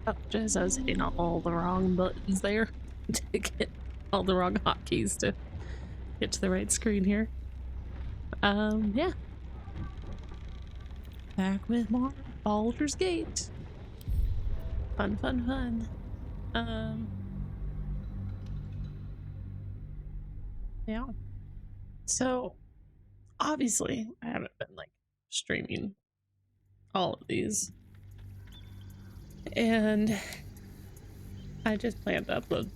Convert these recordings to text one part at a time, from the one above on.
Apologize, I was hitting all the wrong buttons there to get all the wrong hotkeys to get to the right screen here. Yeah. Back with more Baldur's Gate. Fun, fun, fun. Yeah. So, obviously, I haven't been, like, streaming all of these. And I just plan to upload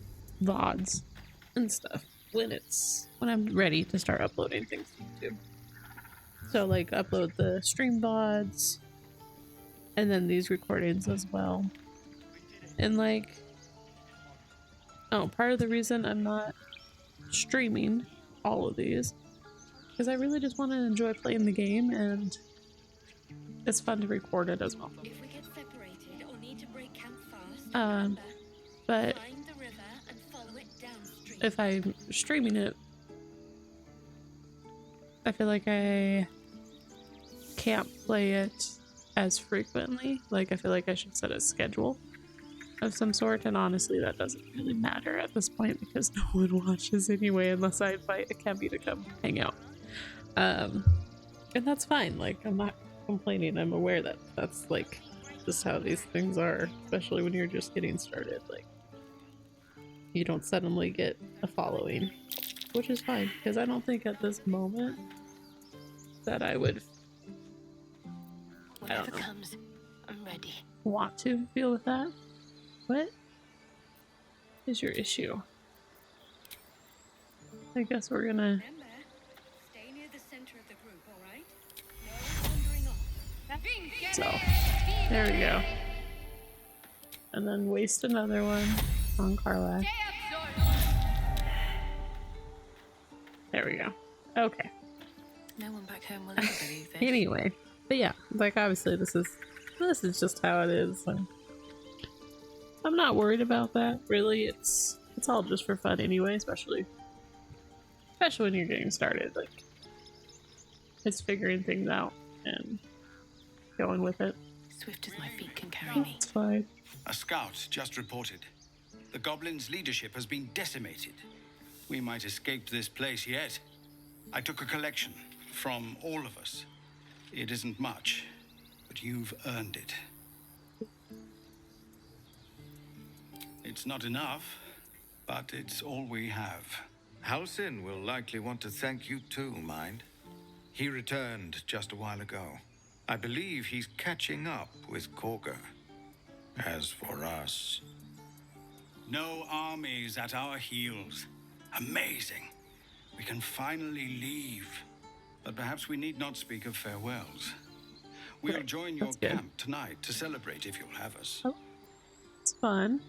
VODs and stuff when I'm ready to start uploading things to YouTube. So like upload the stream VODs and then these recordings as well. And like, oh, part of the reason I'm not streaming all of these because I really just want to enjoy playing the game, and it's fun to record it as well. If we get separated or need to break camp fast, but find the river and follow it downstream. if I'm streaming it, I feel like I can't play it as frequently. Like, I feel like I should set a schedule of some sort, and honestly that doesn't really matter at this point because no one watches anyway unless I invite a Kemi to come hang out. And that's fine. Like, I'm not complaining. I'm aware that that's like just how these things are, especially when you're just getting started. Like, you don't suddenly get a following, which is fine because I don't think at this moment that I would, Whatever comes, I'm ready. Want to deal with that. What is your issue? I guess we're gonna. Remember, stay near the center of the group, all right? No wandering off. So there we go. And then waste another one on Karlach. There we go. Okay. No one back home will ever believe this. Anyway, but yeah, like obviously this is just how it is. So I'm not worried about that. Really, it's all just for fun anyway, especially when you're getting started. Like, it's figuring things out and going with it. Swift as my feet can carry me. It's fine. A scout just reported. The goblins' leadership has been decimated. We might escape this place yet. I took a collection from all of us. It isn't much, but you've earned it. It's not enough, but it's all we have. Halsin will likely want to thank you too, mind. He returned just a while ago. I believe he's catching up with Ogre. As for us... No armies at our heels. Amazing. We can finally leave. But perhaps we need not speak of farewells. We'll join your camp tonight to celebrate if you'll have us. Oh, it's fun.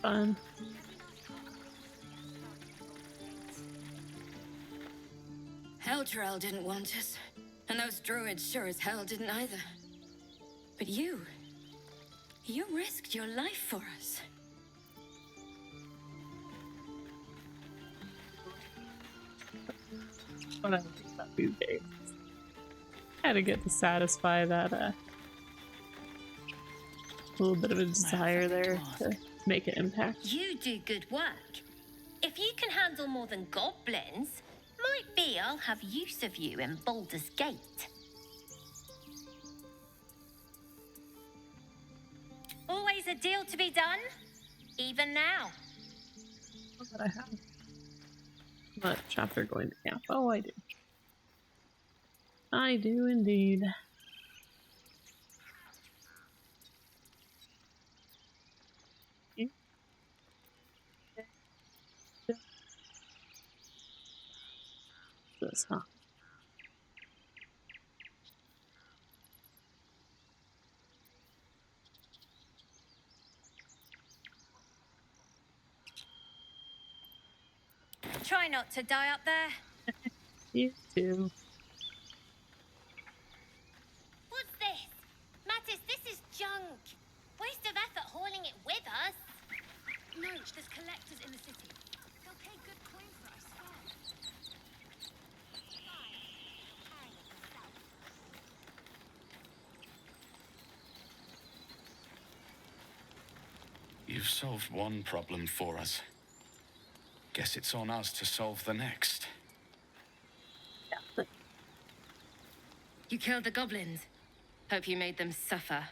Fun. Heltrel didn't want us, and those druids sure as hell didn't either. But you risked your life for us. What I think about these games. I had to get to satisfy that little bit of a desire there to make an impact. You do good work. If you can handle more than goblins, might be I'll have use of you in Baldur's Gate. Always a deal to be done, even now. What did I have? What chapter going to camp? Oh, I do. I do indeed. This, huh? Try not to die up there. You too. What's this? Mattis, this is junk. Waste of effort hauling it with us. No, there's collectors in the city. They'll pay good coin for us. You've solved one problem for us. Guess it's on us to solve the next. Yeah. You killed the goblins. Hope you made them suffer.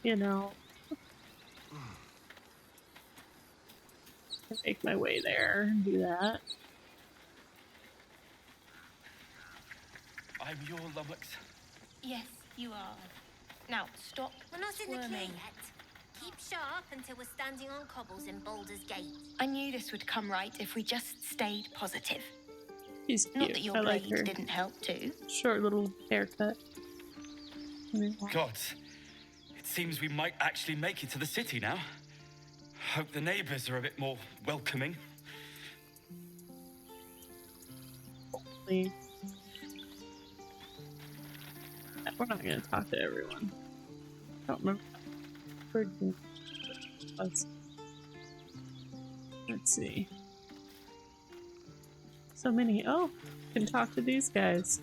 You know, just make my way there and do that. I'm your lummox. Yes, you are. Now, stop We're not in the clear squirming. yet. Keep sharp until we're standing on cobbles in Baldur's Gate. I knew this would come right if we just stayed positive. She's Not cute. that your I like blade her didn't help too. short little haircut. God, it seems we might actually make it to the city now. Hope the neighbors are a bit more welcoming. Hopefully. We're not going to talk to everyone. I don't remember. Let's see. So many. Oh, can talk to these guys.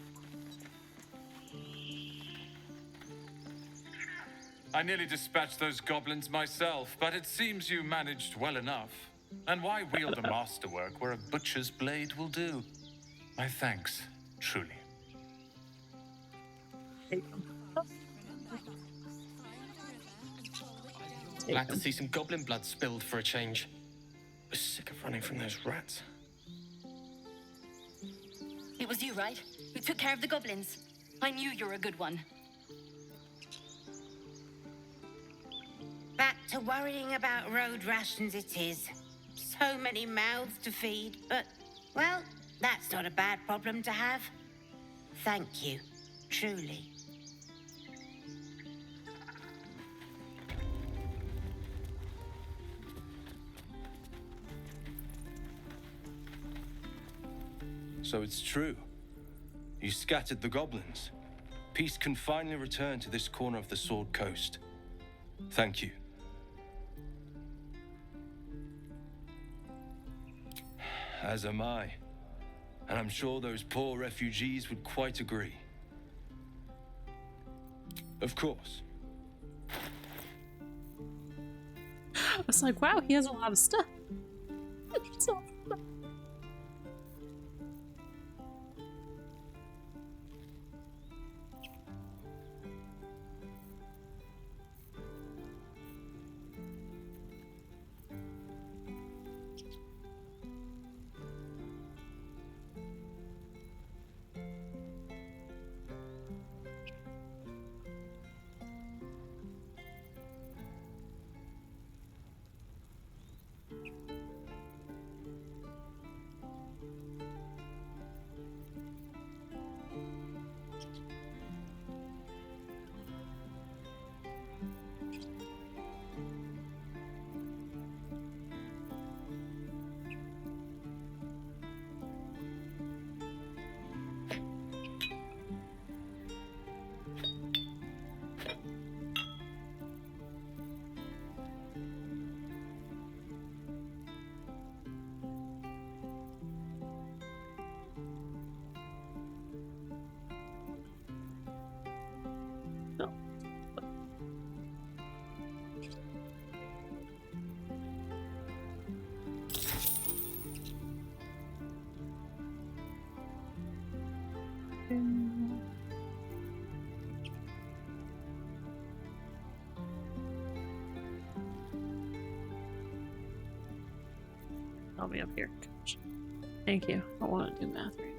I nearly dispatched those goblins myself, but it seems you managed well enough. And why wield a masterwork where a butcher's blade will do? My thanks, truly. Glad to see some goblin blood spilled for a change. Was sick of running from those rats. It was you, right? Who took care of the goblins. I knew you were a good one. Back to worrying about road rations it is. So many mouths to feed, but, well, that's not a bad problem to have. Thank you, truly. So it's true. You scattered the goblins. Peace can finally return to this corner of the Sword Coast. Thank you. As am I. And I'm sure those poor refugees would quite agree. Of course. I was like, wow, he has a lot of stuff. So I'll be up here. Gosh. Thank you. I want to do math right now.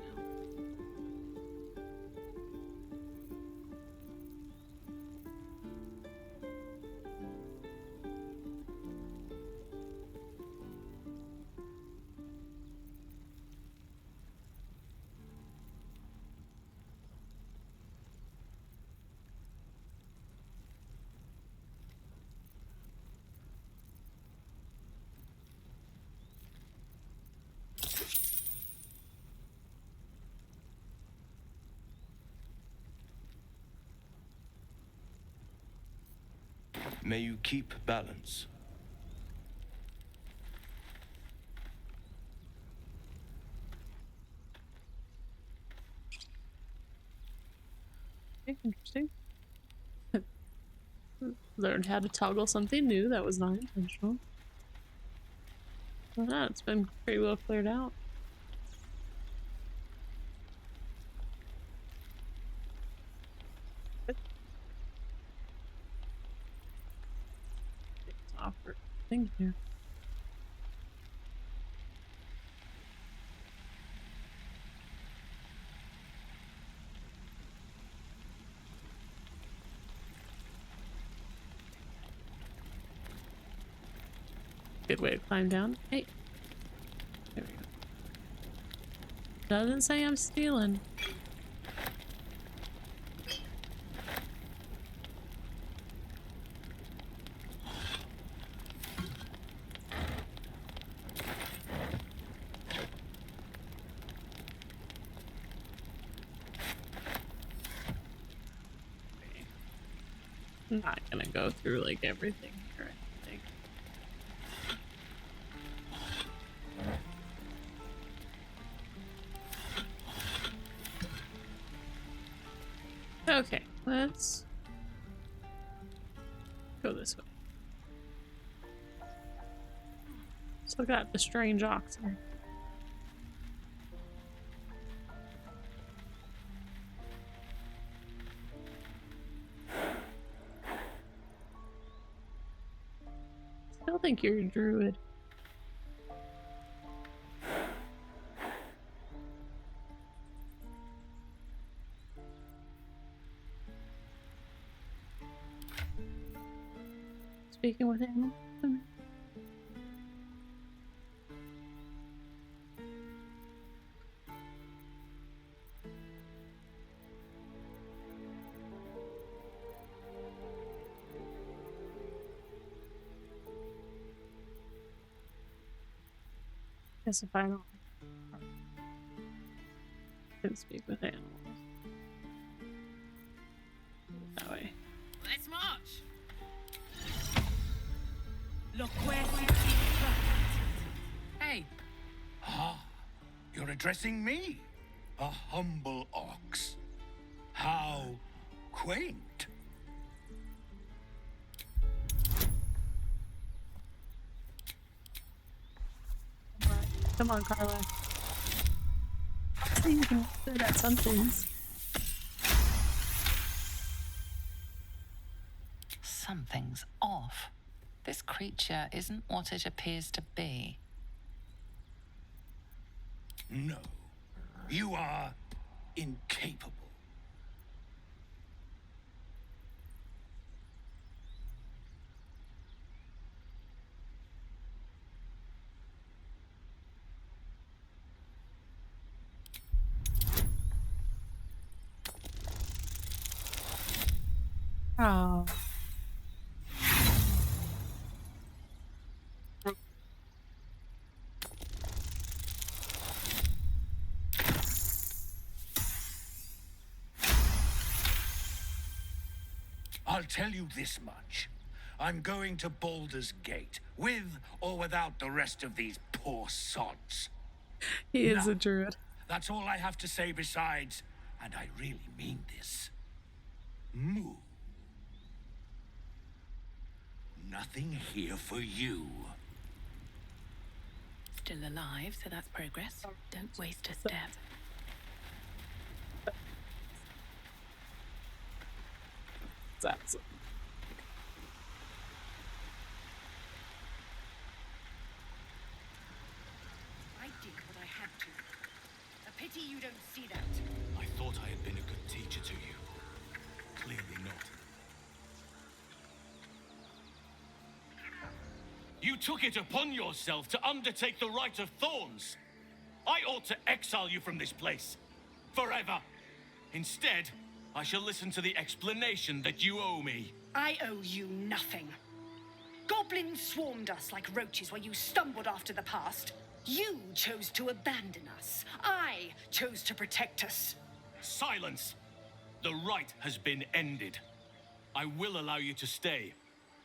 May you keep balance. Okay, interesting. Learned how to toggle something new that was not intentional. Well, no, it's been pretty well cleared out. Offer thing here. Good way to climb down. Hey. There we go. Doesn't say I'm stealing. I'm not gonna go through like everything here, I think. Okay, let's go this way. Still got the strange ox here. Still think you're a druid. Speaking with animals. Guess if I don't can speak with animals. That way. Let's march. Hey. Ah, you're addressing me, a humble ox. How quaint. Come on, Carla. So you can good at some things. Something's off. This creature isn't what it appears to be. No, you are incapable. Oh. I'll tell you this much. I'm going to Baldur's Gate, with or without the rest of these poor sods. He is Now, a druid. That's all I have to say besides, and I really mean this. Moo. Nothing here for you. Still alive, so that's progress. Don't waste a step. That's I did what I had to. A pity you don't see that. I thought I had been a good teacher to you. Clearly not. You took it upon yourself to undertake the Rite of Thorns. I ought to exile you from this place. Forever. Instead, I shall listen to the explanation that you owe me. I owe you nothing. Goblins swarmed us like roaches while you stumbled after the past. You chose to abandon us. I chose to protect us. Silence! The rite has been ended. I will allow you to stay,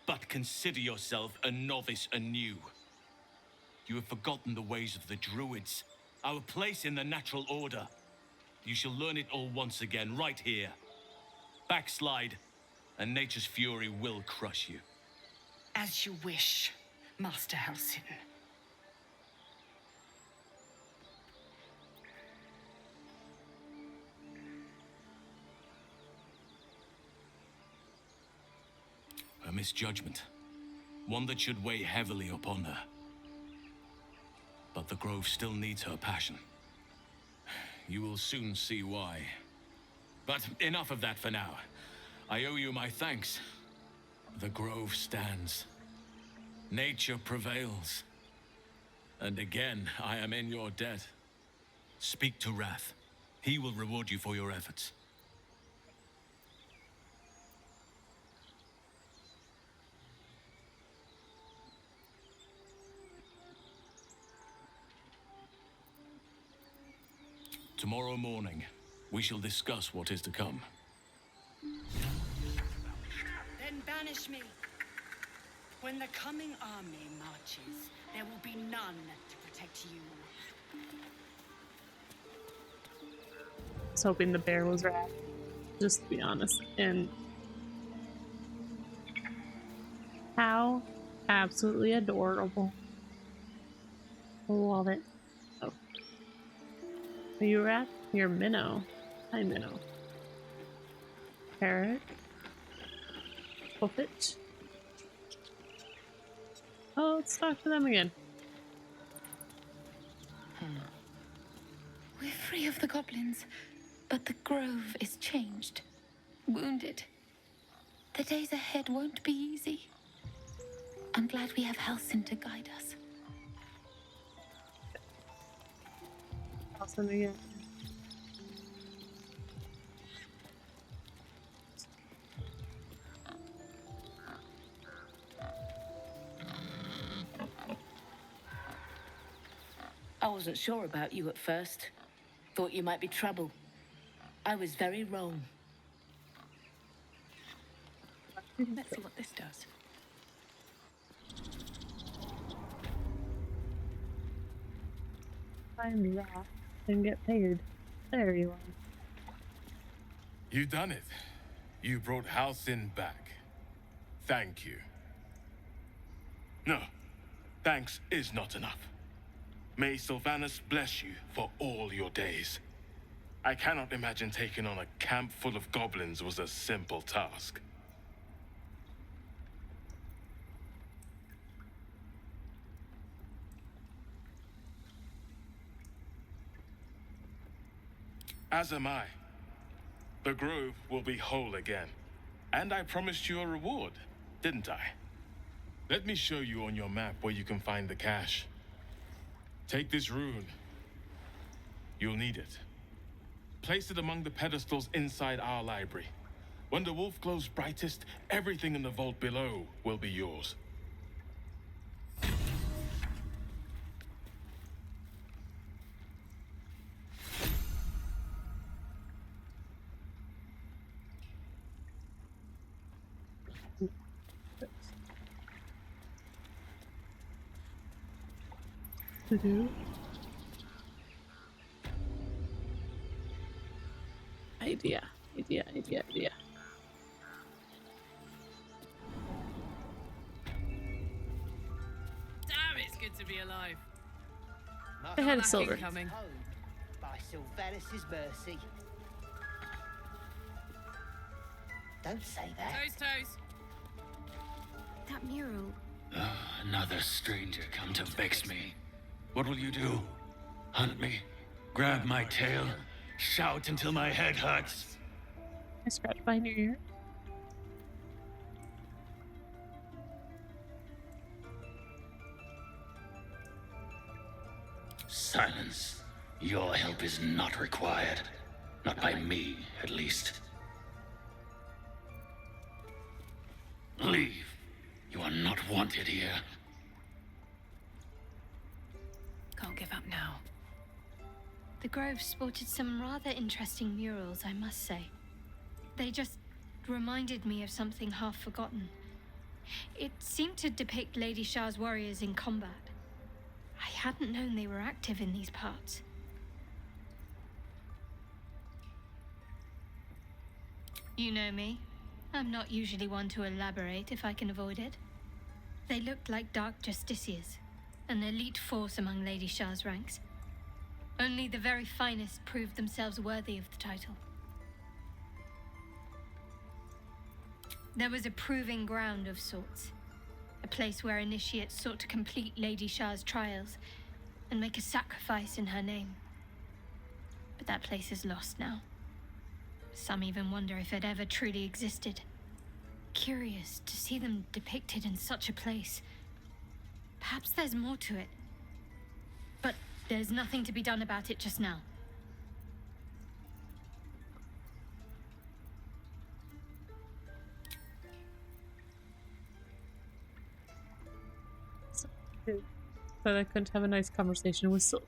but consider yourself a novice anew. You have forgotten the ways of the druids, our place in the natural order. You shall learn it all once again, right here. Backslide, and nature's fury will crush you. As you wish, Master Halsin. A misjudgment. One that should weigh heavily upon her. But the Grove still needs her passion. You will soon see why. But enough of that for now. I owe you my thanks. The Grove stands. Nature prevails. And again, I am in your debt. Speak to Wrath. He will reward you for your efforts. Tomorrow morning, we shall discuss what is to come. Then banish me. When the coming army marches, there will be none to protect you. I was hoping the bear was Wrath, just to be honest. And how absolutely adorable. Love it. Oh. Are you Wrath? You're Minnow. Hi, Minnow. Parrot. Puppet. Oh, let's talk to them again. We're free of the goblins, but the grove is changed. Wounded. The days ahead won't be easy. I'm glad we have Halsin to guide us. Halsin again. I wasn't sure about you at first. Thought you might be trouble. I was very wrong. Let's see what this does. Find Wrath and get paid. There you are. You done it. You brought Halsin back. Thank you. No, thanks is not enough. May Sylvanus bless you for all your days. I cannot imagine taking on a camp full of goblins was a simple task. As am I. The grove will be whole again. And I promised you a reward, didn't I? Let me show you on your map where you can find the cache. Take this rune. You'll need it. Place it among the pedestals inside our library. When the wolf glows brightest, everything in the vault below will be yours. Idea. Damn, it's good to be alive. They had silver. Coming. By Sylvanus' mercy. Don't say that. Toes. That mural. Another stranger come to vex me. What will you do? Hunt me? Grab my tail? Shout until my head hurts? I scratch behind your ear. Silence. Your help is not required. Not by me, at least. Leave. You are not wanted here. Can't give up now. The grove sported some rather interesting murals, I must say. They just reminded me of something half forgotten. It seemed to depict Lady Shah's warriors in combat. I hadn't known they were active in these parts. You know me. I'm not usually one to elaborate if I can avoid it. They looked like dark justiciars, an elite force among Lady Shah's ranks. Only the very finest proved themselves worthy of the title. There was a proving ground of sorts, a place where initiates sought to complete Lady Shah's trials and make a sacrifice in her name. But that place is lost now. Some even wonder if it ever truly existed. Curious to see them depicted in such a place, Perhaps there's more to it. But there's nothing to be done about it just now. But I couldn't have a nice conversation with Silver.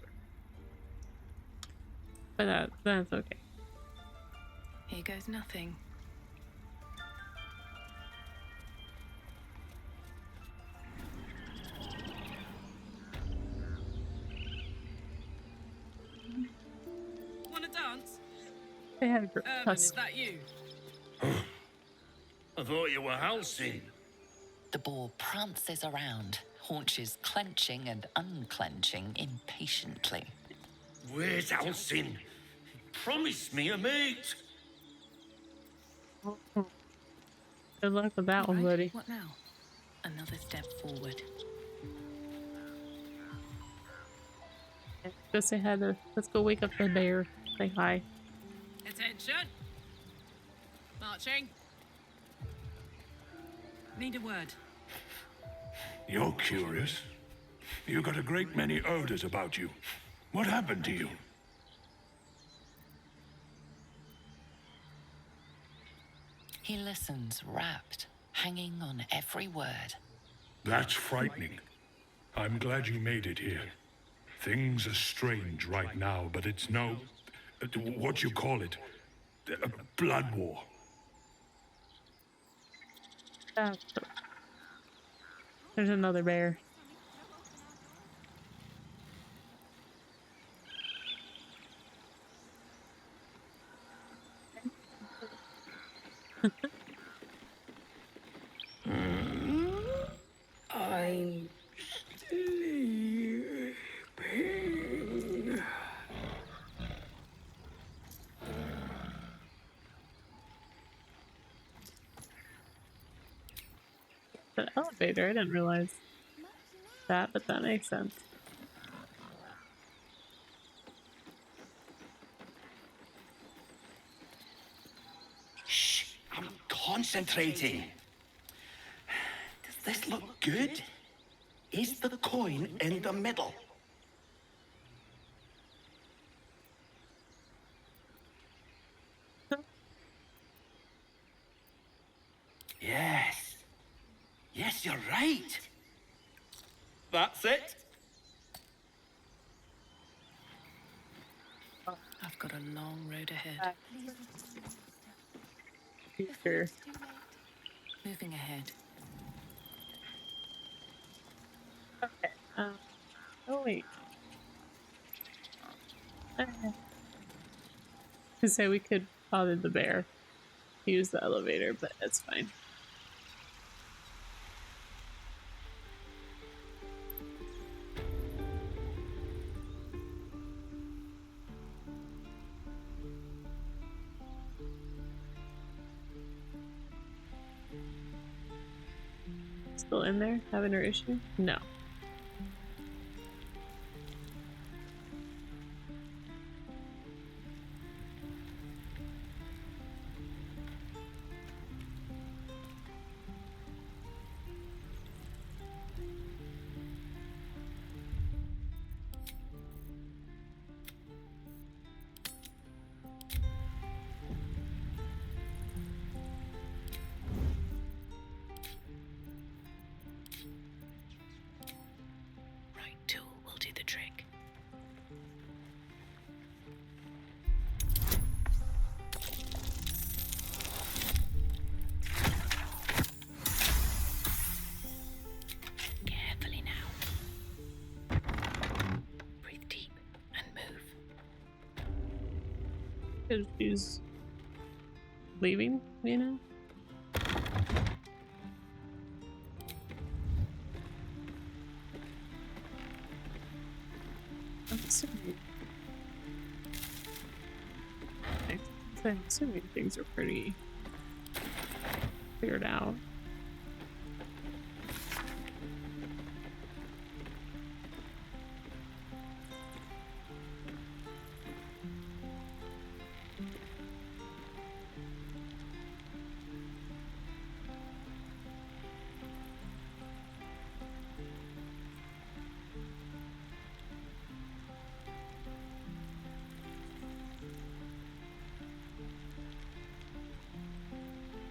But that's okay. Here goes nothing. Wanna dance? They had a group. Is that you? I thought you were Halcyon. The boar prances around, haunches clenching and unclenching impatiently. Where's Halcyon? He promised me a mate. Good luck with that one, buddy. What now? Another step forward. Go say hi to. Let's go wake up the bear. Say hi. Attention! Marching. Need a word. You're curious. You got a great many odors about you. What happened to you? He listens, rapt, hanging on every word. That's frightening. I'm glad you made it here. Things are strange right now, but it's no... what you call it? A blood war. There's another bear. I'm sleeping. The elevator, I didn't realize that, but that makes sense. Shh, I'm concentrating. Does this look good? Is the coin in the middle? Yes. Yes, you're right. That's it. I've got a long road ahead. Sure. Moving ahead. Okay. Oh wait. To say we could bother the bear, use the elevator, but it's fine. Still in there, having her issue? No. Because she's leaving, you know? I'm assuming things are pretty cleared out.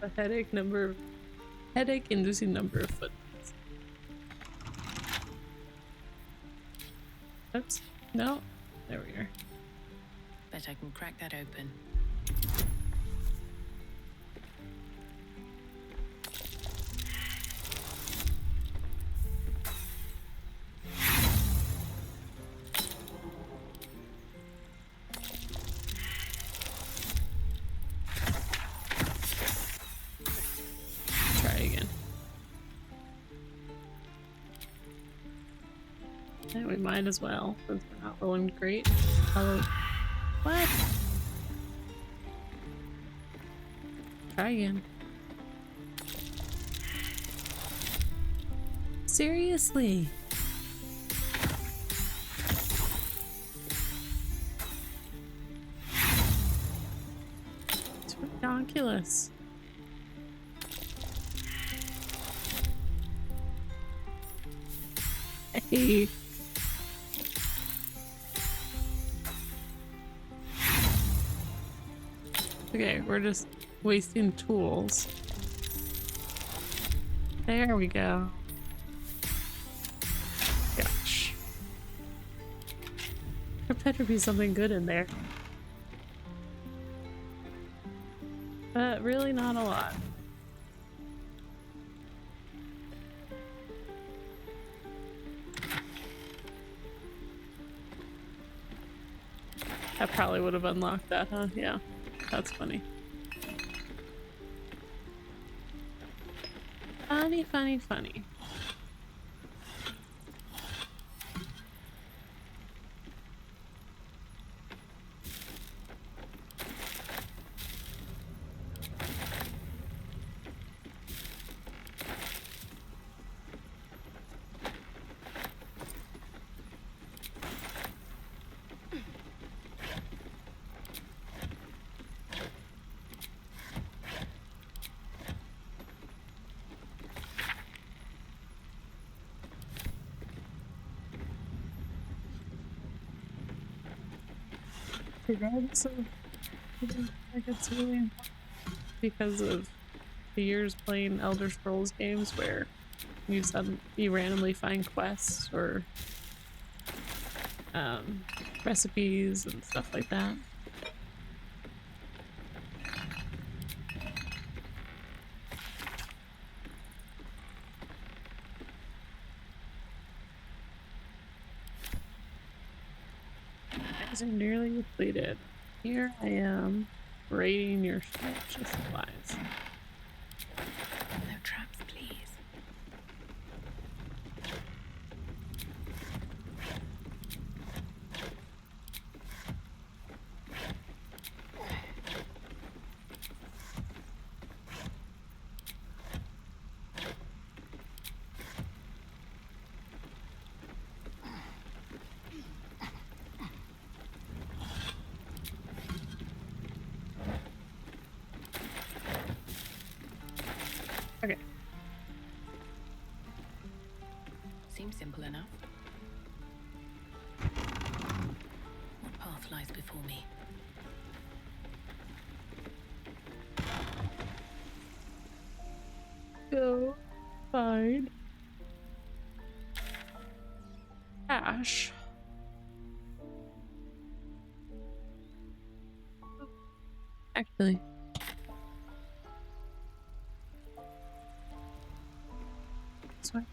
a headache-inducing number of footnotes. Oops. No. There we are. Bet I can crack that open. Try again. And we might as well, since we're not rolling great. Although, what? Try again. Seriously? It's ridiculous. Hey. Okay, we're just wasting tools. There we go. Gosh. There better be something good in there. But really not a lot. That probably would have unlocked that, huh? Yeah. That's funny. Funny, funny, funny. Regardless of, like, it's really important because of the years playing Elder Scrolls games where you randomly find quests or recipes and stuff like that. Guys are nearly depleted. Here I am raiding your ship supplies. No traps, please. Okay. Seems simple enough. What path lies before me? Go find Ash. Actually. Sorry.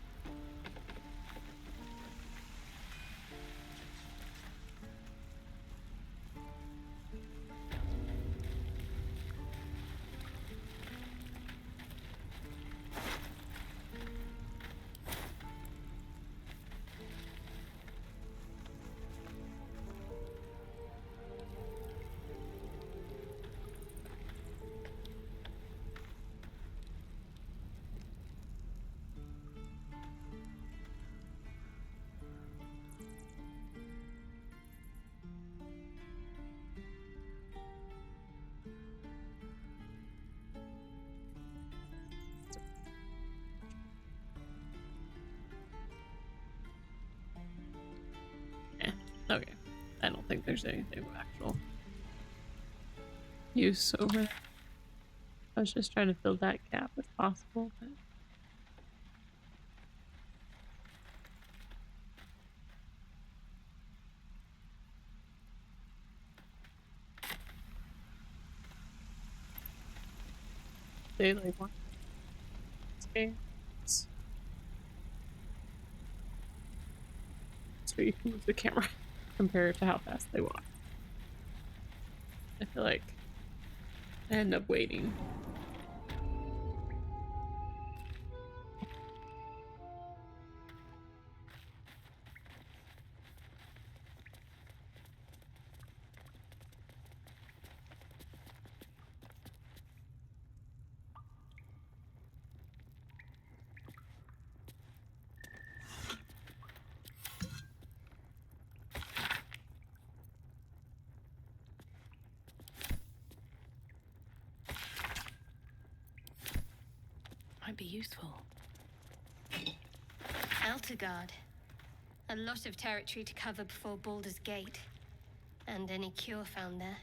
Okay. I don't think there's anything of actual use over there. was just trying to fill that gap if possible, but they like want to so you can move the camera compared to how fast they walk. I feel like I end up waiting. Might be useful. Eltergard. A lot of territory to cover before Baldur's Gate. And any cure found there.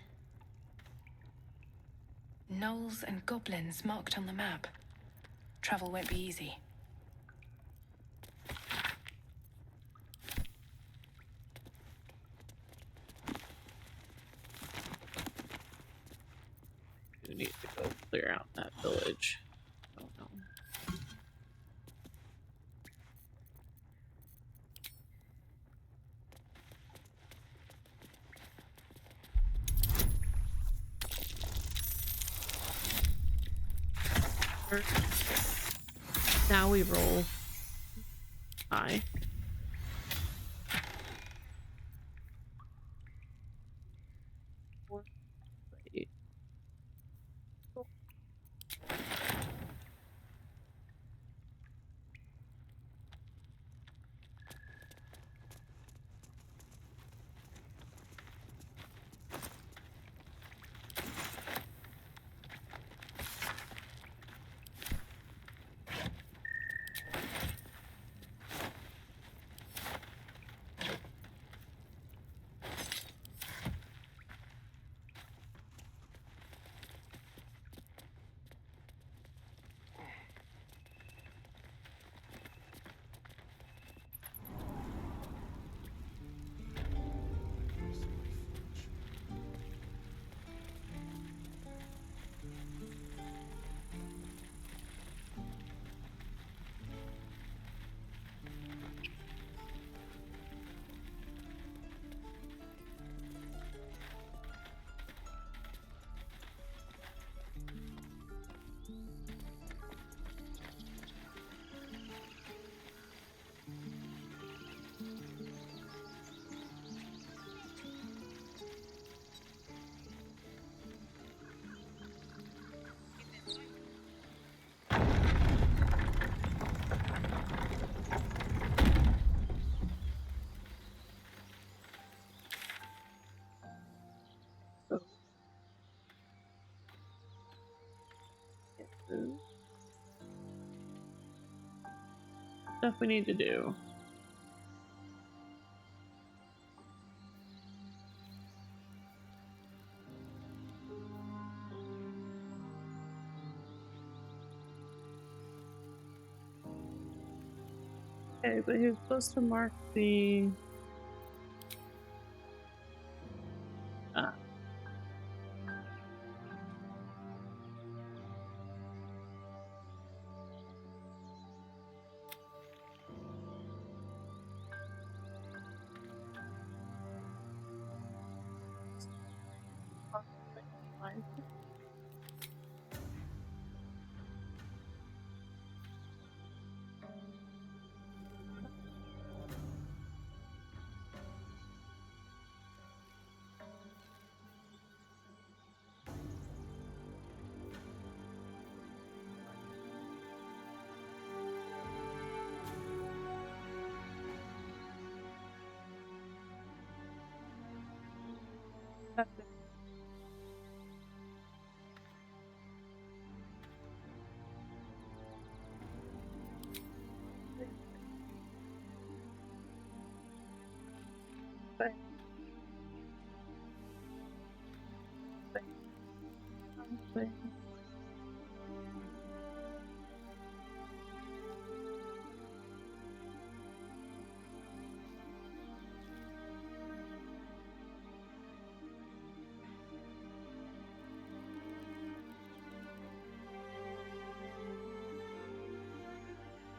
Gnolls and goblins marked on the map. Travel won't be easy. You need to go clear out that village. Oh no. Now we roll high. Stuff we need to do. Okay, but you're supposed to mark the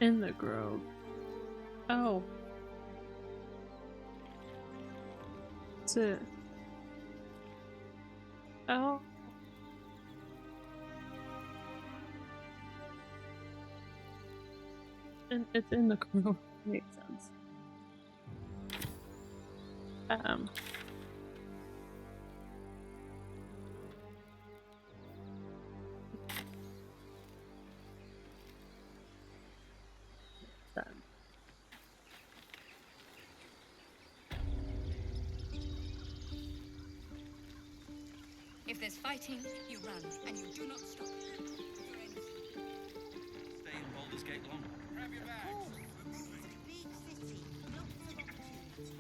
In the grove. Oh. That's it. Oh. And it's in the grove. Makes sense. If there's fighting, you run, and you do not stop. Stay in Baldur's Gate long. Grab your bags. This is a big city. Lots of opportunity.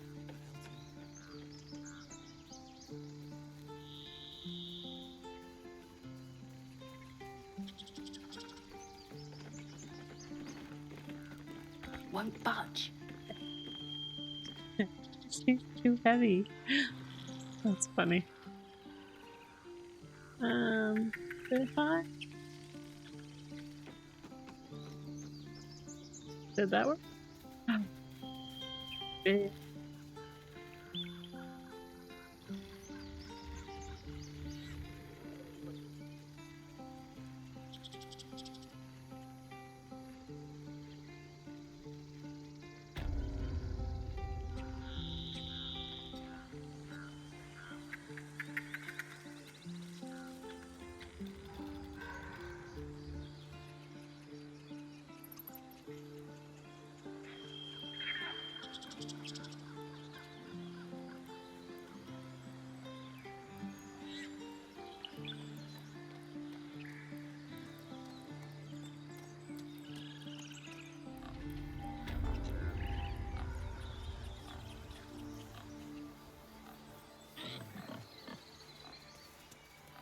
Won't budge. She's too heavy. That's funny. Did I? Did that work? Yeah.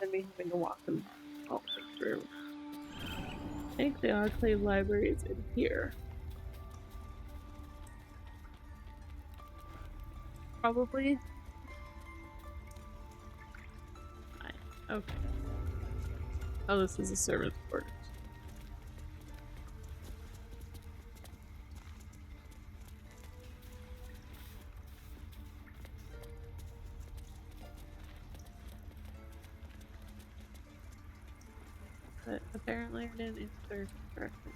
And me having to walk them all the way through. I think the Enclave Library is in here. Probably. Fine. Okay. Oh, this is a servant's quarters. But apparently I didn't answer correctly.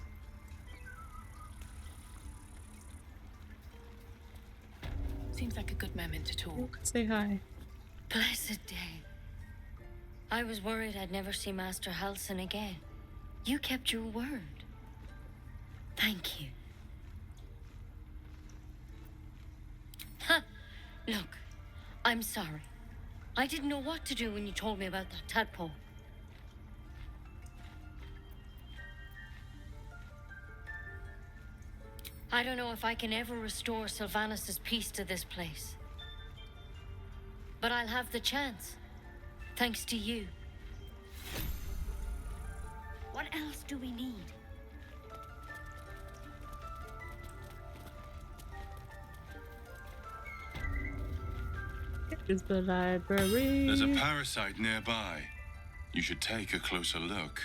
Seems like a good moment to talk. Say hi. Blessed day. I was worried I'd never see Master Halsin again. You kept your word. Thank you. Ha! Look, I'm sorry. I didn't know what to do when you told me about that tadpole. I don't know if I can ever restore Sylvanus' peace to this place. But I'll have the chance. Thanks to you. What else do we need? Here's the library. There's a parasite nearby. You should take a closer look.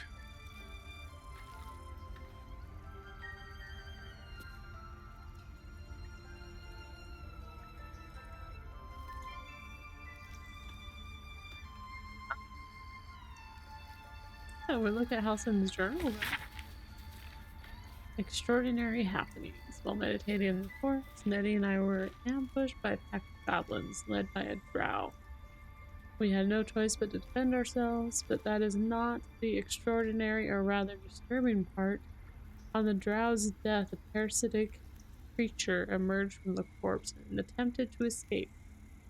Oh, we look at Halsin's journal. Extraordinary happenings. While meditating in the forest, Nettie and I were ambushed by a pack of goblins led by a drow. We had no choice but to defend ourselves, but that is not the extraordinary or rather disturbing part. On the drow's death, a parasitic creature emerged from the corpse and attempted to escape.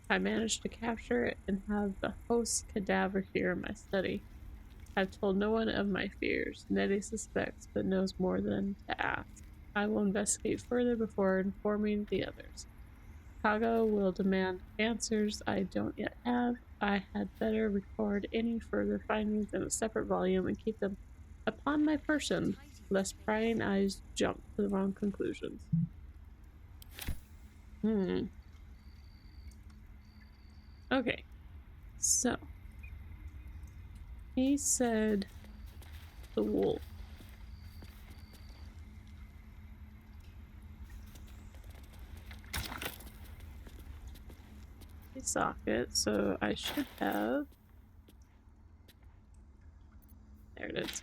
I managed to capture it and have the host's cadaver here in my study. I've told no one of my fears. Nettie suspects, but knows more than to ask. I will investigate further before informing the others. Kago will demand answers I don't yet have. I had better record any further findings in a separate volume and keep them upon my person, lest prying eyes jump to the wrong conclusions. Okay, so he said the wolf. socket, so I should have. There it is.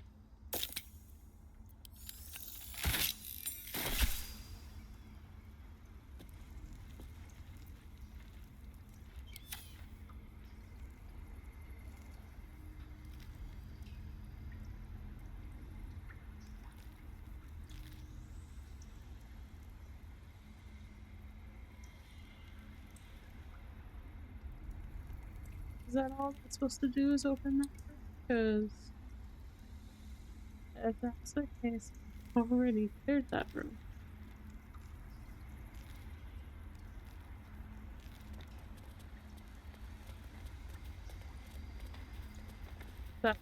Is that all that's supposed to do is open that? Because if that's the case, I've already cleared that room. That.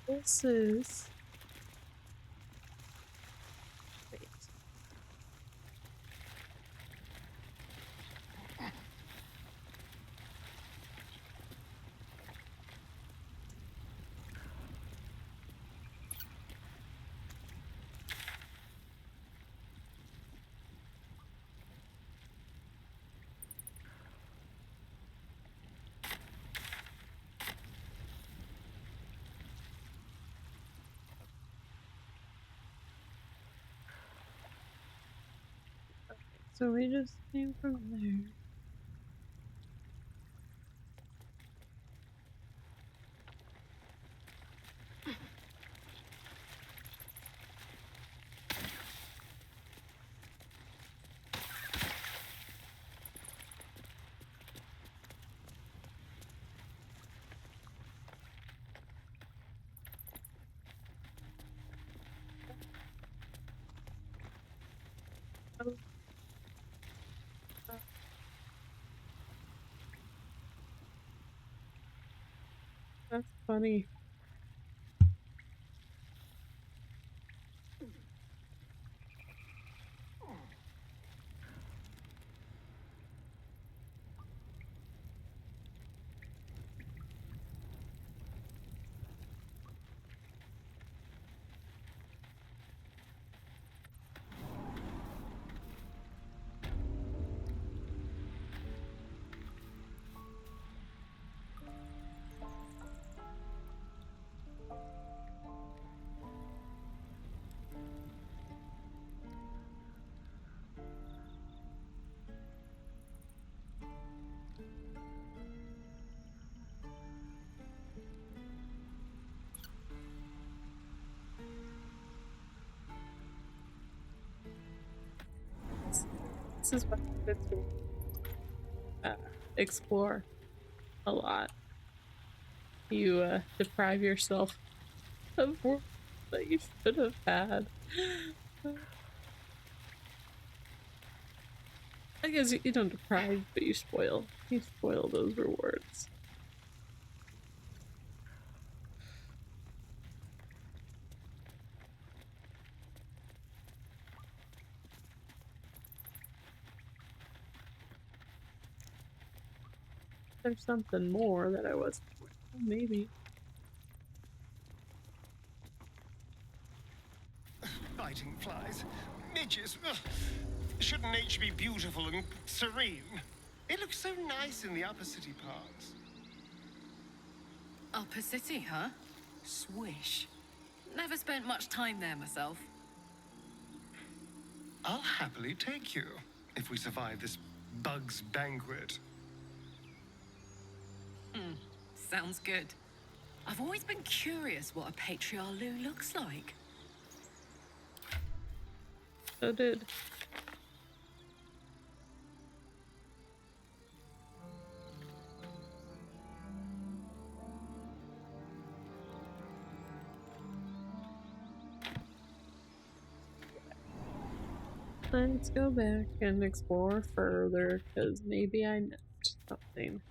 This is. Wait. So we just came from there. That's funny. This is what happens when you explore a lot. You deprive yourself of work that you should have had. I guess you don't deprive, but you spoil. You spoil those rewards. There's something more that I wasn't aware of, maybe. Biting flies, midges. Ugh. Shouldn't nature be beautiful and serene? It looks so nice in the upper city parts. Upper City, huh? Swish. Never spent much time there myself. I'll happily take you if we survive this bug's banquet. Sounds good. I've always been curious what a patriarch looks like. So did. Let's go back and explore further, because maybe I missed something.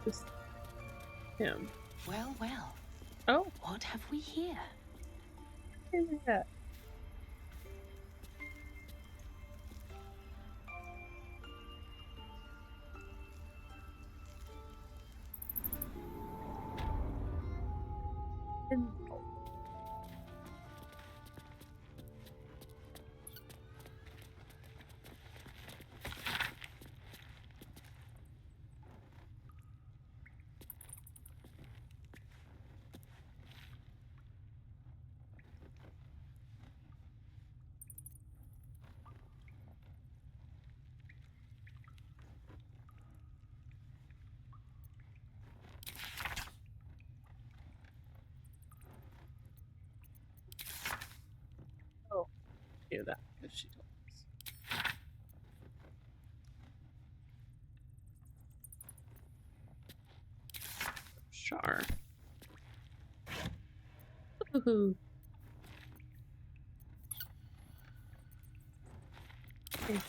Just him. Well, well. Oh. What have we here? What is that? Oh, do that if she told us. Char. Ooh. Okay.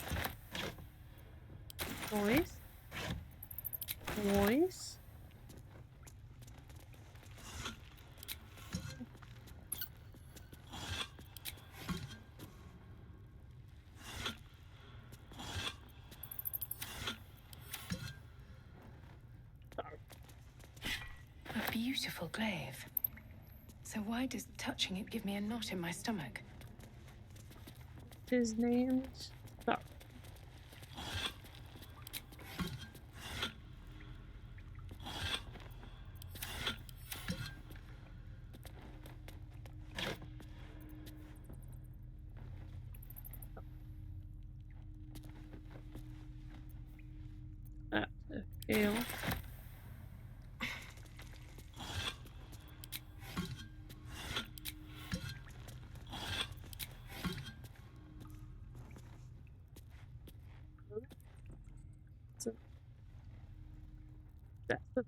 Voice. Voice. A beautiful glaive. So why does touching it give me a knot in my stomach? His name's Sorrow. That's a fail. That's the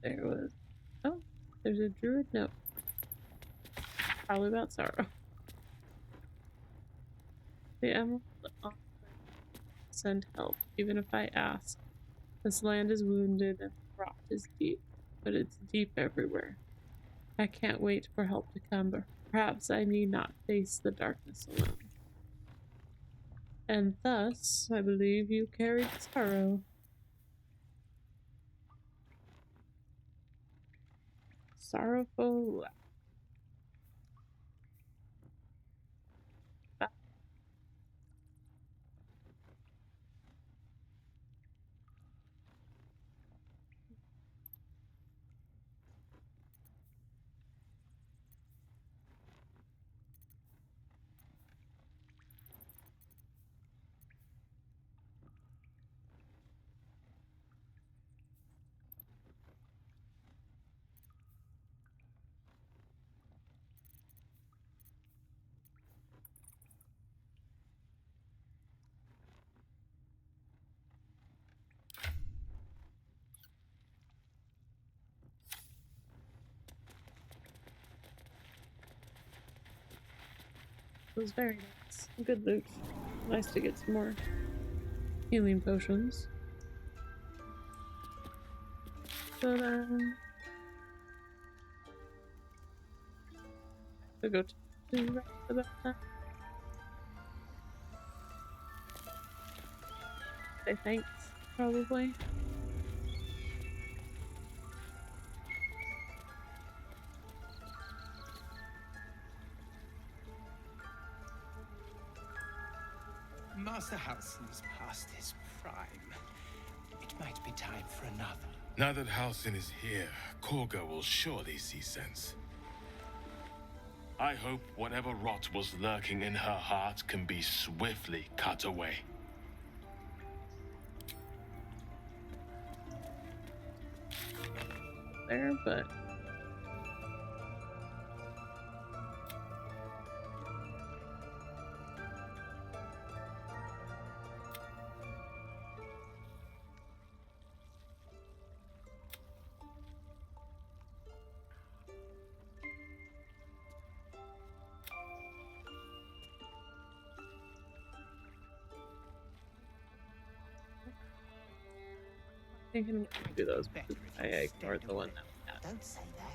there was. Oh, there's a druid note. Probably about Sorrow. The emerald send help, even if I ask. This land is wounded and the rot is deep, but it's deep everywhere. I can't wait for help to come, but perhaps I need not face the darkness alone. And thus, I believe you carried Sorrow. Sorrowful. It was very nice. Good loot. Nice to get some more healing potions. But I go to right about that. Say thanks, probably. Master Halsin is past his prime. It might be time for another. Now that Halsin is here, Korga will surely see sense. I hope whatever rot was lurking in her heart can be swiftly cut away. There, but thinking we can do those, which is why I ignored the one that we had. Don't say that.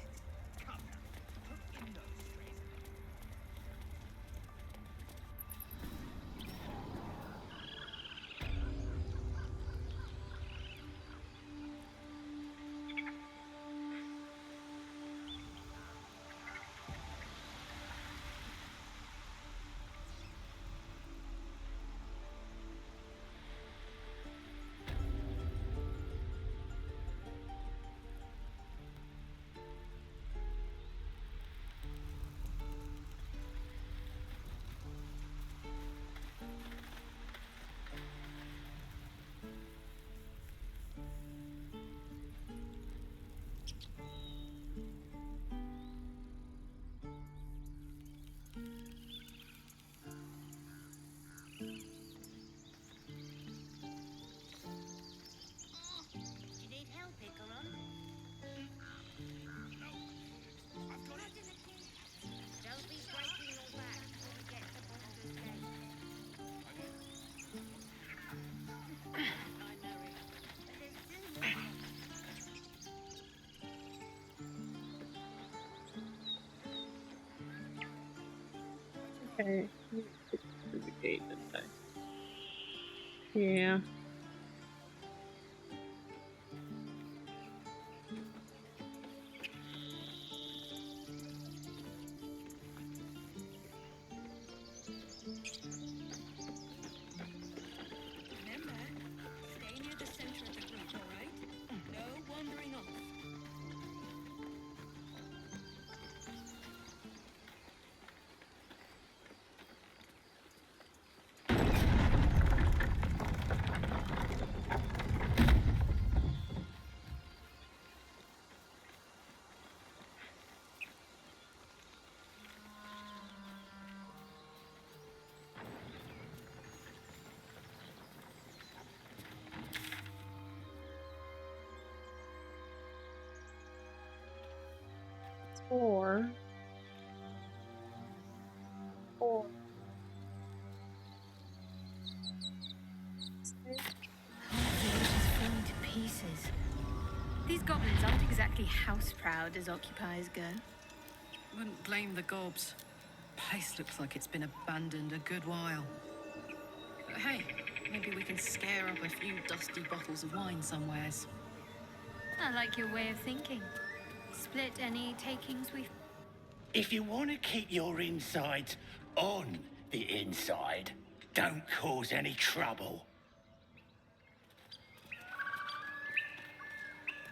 Okay, through the gate, didn't I? Yeah. Remember, stay near the center of the group, all right? No wandering off. Or Falling to pieces. These goblins aren't exactly house proud as occupiers go. Wouldn't blame the gobs. Place looks like it's been abandoned a good while. But hey, maybe we can scare up a few dusty bottles of wine somewheres. I like your way of thinking. Split any takings we've... If you want to keep your insides on the inside, don't cause any trouble.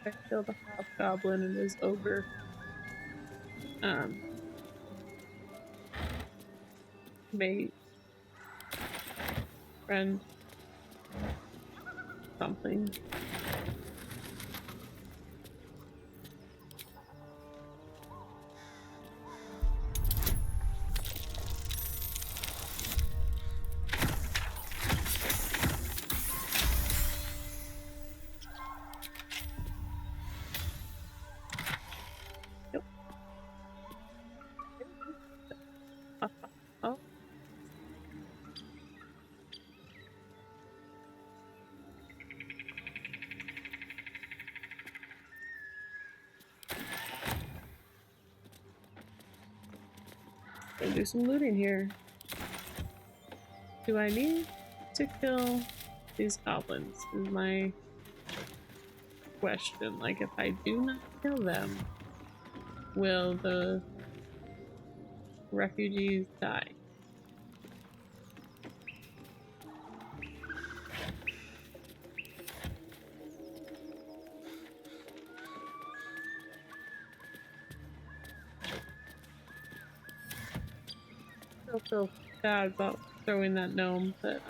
I killed a hobgoblin and his ogre. Mate. Friend. Something. Oh. Gonna do some looting here. Do I need to kill these goblins? Is my question. Like, if I do not kill them, will the refugees die? I feel bad about throwing that gnome, but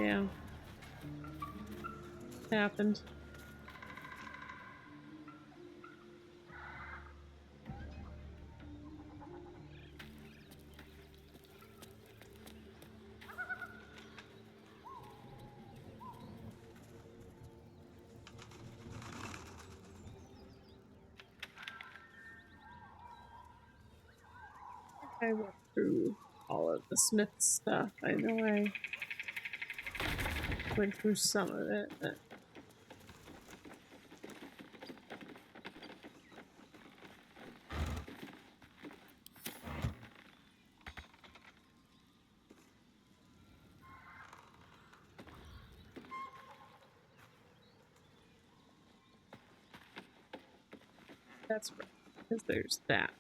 yeah, it happened. I went through all of the Smith stuff. I know I went through some of it, but That's right, because there's that.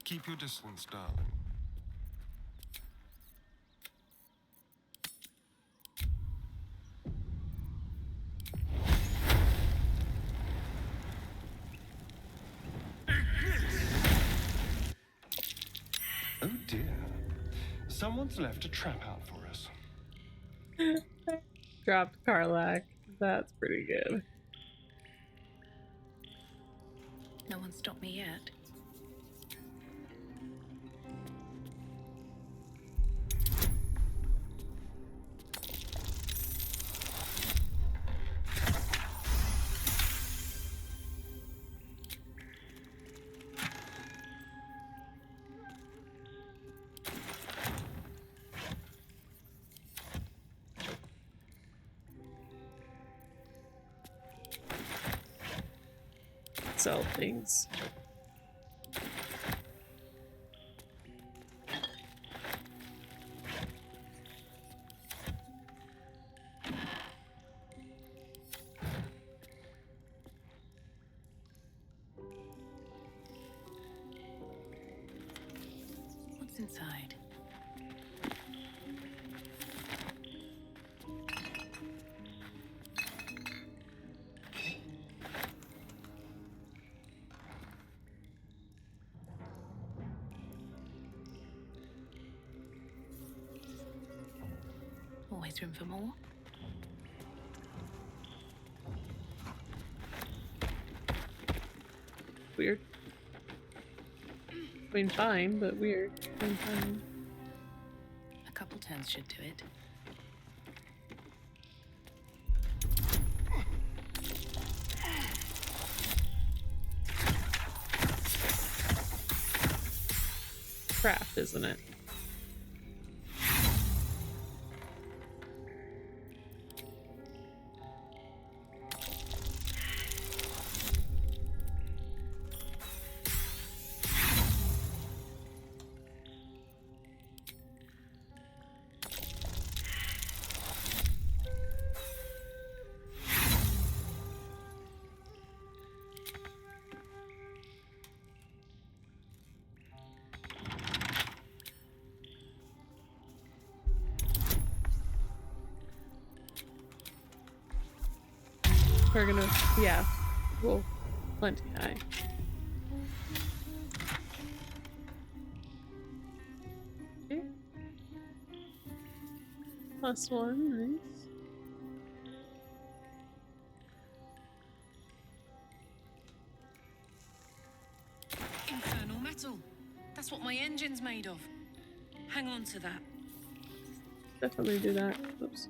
Keep your distance, darling. Oh dear. Someone's left a trap out for us. Dropped Karlak. That's pretty good. No one stopped me yet. Sell things. What's inside? Always room for more. Weird. I mean, fine, but weird. A couple turns should do it. Craft, isn't it? We're gonna, yeah, we'll plenty high. Okay. +1, nice. Infernal metal. That's what my engine's made of. Hang on to that. Definitely do that. Oops.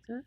Good.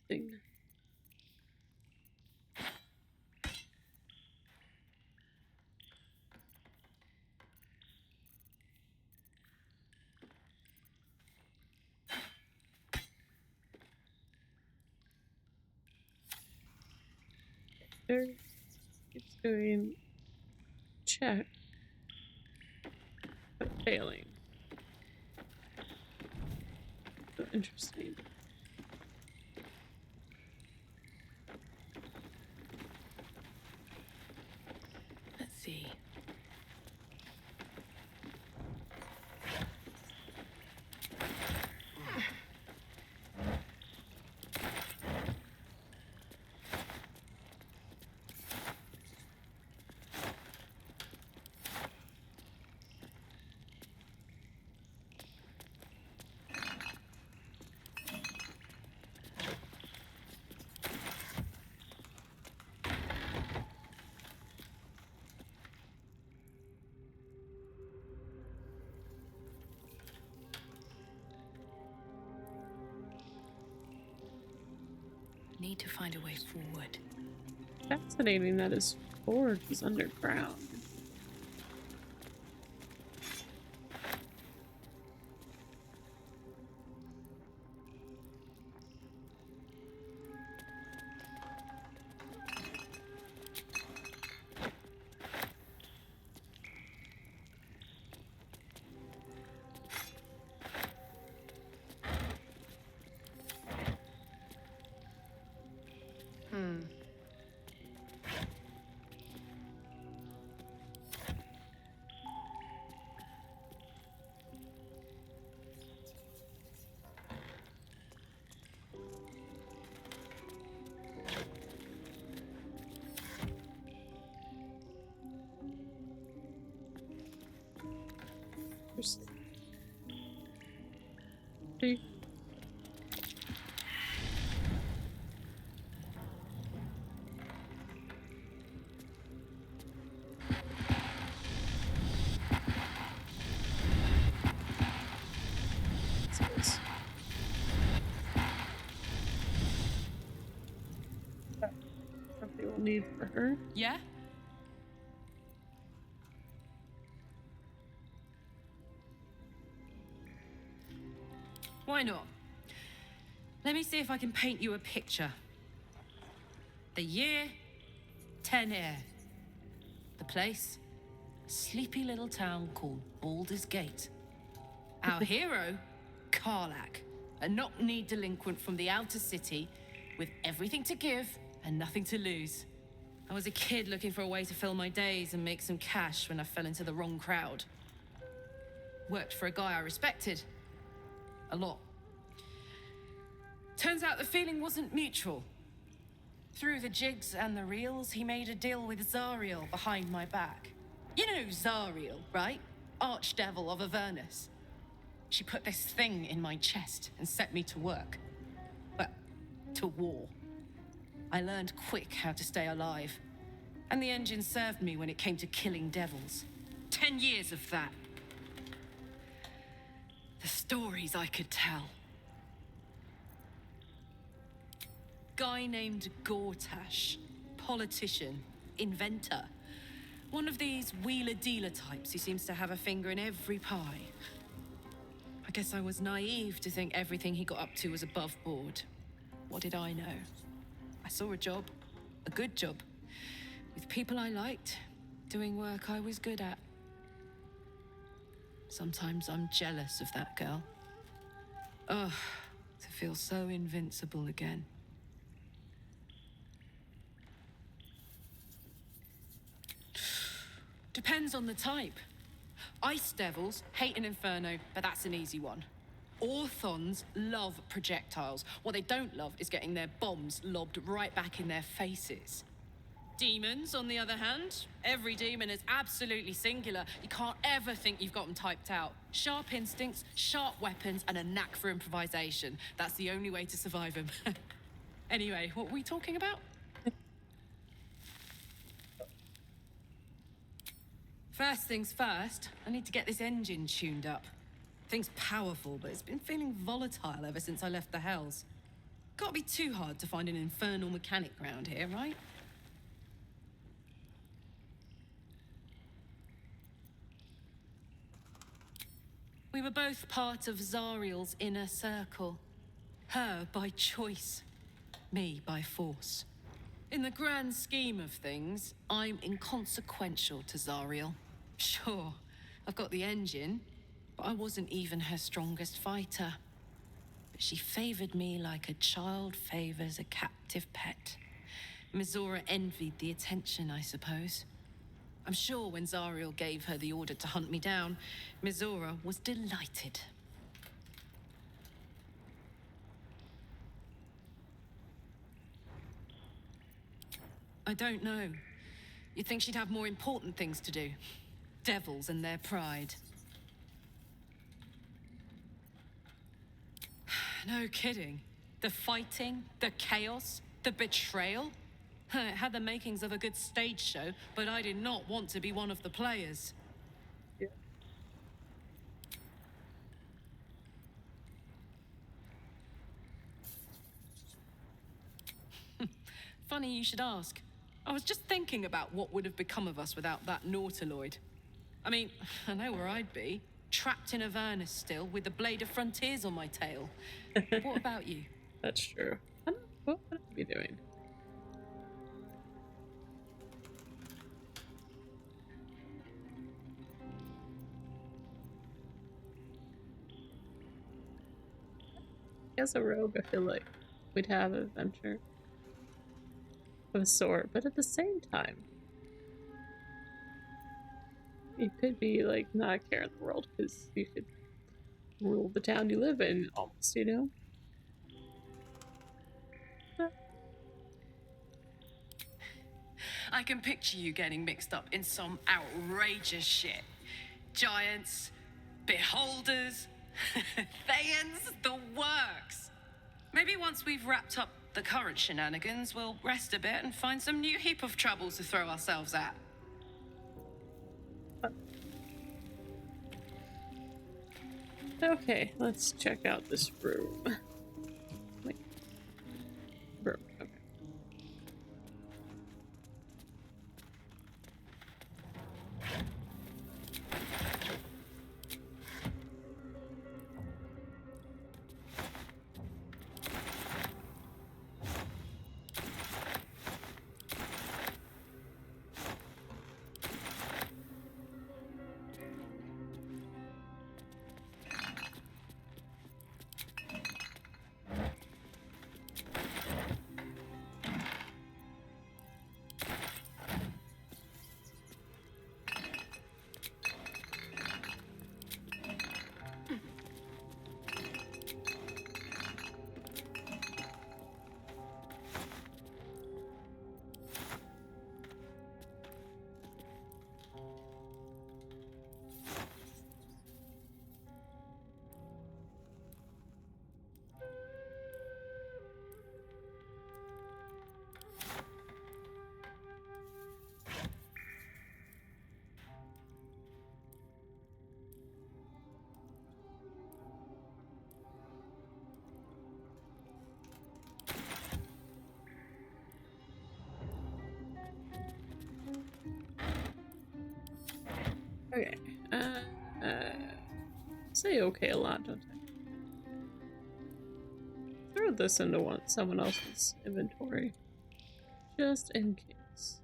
Thing. It's doing check, but failing. So interesting. Let's see. Need to find a way forward. Fascinating that his forge was underground. See? Something we'll need for her. Yeah? Why not? Let me see if I can paint you a picture. The year, 10 air. The place, a sleepy little town called Baldur's Gate. Our hero, Karlach, a knock-kneed delinquent from the outer city with everything to give and nothing to lose. I was a kid looking for a way to fill my days and make some cash when I fell into the wrong crowd. Worked for a guy I respected. A lot. Turns out the feeling wasn't mutual. Through the jigs and the reels, he made a deal with Zariel behind my back. You know Zariel, right? Archdevil of Avernus. She put this thing in my chest and set me to work. Well, to war. I learned quick how to stay alive. And the engine served me when it came to killing devils. 10 years of that. The stories I could tell. Guy named Gortash. Politician. Inventor. One of these wheeler-dealer types who seems to have a finger in every pie. I guess I was naive to think everything he got up to was above board. What did I know? I saw a job. A good job. With people I liked. Doing work I was good at. Sometimes I'm jealous of that girl. Ugh, to feel so invincible again. Depends on the type. Ice devils hate an inferno, but that's an easy one. Orthons love projectiles. What they don't love is getting their bombs lobbed right back in their faces. Demons, on the other hand, every demon is absolutely singular. You can't ever think you've got them typed out. Sharp instincts, sharp weapons, and a knack for improvisation. That's the only way to survive them. Anyway, what were we talking about? First things first, I need to get this engine tuned up. Thing's powerful, but it's been feeling volatile ever since I left the Hells. Can't be too hard to find an infernal mechanic round here, right? We were both part of Zariel's inner circle. Her by choice, me by force. In the grand scheme of things, I'm inconsequential to Zariel. Sure, I've got the engine, but I wasn't even her strongest fighter. But she favored me like a child favors a captive pet. Mizora envied the attention, I suppose. I'm sure when Zariel gave her the order to hunt me down, Mizora was delighted. I don't know. You'd think she'd have more important things to do. Devils and their pride. No kidding. The fighting, the chaos, the betrayal. It had the makings of a good stage show, but I did not want to be one of the players. Yeah. Funny you should ask. I was just thinking about what would have become of us without that Nautiloid. I mean, I know where I'd be. Trapped in Avernus still, with the Blade of Frontiers on my tail. What about you? That's true. I don't know. What would I be doing? As a rogue, I feel like we'd have an adventure of a sort, but at the same time, you could be like not a care in the world because you could rule the town you live in almost, you know? I can picture you getting mixed up in some outrageous shit. Giants, beholders, Thayans, the works. Maybe once we've wrapped up the current shenanigans, we'll rest a bit and find some new heap of troubles to throw ourselves at. Okay, let's check out this room. Wait. Room, okay. Okay, say okay a lot, don't I? Throw this into someone else's inventory, just in case.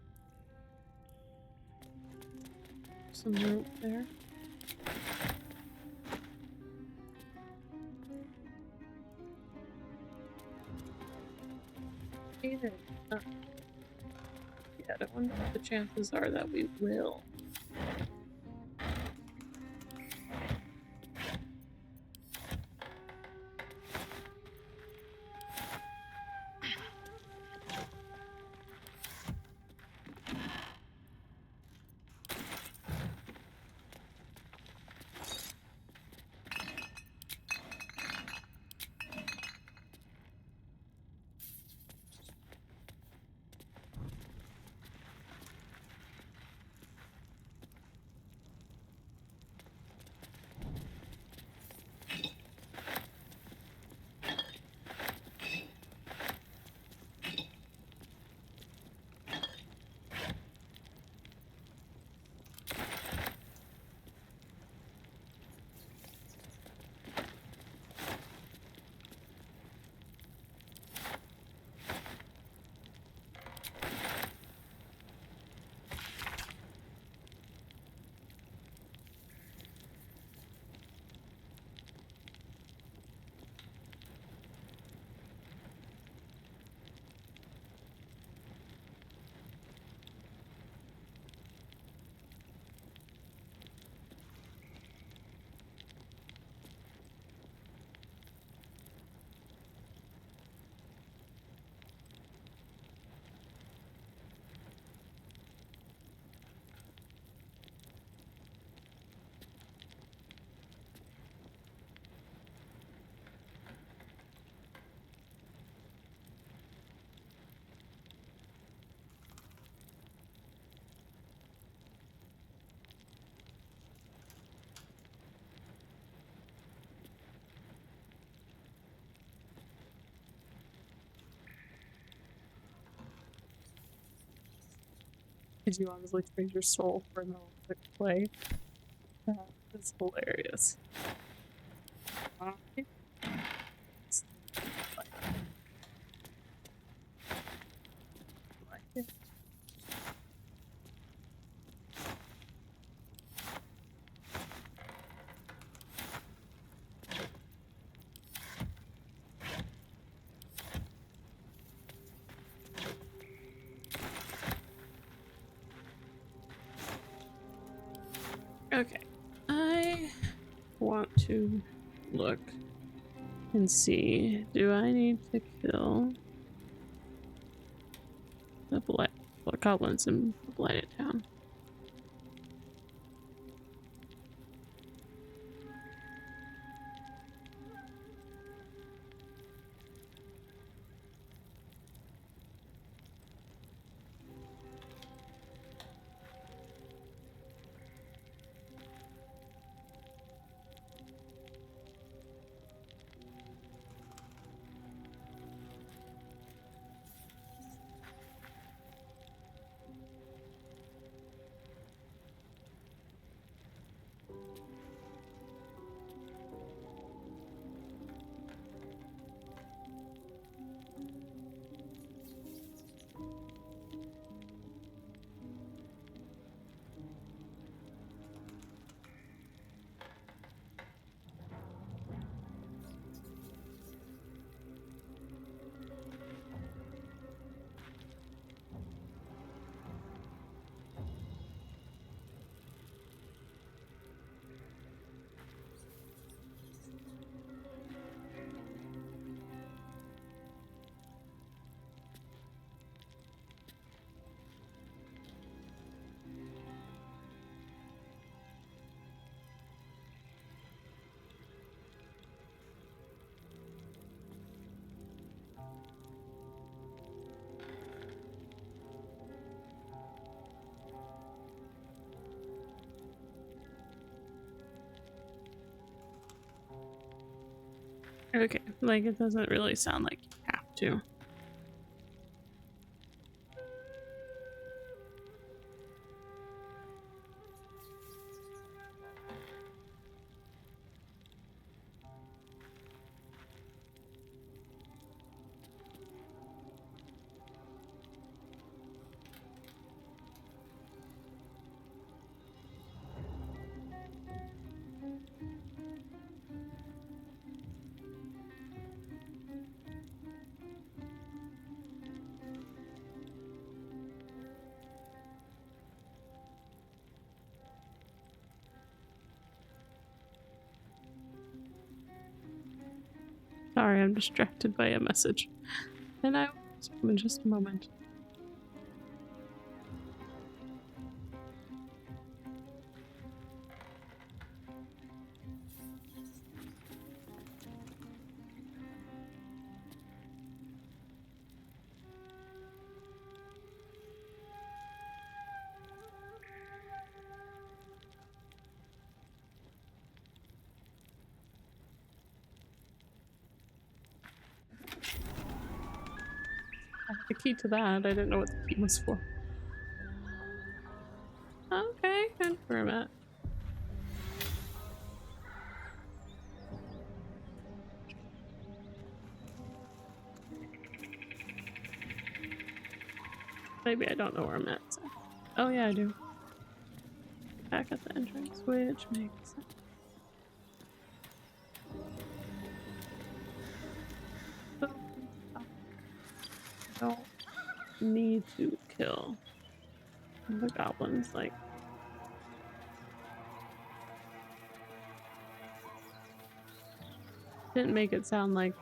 Some rope there. Either. Yeah, I wonder what the chances are that we will. Did you honestly trade your soul for an Olympic play? That is hilarious. Like it. Okay, I want to look and see, do I need to kill the goblins in the blighted town? Okay, like it doesn't really sound like you have to. Sorry, I'm distracted by a message. And I will resume in just a moment. I have the key to that. I didn't know what the key was for. Okay, confirm it. Maybe I don't know where I'm at. So. Oh yeah, I do. Back at the entrance, which makes sense. Don't need to kill the goblins, like. Didn't make it sound like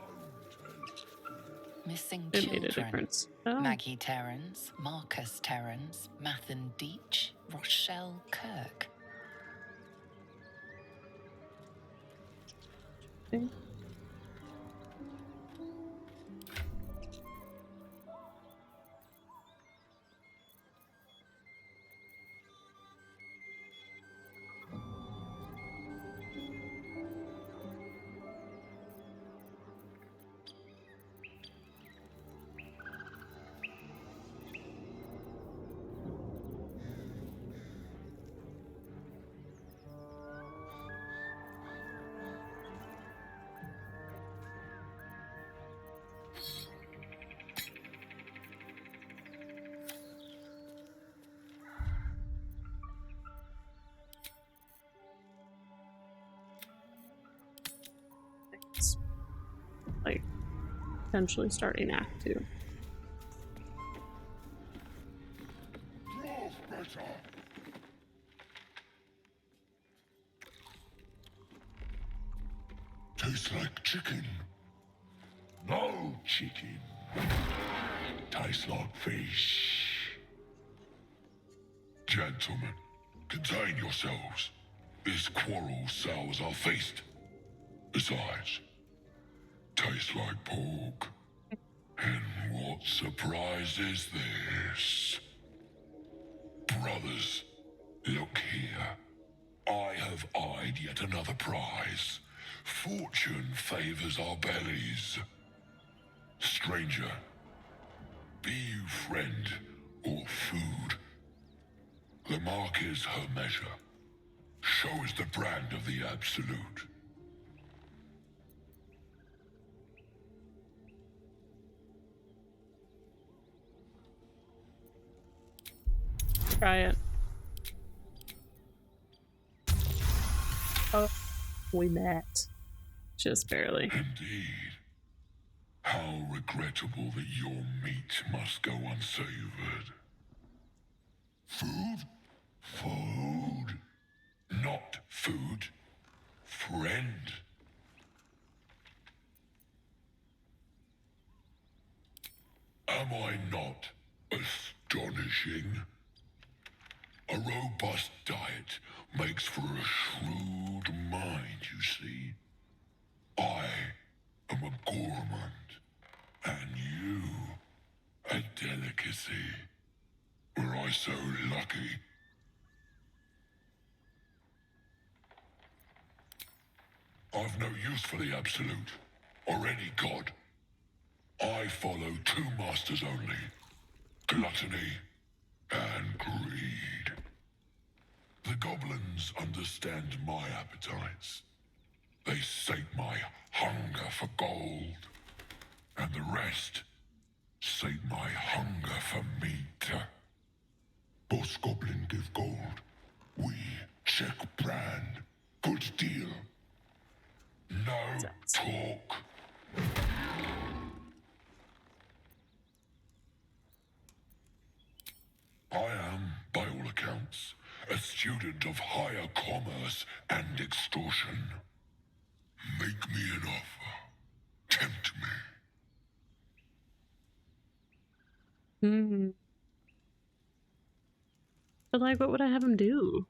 Missing it children. made a difference. Oh. Maggie Terrans, Marcus Terrans, Mathan Deach, Rochelle Kirk. Okay. potentially starting Act 2. Tastes like chicken. No chicken. Tastes like fish. Gentlemen, contain yourselves. This quarrel sours our feast. Besides, tastes like pork. And what surprise is this? Brothers, look here. I have eyed yet another prize. Fortune favors our bellies. Stranger, be you friend or food, the mark is her measure. Show is the brand of the absolute. Try it. Oh, we met. Just barely. Indeed. How regrettable that your meat must go unsavored. Food? Food. Not food. Friend. Am I not astonishing? A robust diet makes for a shrewd mind, you see. I am a gourmand, and you a delicacy. Were I so lucky? I've no use for the absolute, or any god. I follow two masters only, gluttony and greed. The goblins understand my appetites. They sate my hunger for gold, and the rest sate my hunger for meat. Boss Goblin give gold. We check brand. Good deal. No talk. I am, by all accounts, a student of higher commerce and extortion. Make me an offer. Tempt me. Hmm. But like, what would I have him do?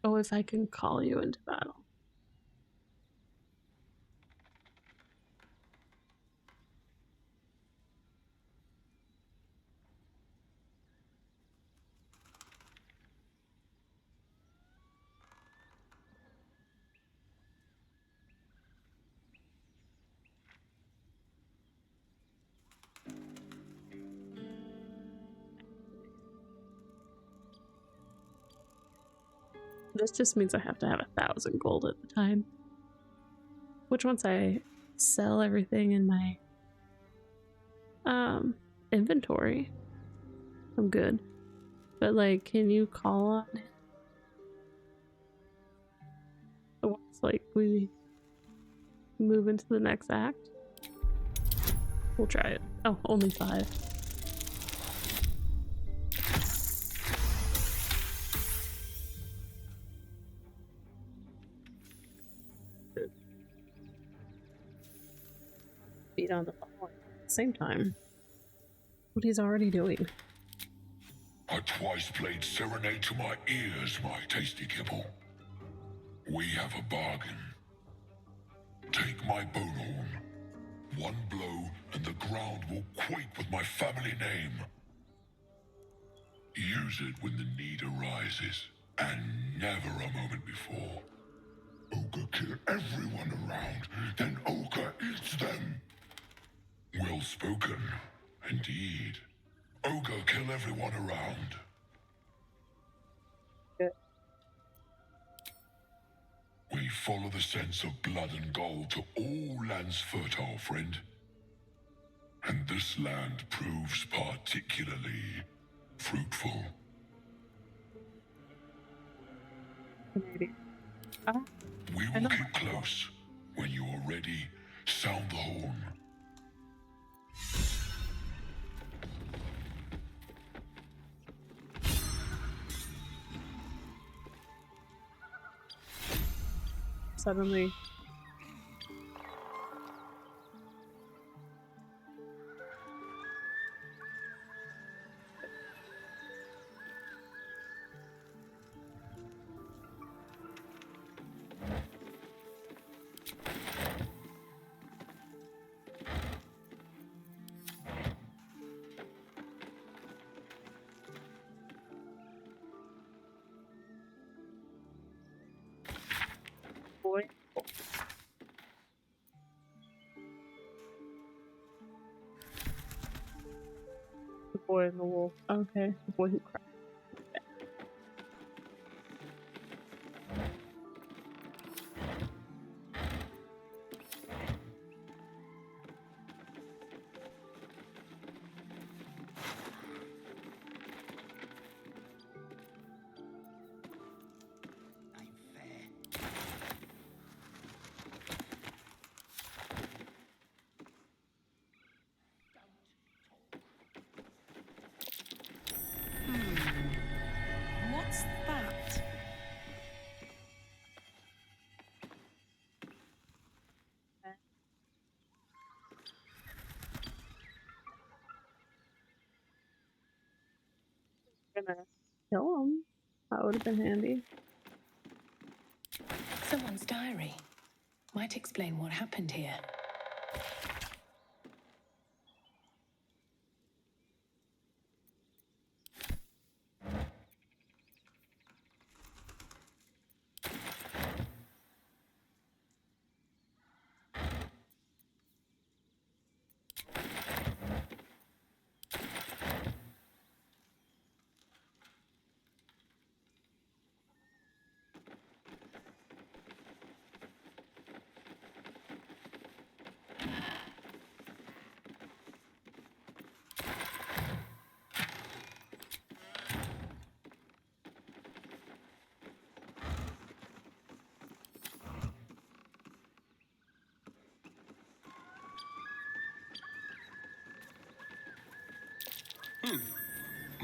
Oh, if I can call you into battle. This just means I have to have 1,000 gold at the time. Which once I sell everything in my inventory, I'm good. But like, can you call on it? Once like we move into the next act? We'll try it. Oh, only 5. Beat on the phone at the same time. What he's already doing. I twice played serenade to my ears, my tasty kibble. We have a bargain. Take my bowhorn. One blow and the ground will quake with my family name. Use it when the need arises, and never a moment before. Ogre kill everyone around, then Ogre eats them. Well spoken, indeed. Ogre kill everyone around. We follow the sense of blood and gold to all lands fertile, friend. And this land proves particularly fruitful. Maybe. We will keep close, When you are ready, sound the horn. Suddenly. Boy. The boy and the wolf. Okay, the boy who cried. What's that? Gonna kill him. That would have been handy. Someone's diary. Might explain what happened here.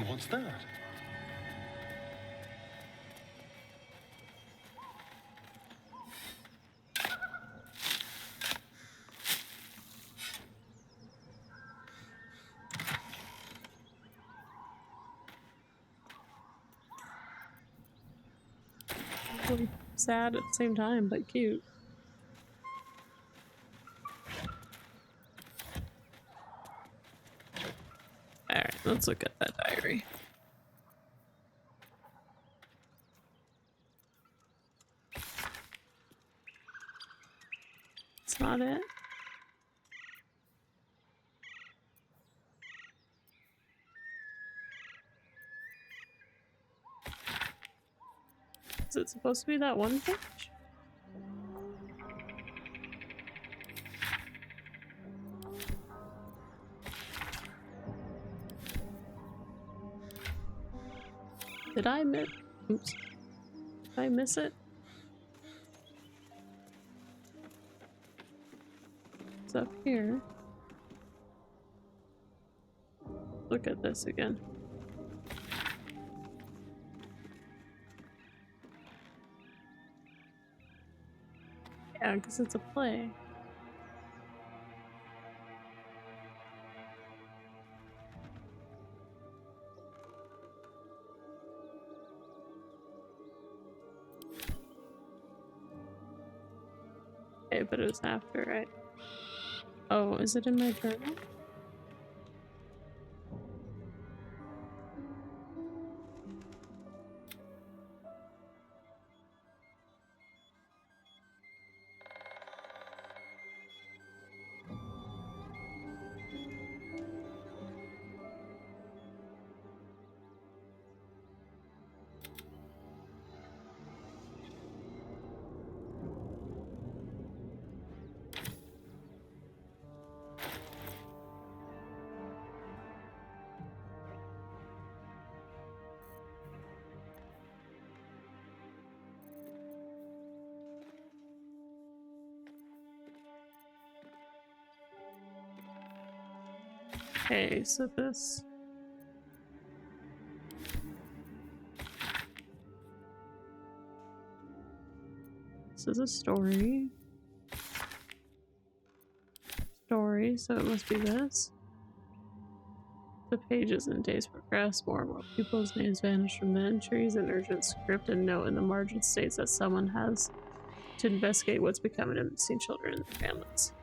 What's that? Really sad at the same time, but cute. Alright, let's look at that diary. It's not it. Is it supposed to be that one page? Did I miss? Oops. Did I miss it? It's up here. Look at this again. Yeah, because it's a play. Okay, but it was after, right? Oh, is it in my journal? Okay, so this is a story. So it must be this. The pages and days progress, more and more people's names vanish from the entries. An urgent script and note in the margin states that someone has to investigate what's becoming of missing children and their families.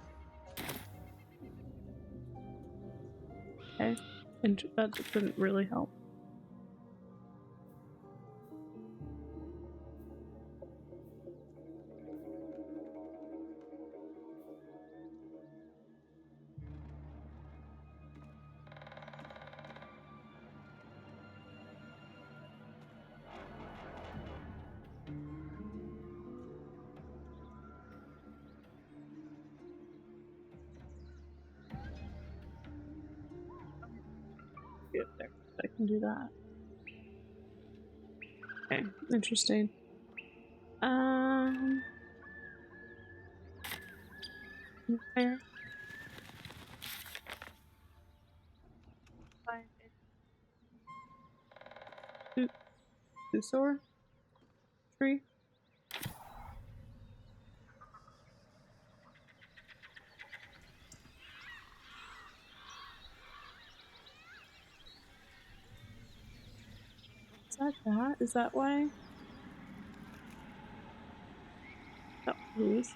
Okay, and that didn't really help. Get there. I can do that. Okay, interesting. Where? Find it. Dusor? Tree? Is that that? Is that why? Oh, please.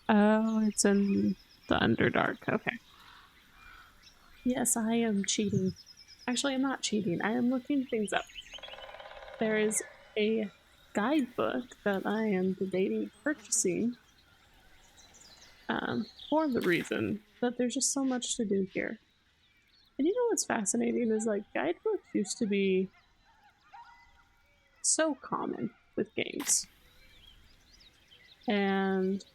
Oh, it's in the Underdark. Okay. Yes, I am cheating. Actually, I'm not cheating. I am looking things up. There is a guidebook that I am debating purchasing for the reason that there's just so much to do here. And you know what's fascinating is like guidebooks used to be so common with games. And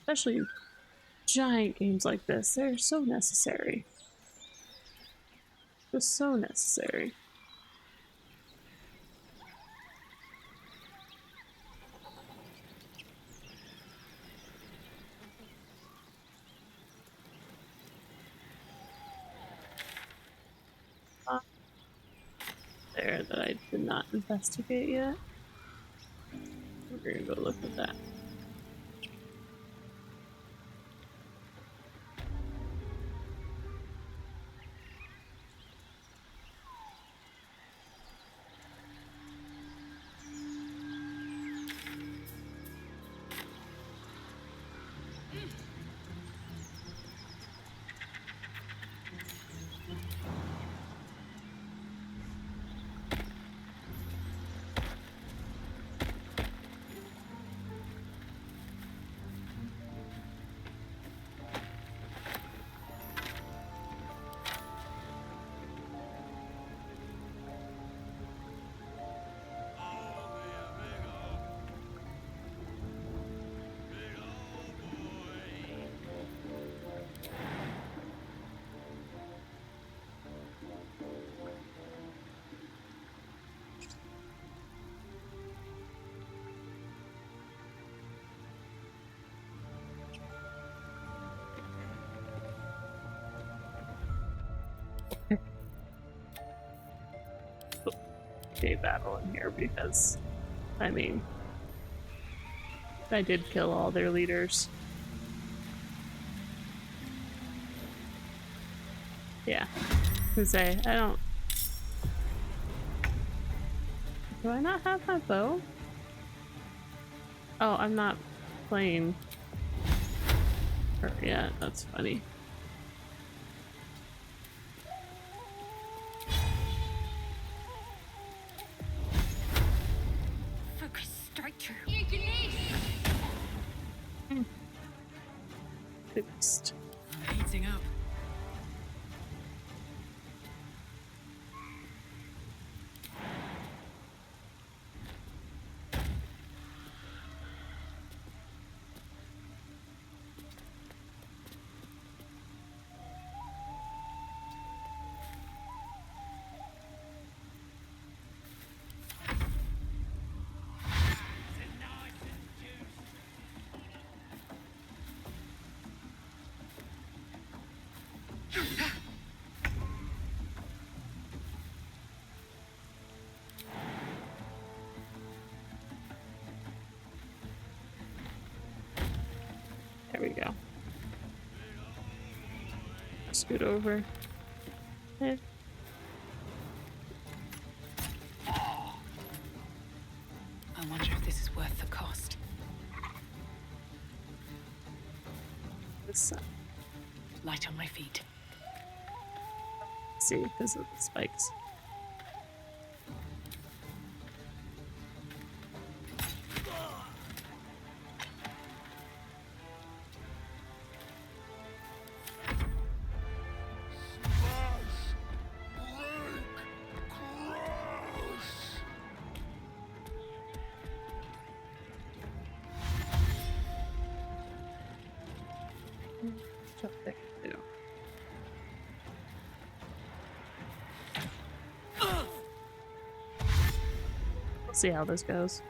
especially giant games like this, they're so necessary. Just so necessary. There that I did not investigate yet. We're gonna go look at that. Battle in here because, I mean, I did kill all their leaders. Yeah, to say I don't. Do I not have my bow? Oh, I'm not playing her yet. That's funny. fixed. I'm heating up. There we go. Scoot over. Eh. I wonder if this is worth the cost. This Light on my feet. see, because of the spikes. See how this goes.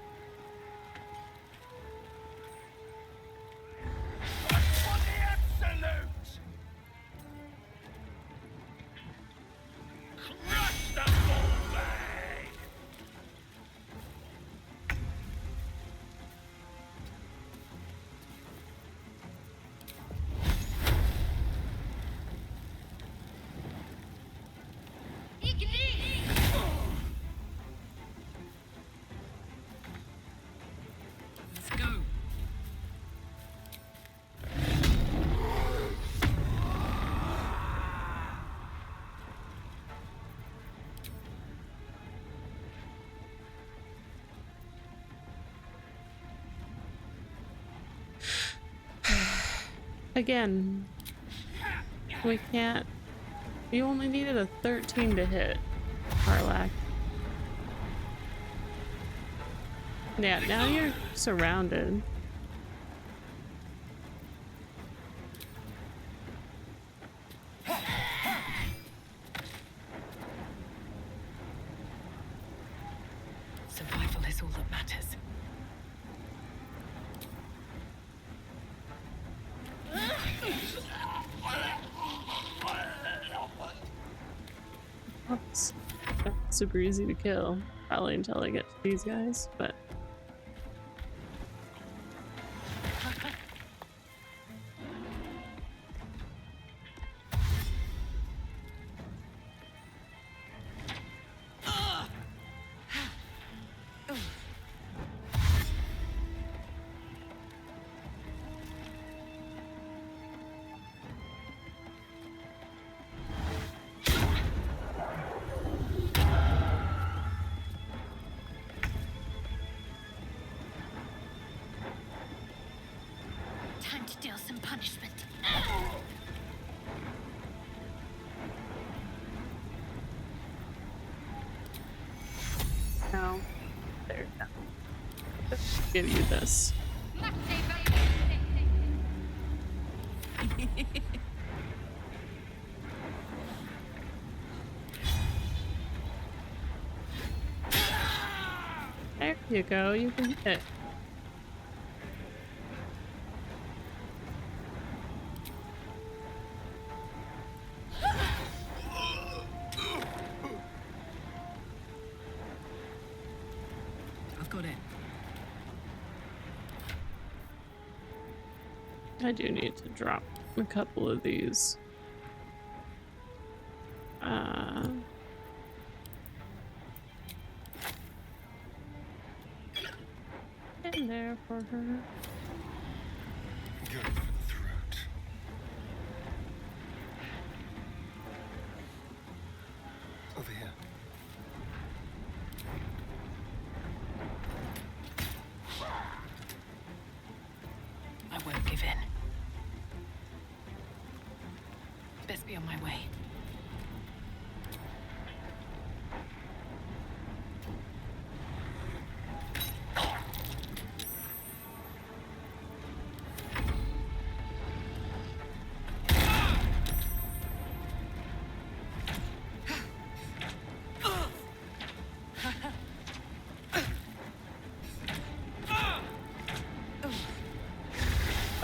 Again, we can't. You only needed a 13 to hit, Harlack. Yeah, now you're surrounded. Survival is all that matters. Oops. That's super easy to kill. Probably until I get to these guys, but. Time to deal some punishment. No. There you go. Just give you this. There you go, you can hit. I've got it. I do need to drop a couple of these. In there for her. Go for the throat. Over here. I won't give in. be on my way.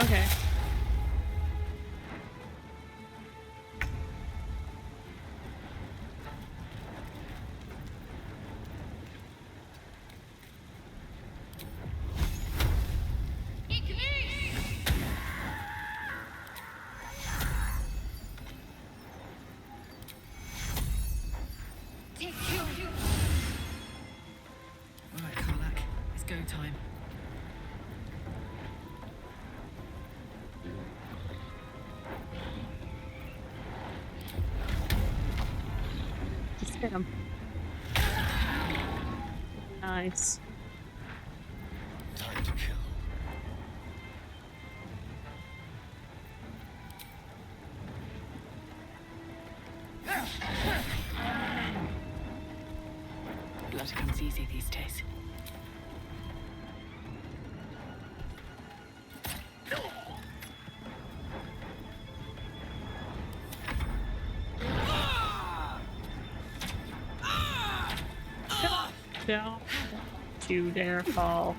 Okay. Alright, Karlak. It's go time. Just hit him. Nice. Time to kill. Blood comes easy these days. Don't you dare fall.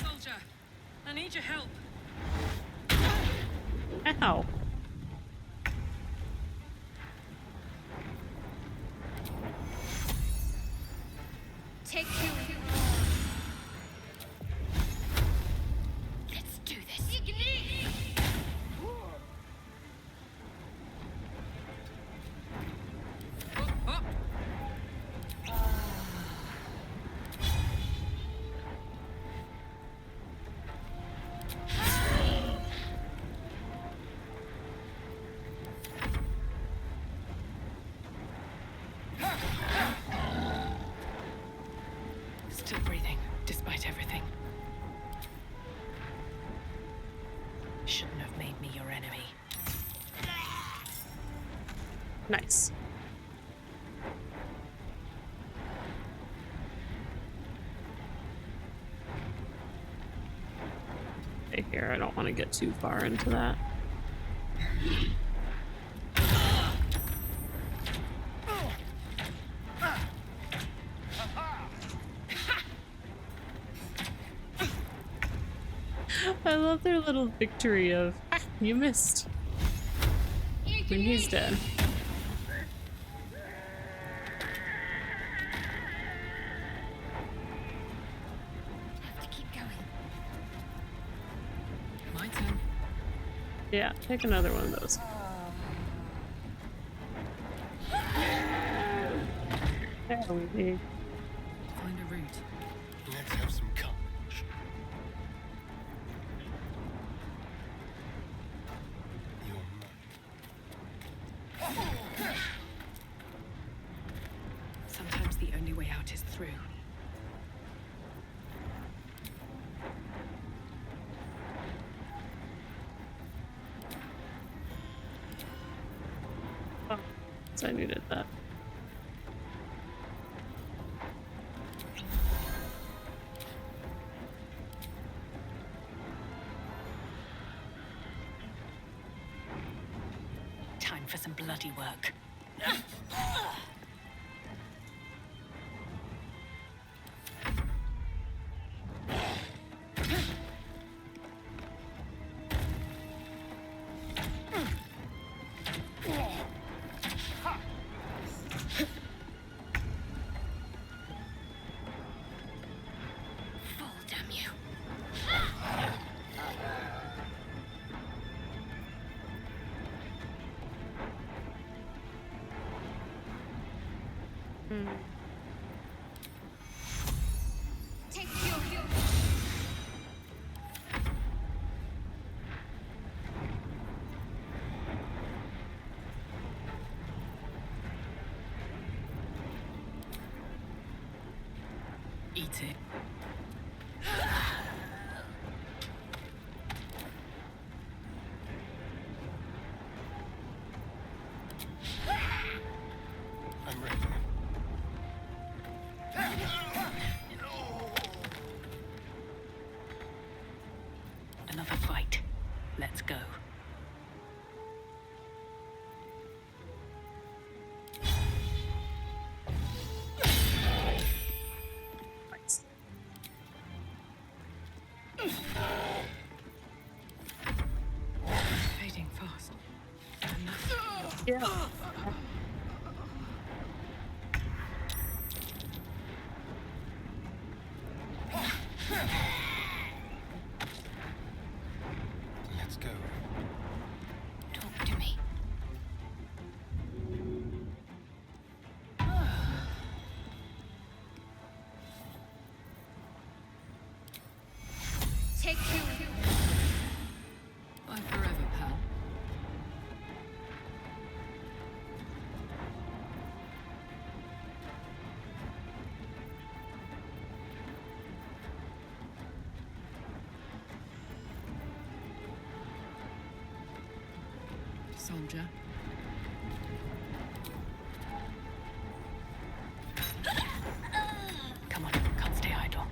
Soldier, I need your help. Ow. Take you. Let's do this. Still breathing, despite everything. Shouldn't have made me your enemy. Nice. Okay, here, I don't want to get too far into that. I love their little victory of, ah, you missed. When he's dead. Have to keep going. My turn. Yeah, take another one of those. There we be. Find a route. Let's have some courage. Sometimes the only way out is through. Oh, so I needed that. Time for some bloody work. Fall, damn you. Take you. Eat it. Another fight. Let's go. Fading fast. Yeah. Let's go. Talk to me. Take two. Bye forever, pal. Soldier. Come on, can't stay idle.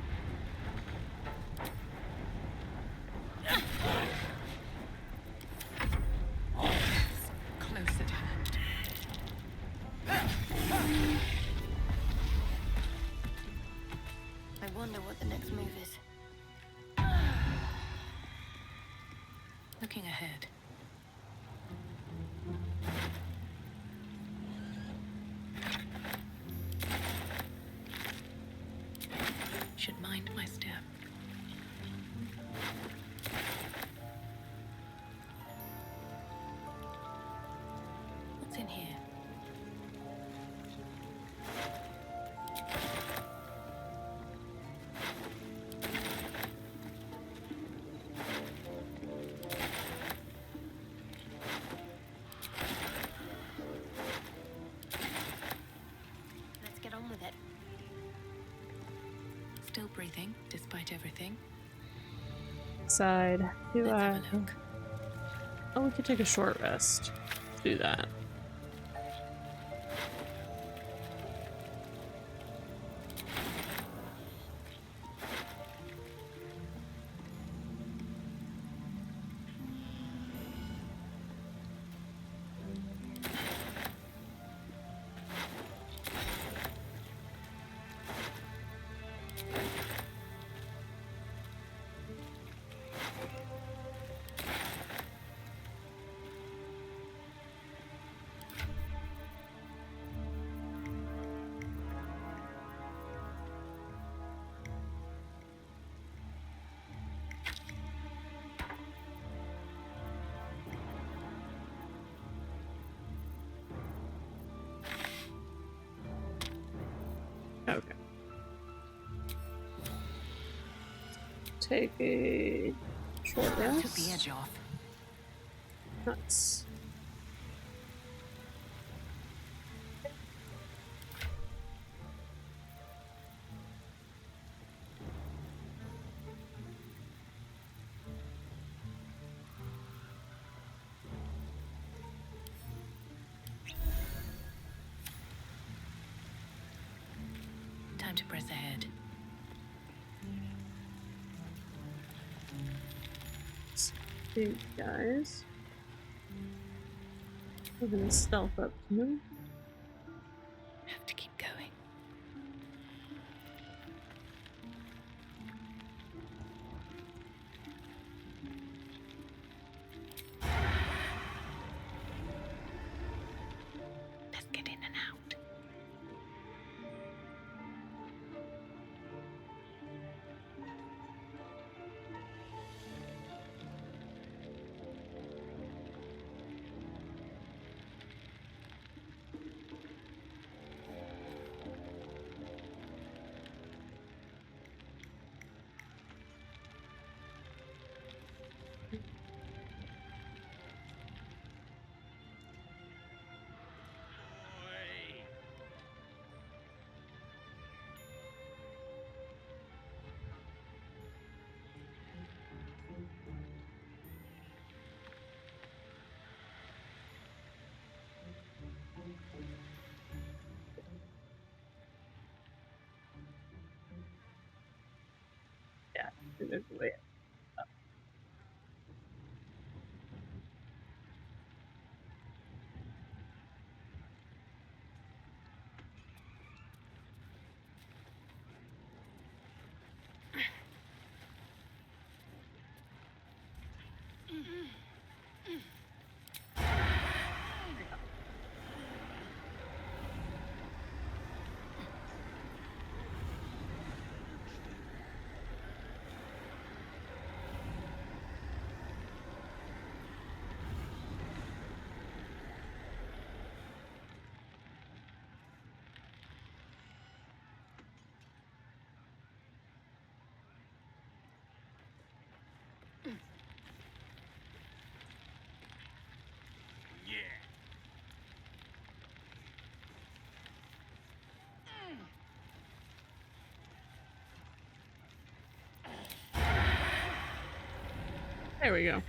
Close at hand. I wonder what the next move is. Looking ahead. Should mind my step. What's in here? Let's get on with it. Still breathing, despite everything. Side. Let's have a look. Oh, we could take a short rest. Do that. Okay. Take a short rest. Took the edge off. Nuts. Time to press ahead. These guys. We're gonna stealth up to him. Have to keep going. Let's get in and out. Yeah, there's a way. There we go.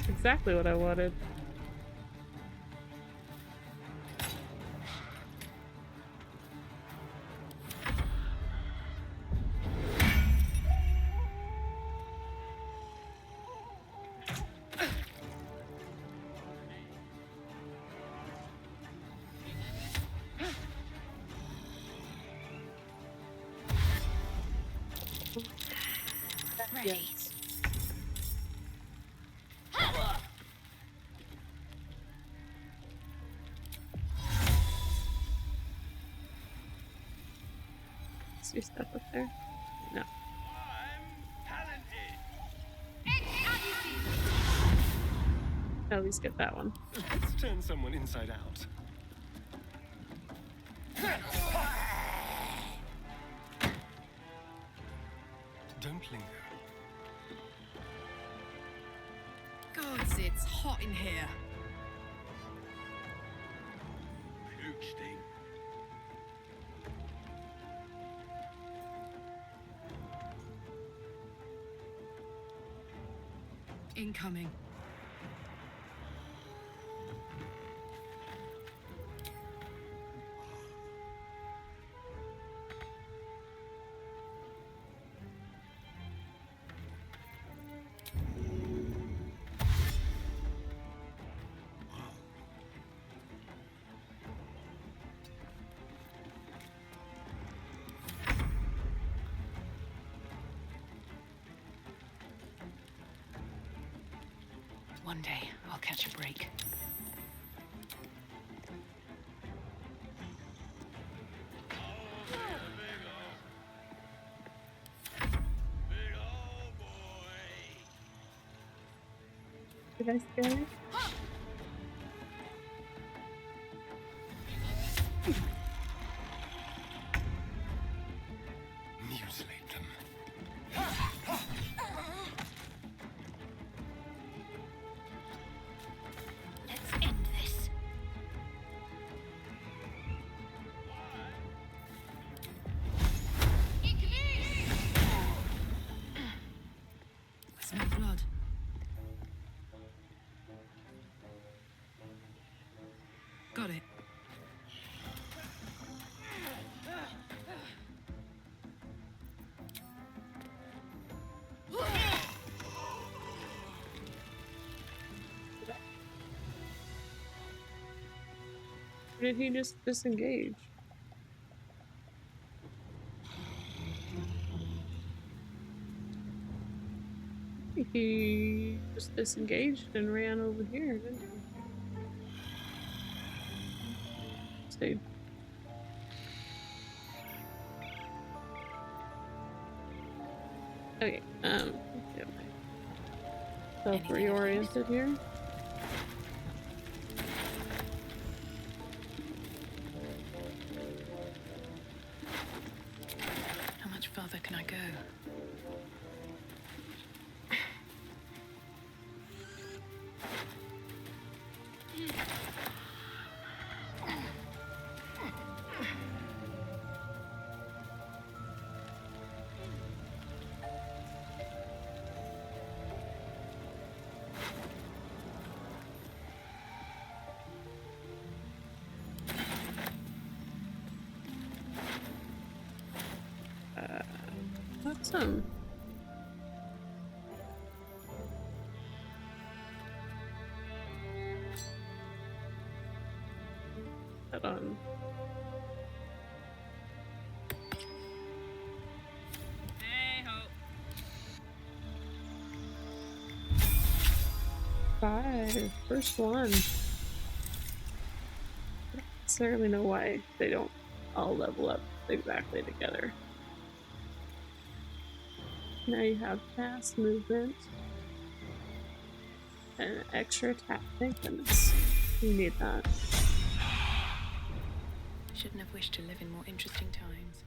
Exactly what I wanted. Ready. Is your stuff up there? No. At least get that one. Let's turn someone inside out. Don't linger. Gods, it's hot in here. Puke sting. Incoming. One day, I'll catch a break. Did I scare you? Mutilate them. Let's end this. I smell blood. Got it. Or did he just disengage? He just disengaged and ran over here, didn't he? See. Okay, get myself reoriented here. How much further can I go? Awesome. Hold on. Hey ho. 5. First one. I don't necessarily know why they don't all level up exactly together. Now you have fast movement and extra attack. Thank goodness. You need that. Shouldn't have wished to live in more interesting times.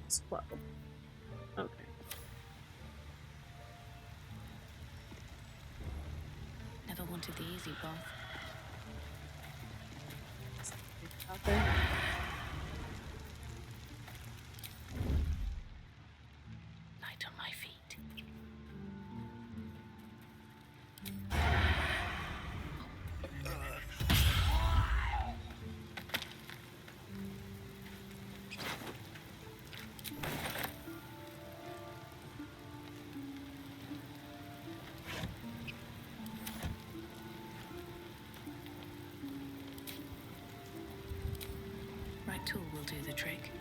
It's 12. Okay. Never wanted the easy path. Out there. will do the trick.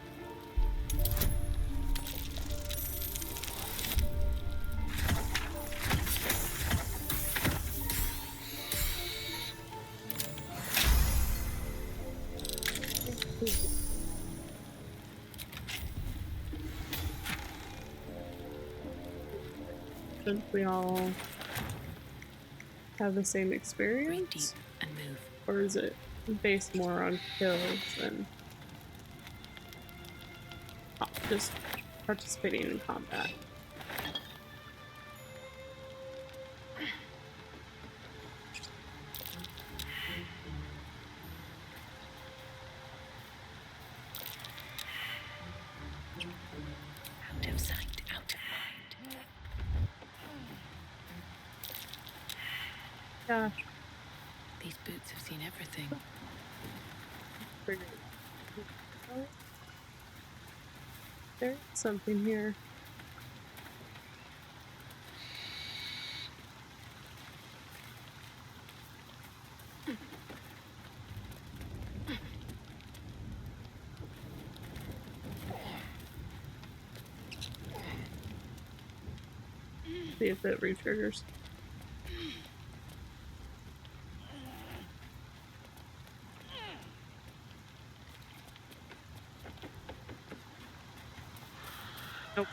Shouldn't we all have the same experience? And move. Or is it based more on kills than just participating in combat? Out of sight, out of mind. Gosh. These boots have seen everything. There's something here. See if it re-triggers. Nope.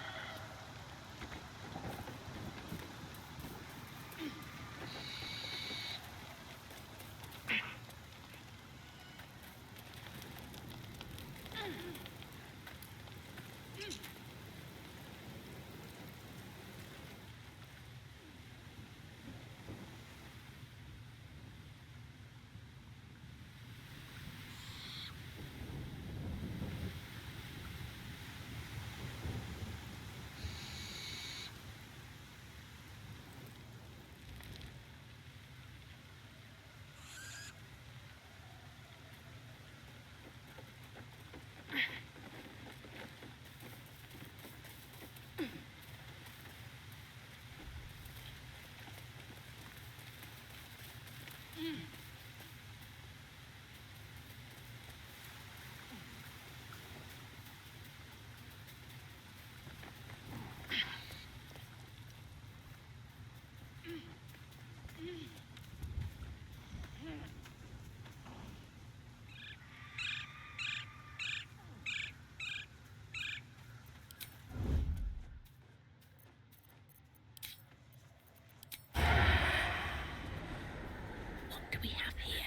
What do we have here?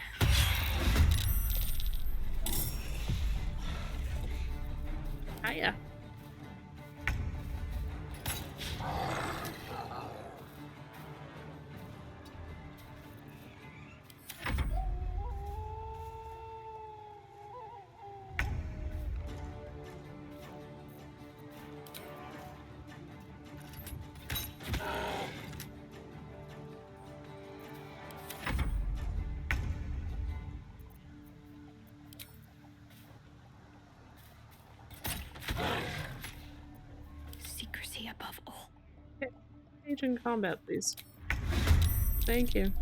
Hiya. Secrecy above all. Okay. Engage in combat, please. Thank you.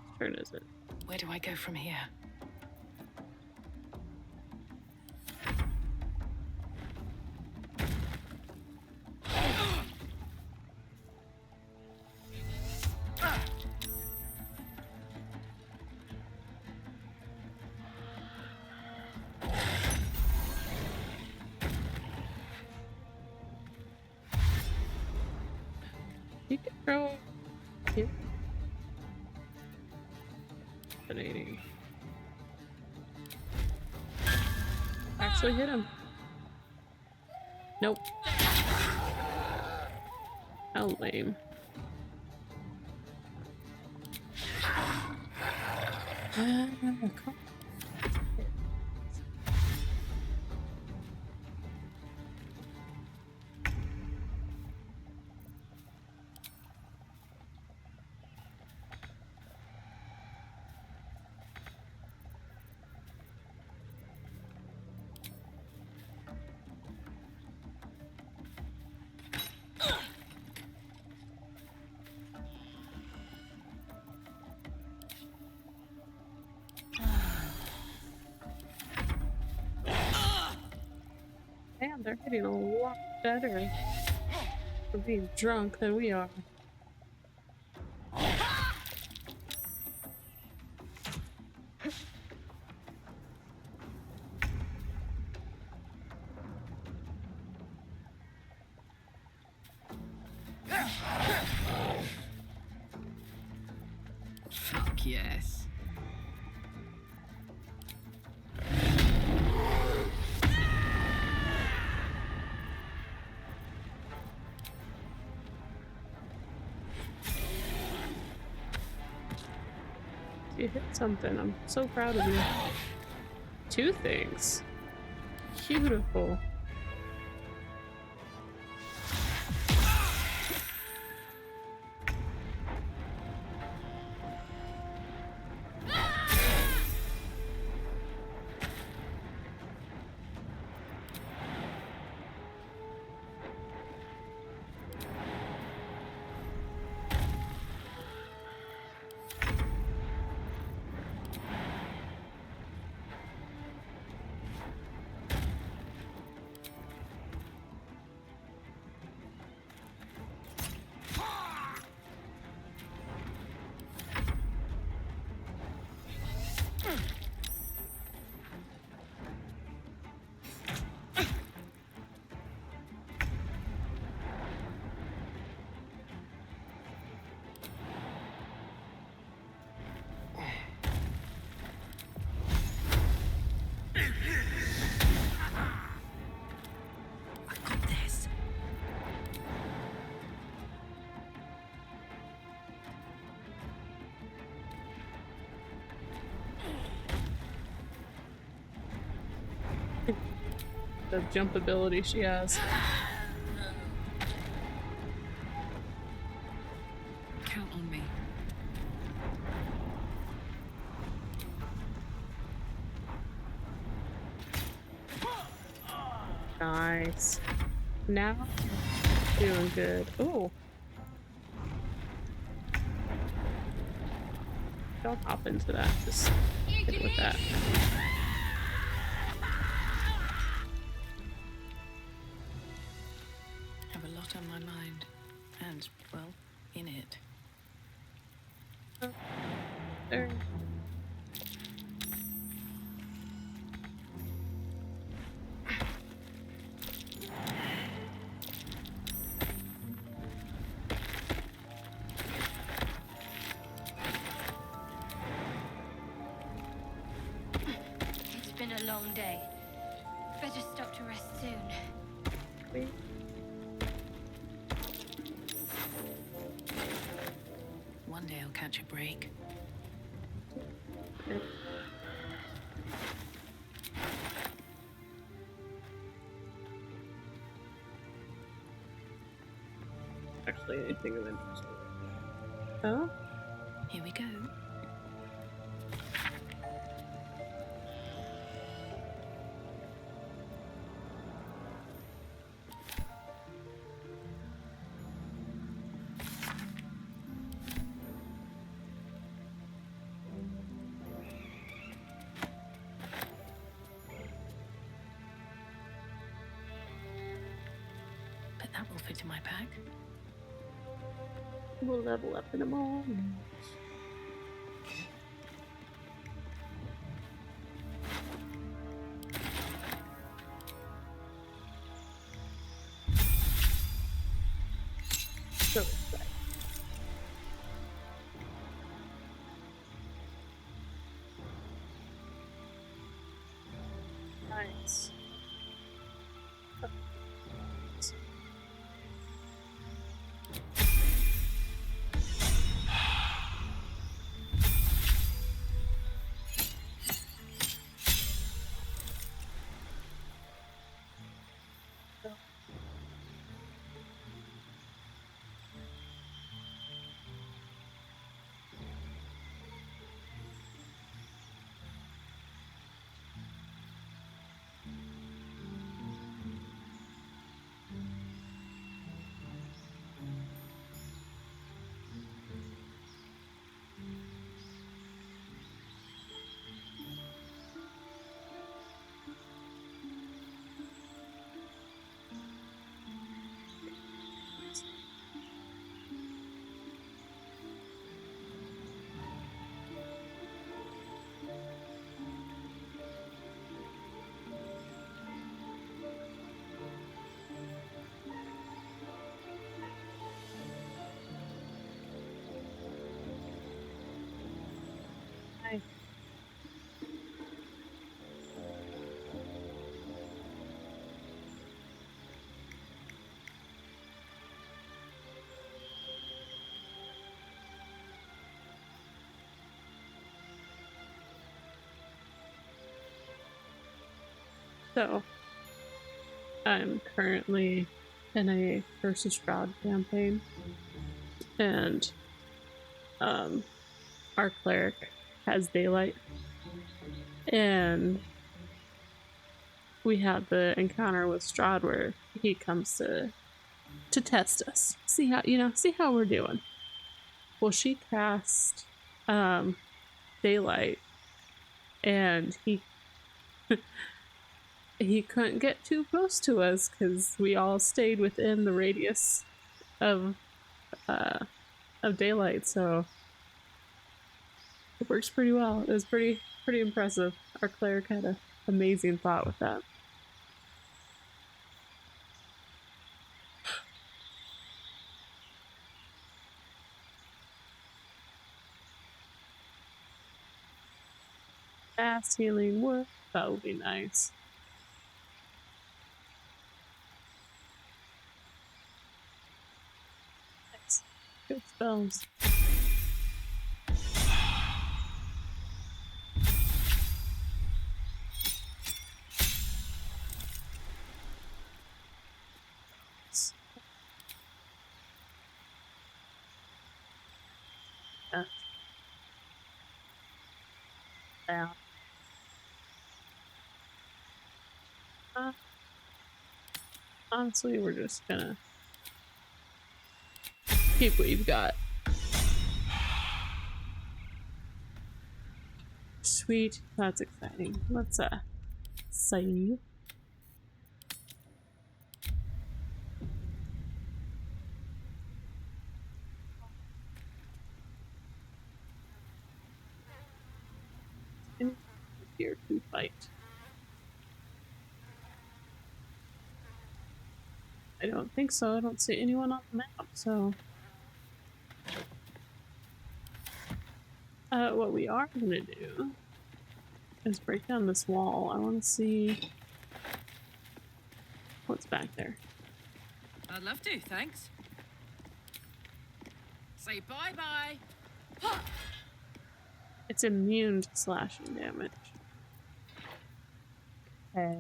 Whose turn is it? Where do I go from here? You can throw him. Fascinating. Actually hit him. Nope. How lame. They're getting a lot better for being drunk than we are. Fuck yes. You hit something. I'm so proud of you. 2 things. Beautiful. The jump ability she has. Count on me. Nice. Now, doing good. Oh. Don't hop into that. Just hit with that. I have a lot on my mind. And, well, in it. There. It's been a long day. Better stop to rest soon. Wait. One day I'll catch a break. Okay. Actually, anything of interest. Oh? Here we go. But that will fit in my pack. We'll level up in a moment. So excited. Nice. So, I'm currently in a Curse of Strahd campaign, and our cleric has daylight, and we had the encounter with Strahd where he comes to test us, see how we're doing. Well, she cast daylight, and he couldn't get too close to us because we all stayed within the radius of daylight, so it works pretty well. It was pretty impressive. Our cleric had an amazing thought with that. Fast healing wood, that would be nice. Nice. Good spells. Yeah. Honestly, we're just gonna keep what you've got. Sweet, that's exciting. Let's save. Here to fight. I don't think so. I don't see anyone on the map, so what we are gonna do is break down this wall. I want to see what's back there. I'd love to, thanks. Say bye-bye. It's immune to slashing damage. Okay.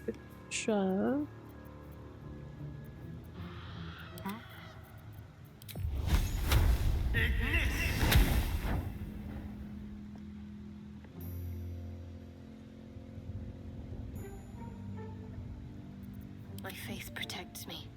Good shove. My faith protects me.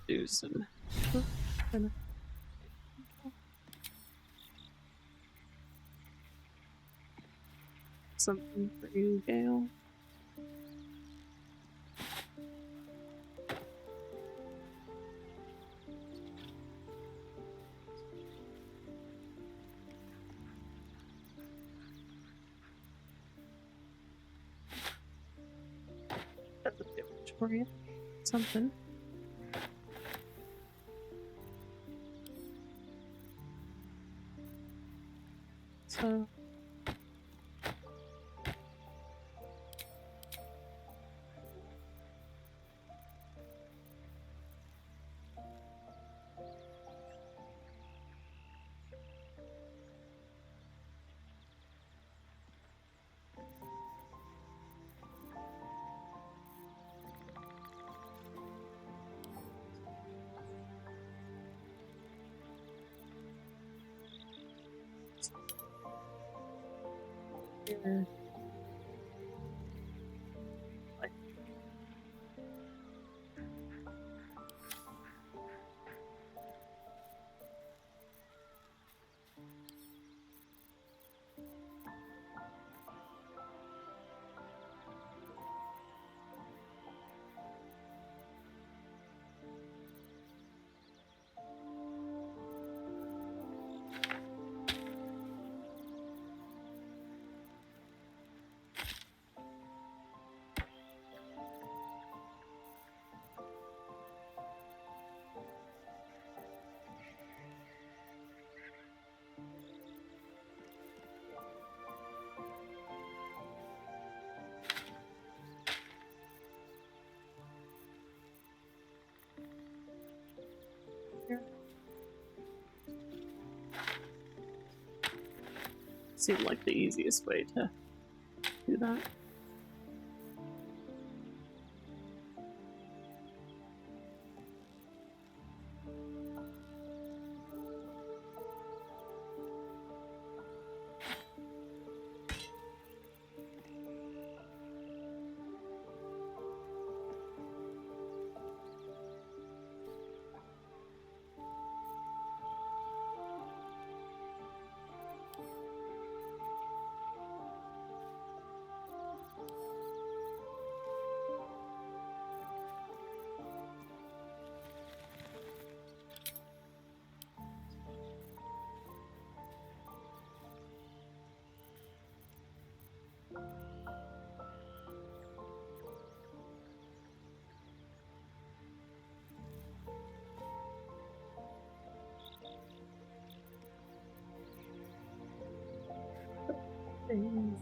Do some. Something for you, Gale. Doesn't do much for you. Something. So. Here. seemed like the easiest way to do that. Things.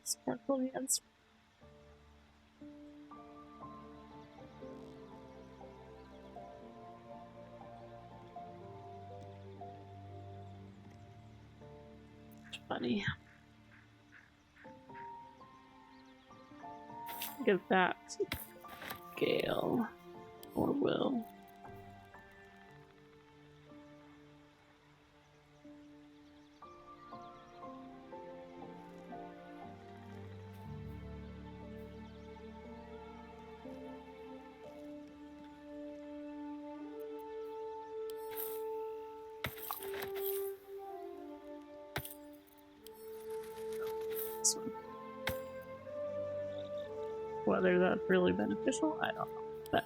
Sparkle hands. Funny. Give that to Gale or Will. This one. Whether that's really beneficial, I don't know. But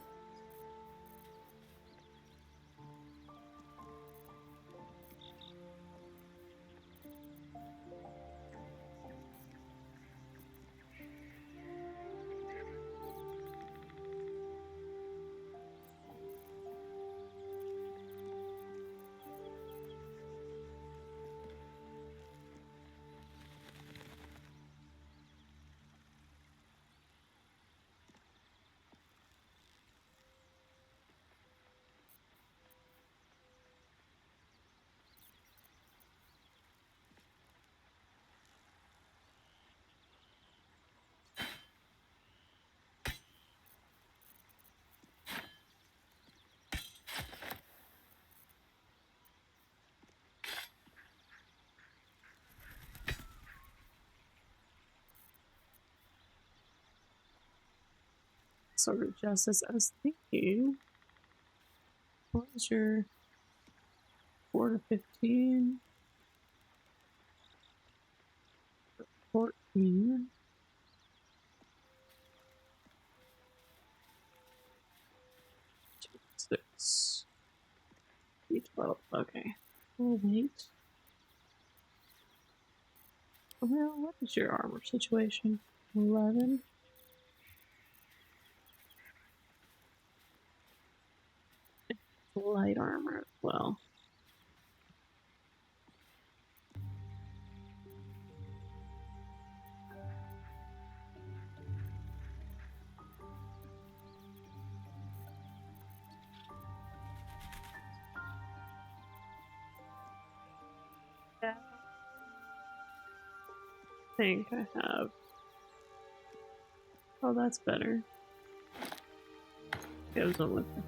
sort of just as I was thinking, what was your 4 to 15? 14. Six. D12. Okay. We'll wait. Well, what is your armor situation? 11. Light armor as well. Yeah. I think I have. Oh, that's better. Goes on with it.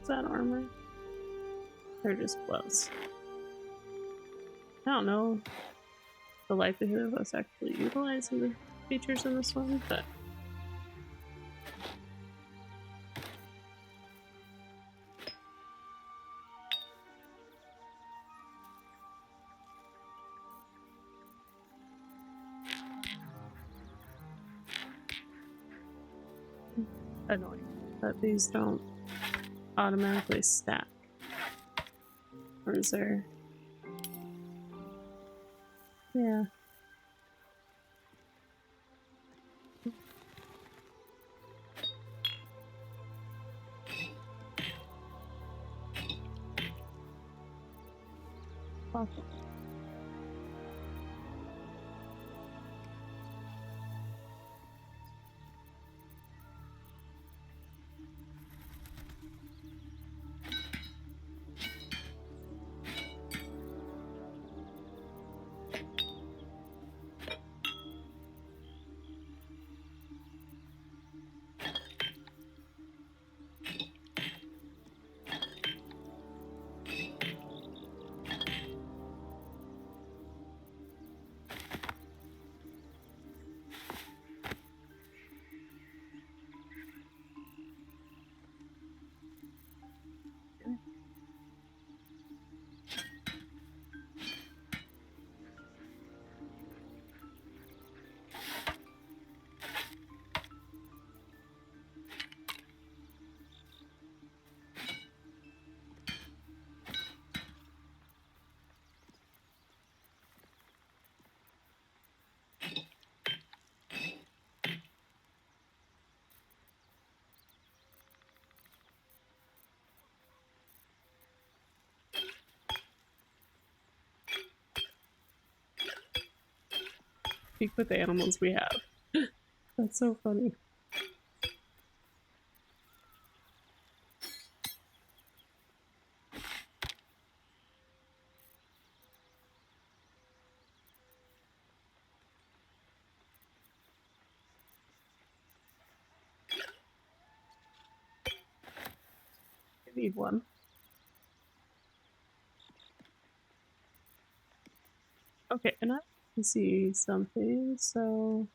That armor? Or just gloves? I don't know the likelihood of us actually utilizing the features in this one, but annoying that these don't automatically stack. Or is there? Yeah. Awesome. Speak with the animals we have. That's so funny. I need one. Okay, and I can see something, so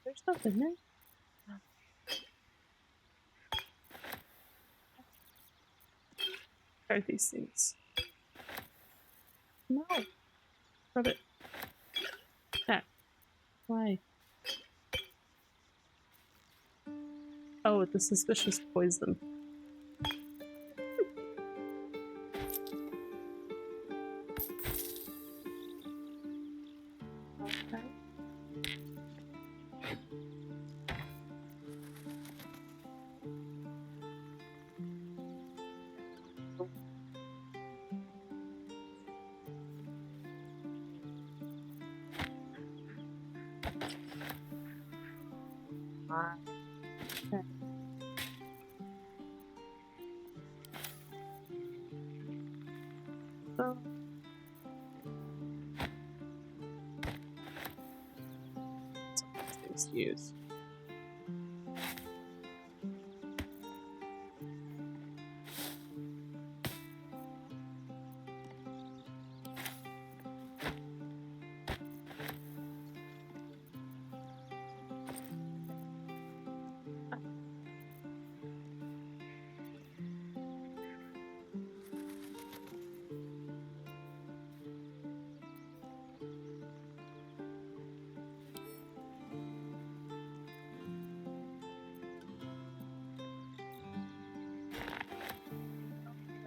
there's nothing there. Are these things? No. Rub it. That. Why? Oh, the suspicious poison. Okay. Okay. So things to use.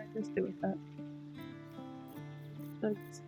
What did I just do with that? That's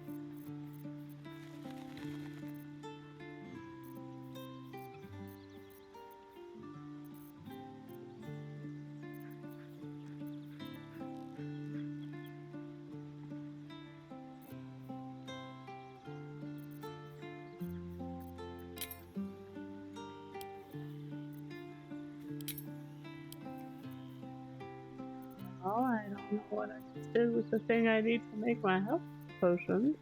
all. I don't know what I just did with the thing I need to make my health potion.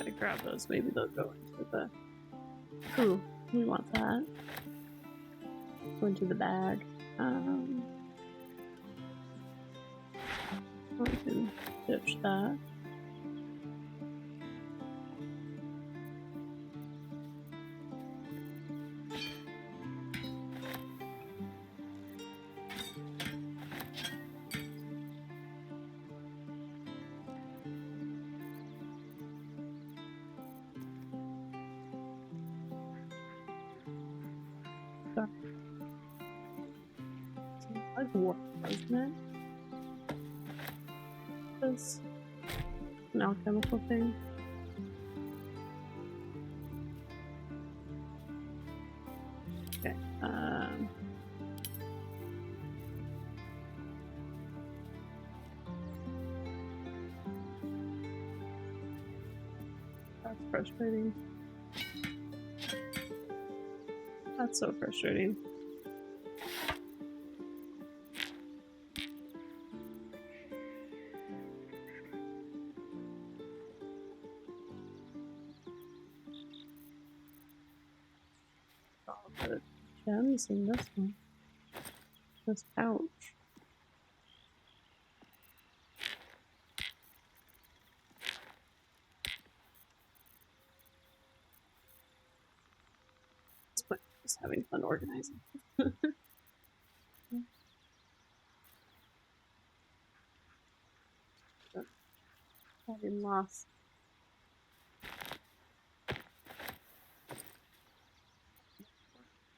gonna grab those. Maybe they'll go into the. Ooh, we want that. Go into the bag. We can ditch that. Like warp, doesn't it? This an alchemical thing. Okay. That's frustrating. That's so frustrating. Gems in this one. This pouch. But just having fun organizing. Having lost.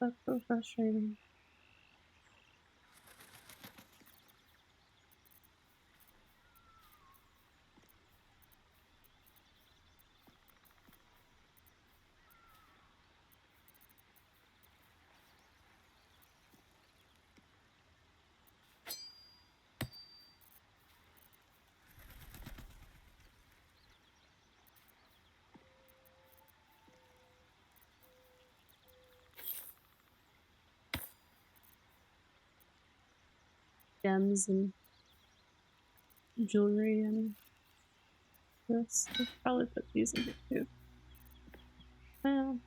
That's so frustrating. Gems and jewelry and this. I should probably put these in here too. Well.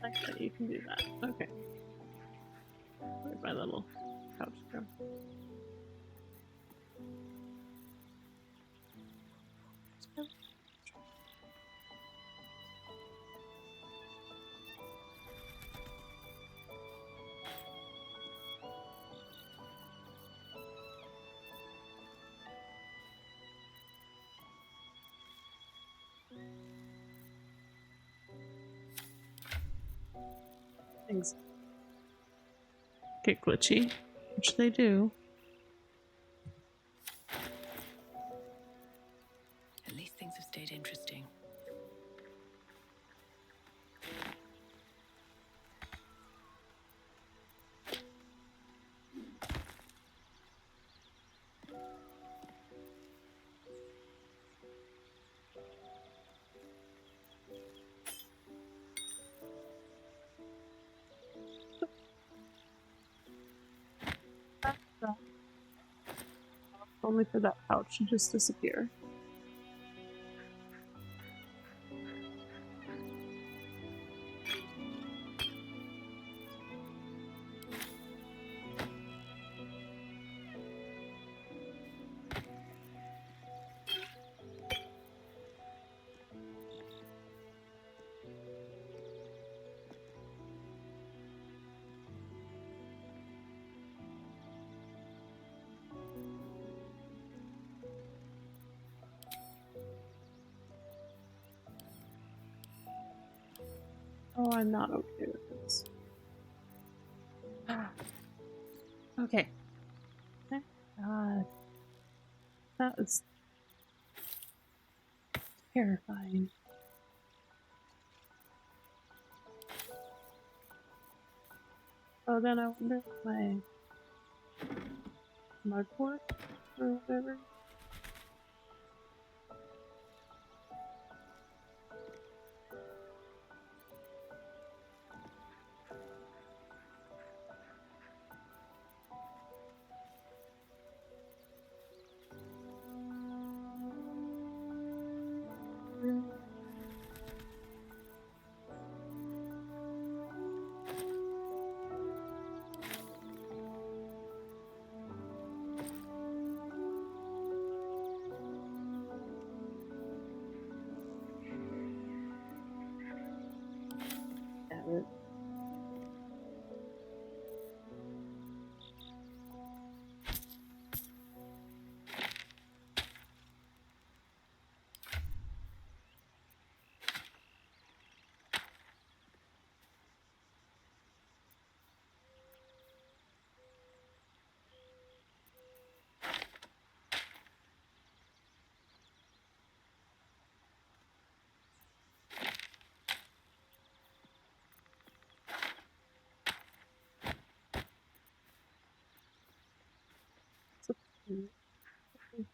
Actually, you can do that. Okay. Where'd my little couch go? Things get glitchy, which they do. At least things have stayed interesting. Only for that pouch to just disappear. Oh, I'm not okay with this. Okay. Thank God. That was terrifying. Oh, then I wonder if my mugwort or whatever.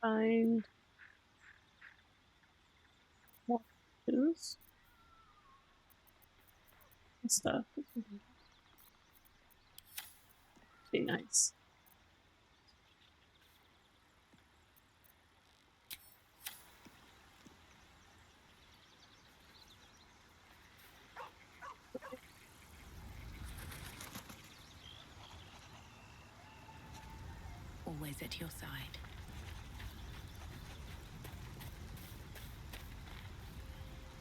Find more clues and stuff. Be nice. Always at your side.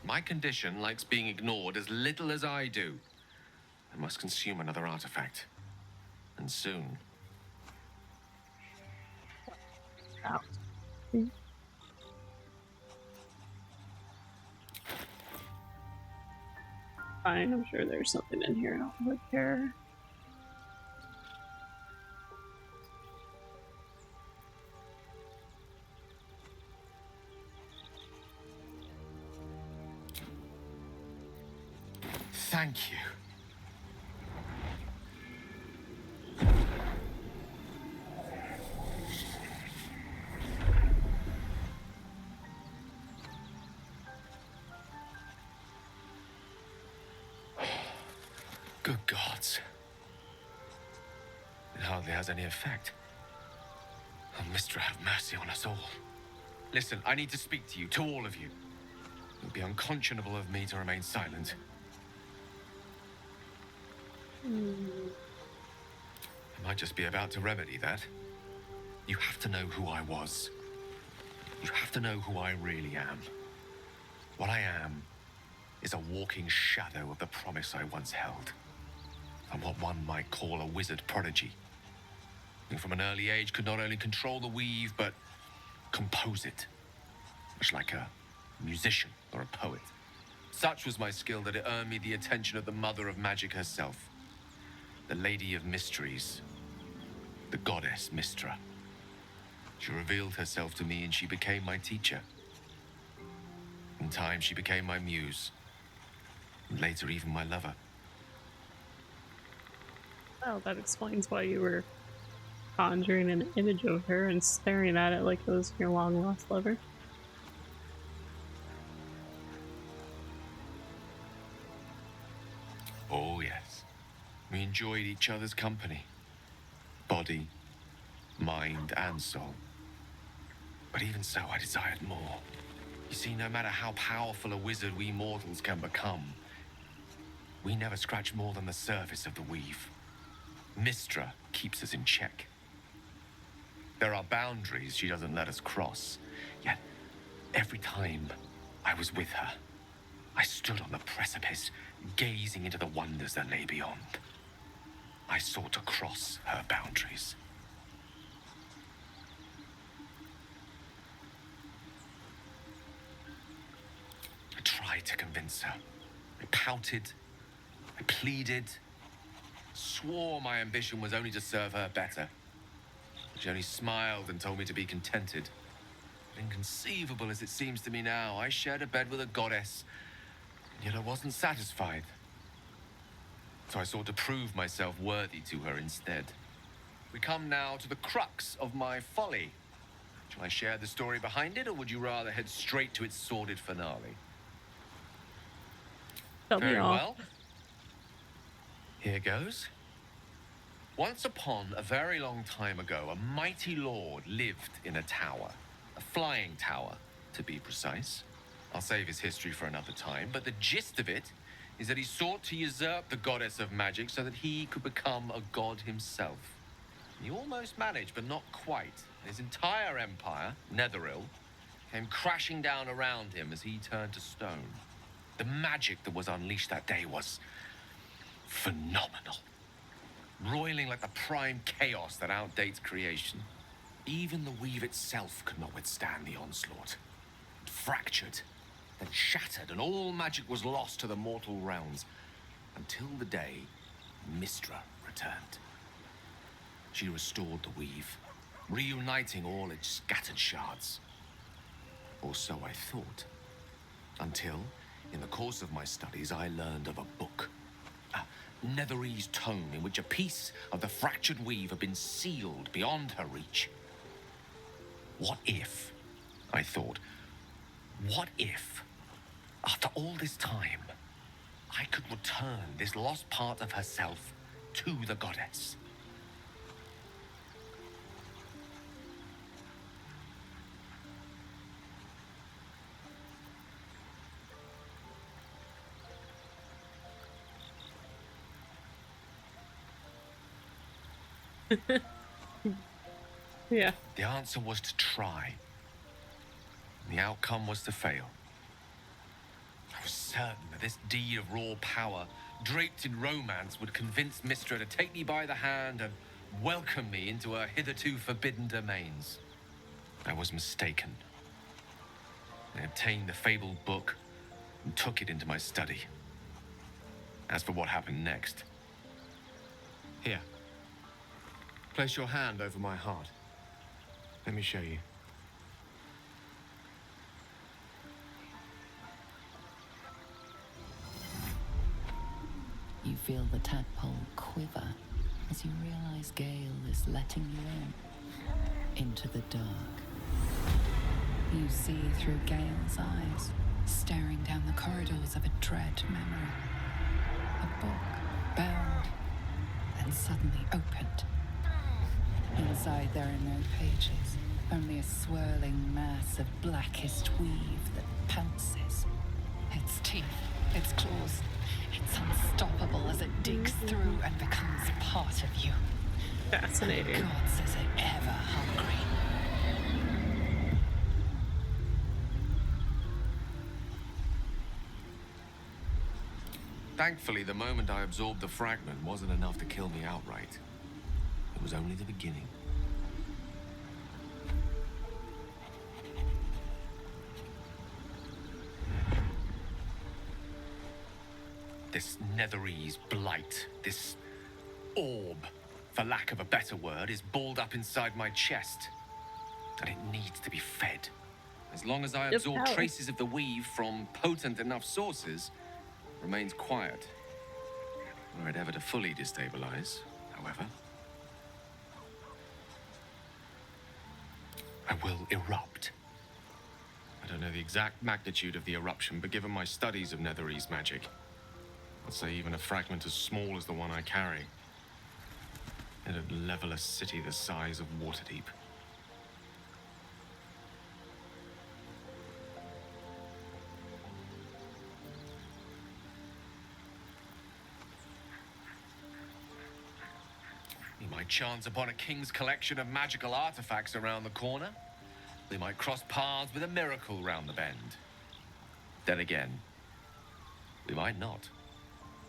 My condition likes being ignored as little as I do. I must consume another artifact. And soon. Out. Fine, I'm sure there's something in here I'll repair. Thank you. Good gods. It hardly has any effect. Oh, Mistra, have mercy on us all. Listen, I need to speak to you, to all of you. It would be unconscionable of me to remain silent. I might just be about to remedy that. You have to know who I was. You have to know who I really am. What I am is a walking shadow of the promise I once held. I'm what one might call a wizard prodigy, who from an early age could not only control the weave, but compose it, much like a musician or a poet. Such was my skill that it earned me the attention of the mother of magic herself, the Lady of Mysteries, the goddess Mistra. She revealed herself to me and she became my teacher. In time, she became my muse, and later even my lover. Well, that explains why you were conjuring an image of her and staring at it like it was your long-lost lover. Oh, yes. We enjoyed each other's company. Body, mind, and soul. But even so, I desired more. You see, no matter how powerful a wizard we mortals can become, we never scratch more than the surface of the weave. Mystra keeps us in check. There are boundaries she doesn't let us cross, yet every time I was with her, I stood on the precipice, gazing into the wonders that lay beyond. I sought to cross her boundaries. I tried to convince her. I pouted, I pleaded, swore my ambition was only to serve her better. She only smiled and told me to be contented. Inconceivable as it seems to me now, I shared a bed with a goddess, yet I wasn't satisfied. So I sought to prove myself worthy to her instead. We come now to the crux of my folly. Shall I share the story behind it, or would you rather head straight to its sordid finale? Very well. Here goes. Once upon a very long time ago, a mighty lord lived in a tower. A flying tower, to be precise. I'll save his history for another time, but the gist of it is that he sought to usurp the goddess of magic so that he could become a god himself. He almost managed, but not quite. His entire empire, Netheril, came crashing down around him as he turned to stone. The magic that was unleashed that day was phenomenal. Roiling like the prime chaos that outdates creation. Even the weave itself could not withstand the onslaught. It fractured, then shattered, and all magic was lost to the mortal realms, until the day Mystra returned. She restored the weave, reuniting all its scattered shards. Or so I thought. Until, in the course of my studies, I learned of a book. A Netherese tome in which a piece of the fractured weave had been sealed beyond her reach. What if, I thought, what if, after all this time, I could return this lost part of herself to the goddess? Yeah. The answer was to try. The outcome was to fail. I was certain that this deed of raw power, draped in romance, would convince Mystra to take me by the hand and welcome me into her hitherto forbidden domains. I was mistaken. I obtained the fabled book and took it into my study. As for what happened next, here. Place your hand over my heart. Let me show you. You feel the tadpole quiver as you realize Gale is letting you into the dark. You see through Gale's eyes, staring down the corridors of a dread memory. A book, bound, then suddenly opened. Inside there are no pages, only a swirling mass of blackest weave that pounces. Its teeth, its claws, it's unstoppable as it digs through and becomes part of you. Fascinating. And God says it ever hungry. Thankfully, the moment I absorbed the fragment wasn't enough to kill me outright. It was only the beginning. This Netherese blight, this orb, for lack of a better word, is balled up inside my chest. And it needs to be fed. As long as I absorb traces of the weave from potent enough sources, it remains quiet. Were it ever to fully destabilize, however, I will erupt. I don't know the exact magnitude of the eruption, but given my studies of Netherese magic, I'd say even a fragment as small as the one I carry, it'd level a city the size of Waterdeep. chance upon a king's collection of magical artifacts around the corner. We might cross paths with a miracle round the bend. Then again, we might not.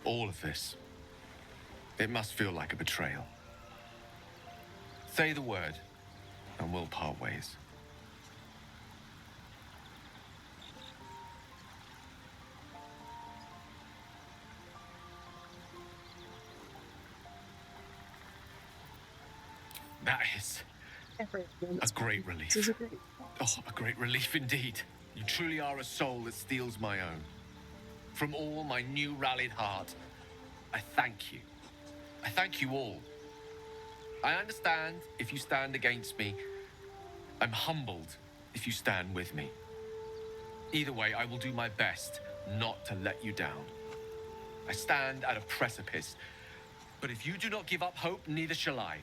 All of this, it must feel like a betrayal. Say the word, and we'll part ways. That is a great relief. Oh, a great relief indeed. You truly are a soul that steals my own. From all my new rallied heart, I thank you. I thank you all. I understand if you stand against me. I'm humbled if you stand with me. Either way, I will do my best not to let you down. I stand at a precipice, but if you do not give up hope, neither shall I.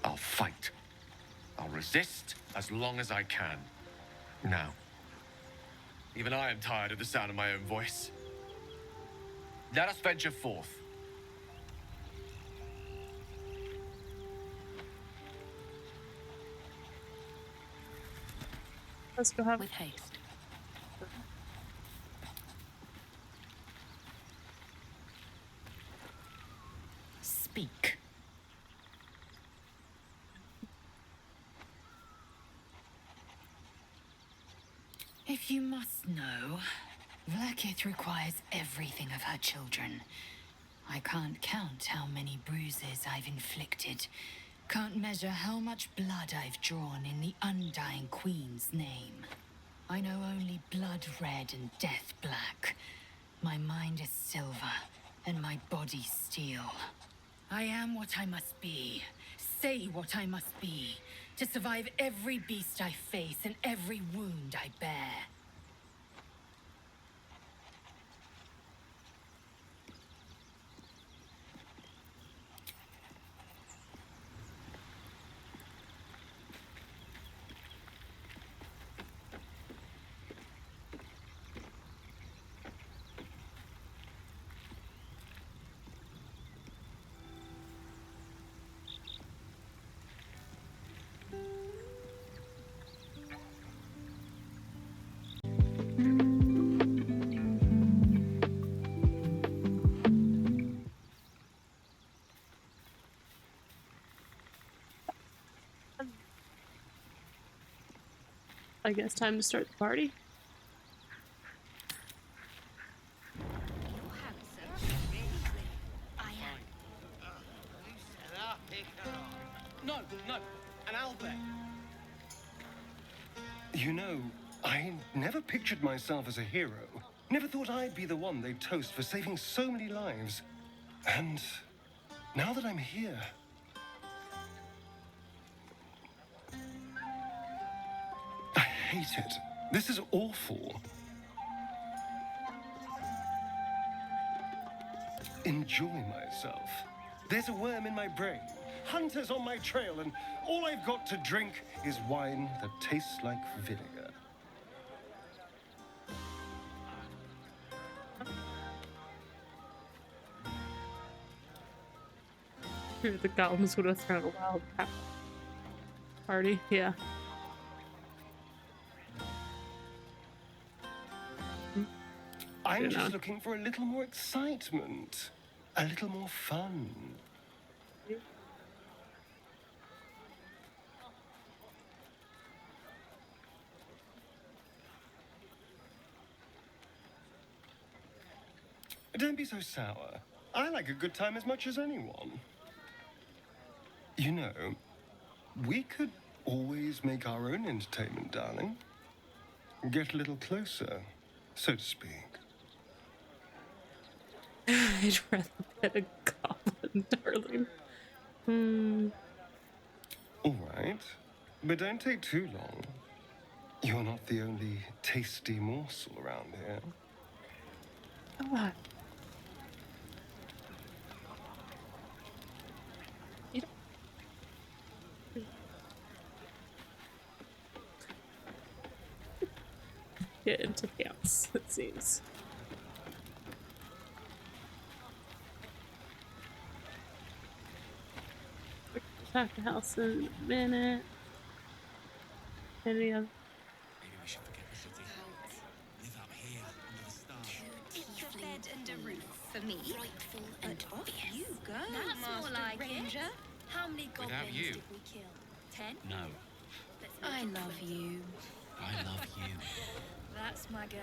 I'll fight. I'll resist as long as I can. Now, even I am tired of the sound of my own voice. Let us venture forth. Let's go have with haste. Speak. If you must know, Vlaakith requires everything of her children. I can't count how many bruises I've inflicted. Can't measure how much blood I've drawn in the Undying Queen's name. I know only blood red and death black. My mind is silver, and my body steel. I am what I must be, say what I must be, to survive every beast I face and every wound I bear. I guess time to start the party. No, an owlbear. You know, I never pictured myself as a hero. Never thought I'd be the one they'd toast for saving so many lives. And now that I'm here, I hate it. This is awful. Enjoy myself. There's a worm in my brain, hunters on my trail, and all I've got to drink is wine that tastes like vinegar. The goblins would have thrown a wild party, yeah. I'm just looking for a little more excitement, a little more fun. Don't be so sour. I like a good time as much as anyone. You know, we could always make our own entertainment, darling. Get a little closer, so to speak. I'd rather get a goblin, darling. All right, but don't take too long. You're not the only tasty morsel around here. Come on. Get into pants, it seems. Back to house in a minute. Any other? Maybe we should forget the city. Live out here under the stars. It's a bed and a roof for me. But off you go, That's more like Ranger. How many Without goblins you. did we kill? 10? No, I love you. I love you. That's my girl.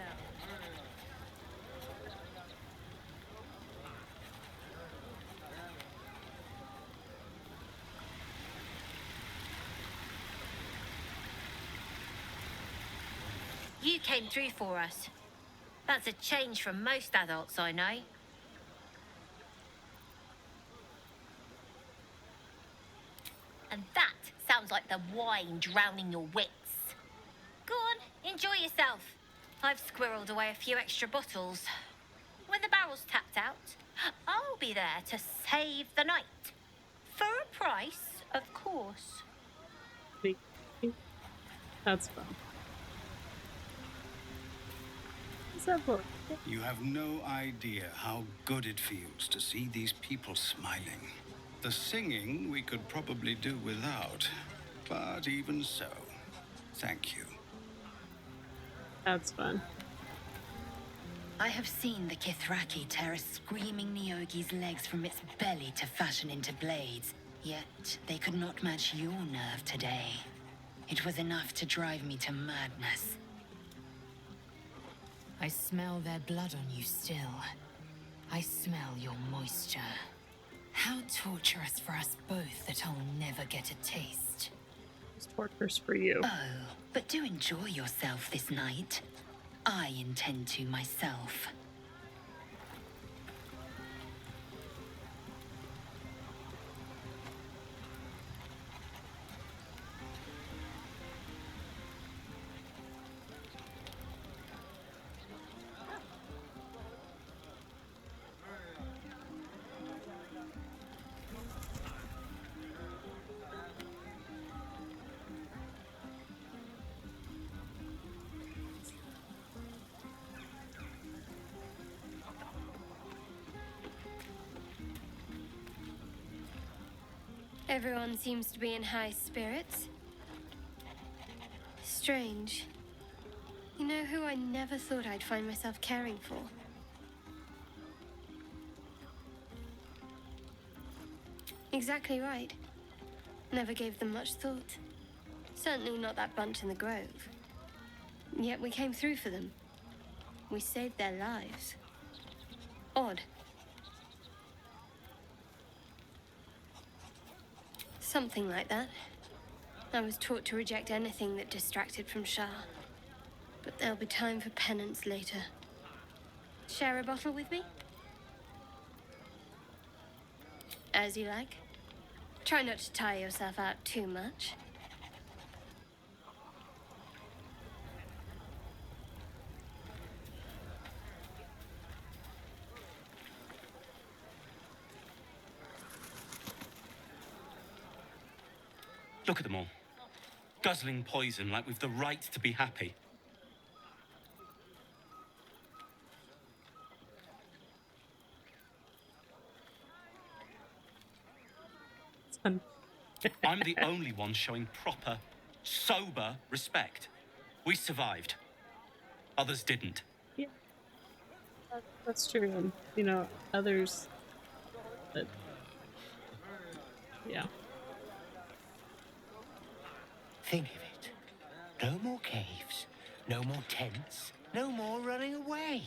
You came through for us. That's a change from most adults I know. And that sounds like the wine drowning your wits. Go on, enjoy yourself. I've squirreled away a few extra bottles. When the barrel's tapped out, I'll be there to save the night. For a price, of course. That's fun. What's that for? You have no idea how good it feels to see these people smiling. The singing we could probably do without, but even so, thank you. That's fun. I have seen the Kithraki tear a screaming Neogi's legs from its belly to fashion into blades, yet they could not match your nerve today. It was enough to drive me to madness. I smell their blood on you still. I smell your moisture. How torturous for us both that I'll never get a taste. It's torturous for you. Oh, but do enjoy yourself this night. I intend to myself. Everyone seems to be in high spirits. Strange. You know who I never thought I'd find myself caring for? Exactly right. Never gave them much thought. Certainly not that bunch in the grove. Yet we came through for them. We saved their lives. Odd. Something like that. I was taught to reject anything that distracted from Shah. But there'll be time for penance later. Share a bottle with me? As you like. Try not to tire yourself out too much. Look at them all. Guzzling poison like we've the right to be happy. I'm the only one showing proper, sober respect. We survived. Others didn't. Yeah. That's true. And, you know, others that, yeah. Think of it. No more caves, no more tents, no more running away.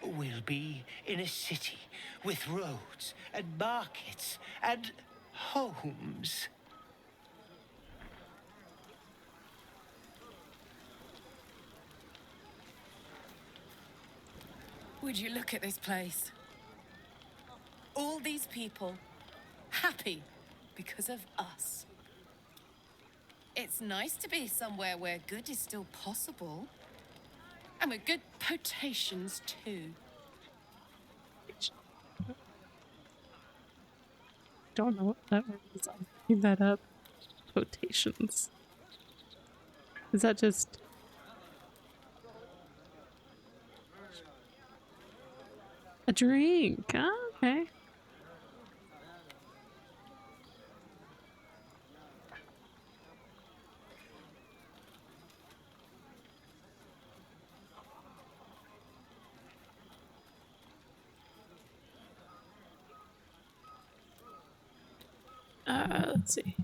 We'll be in a city with roads and markets and homes. Would you look at this place? All these people happy because of us. It's nice to be somewhere where good is still possible. And with good potations too. Don't know what that word is. I'm looking that up. Potations. Is that just... a drink? Oh, okay. Let's see.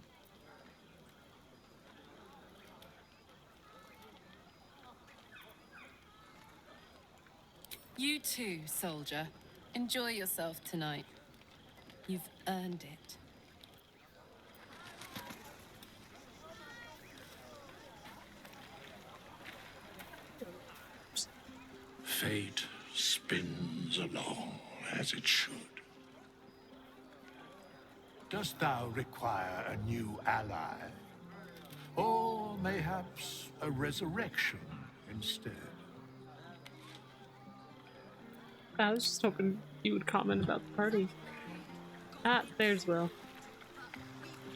You too, soldier. Enjoy yourself tonight. You've earned it. Fate spins along as it should. Dost thou require a new ally? Or mayhaps a resurrection instead? I was just hoping you would comment about the party. Ah, there's Will.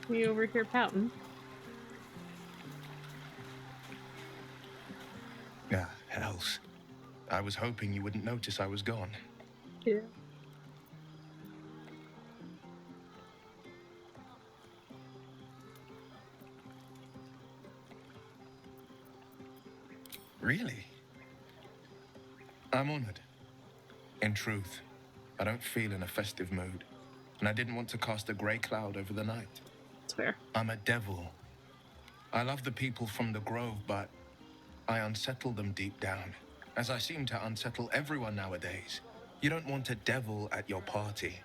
You over here pouting? Ah, hells. I was hoping you wouldn't notice I was gone. Yeah. Really? I'm honored. In truth, I don't feel in a festive mood, and I didn't want to cast a grey cloud over the night. It's fair. I'm a devil. I love the people from the Grove, but I unsettle them deep down, as I seem to unsettle everyone nowadays. You don't want a devil at your party.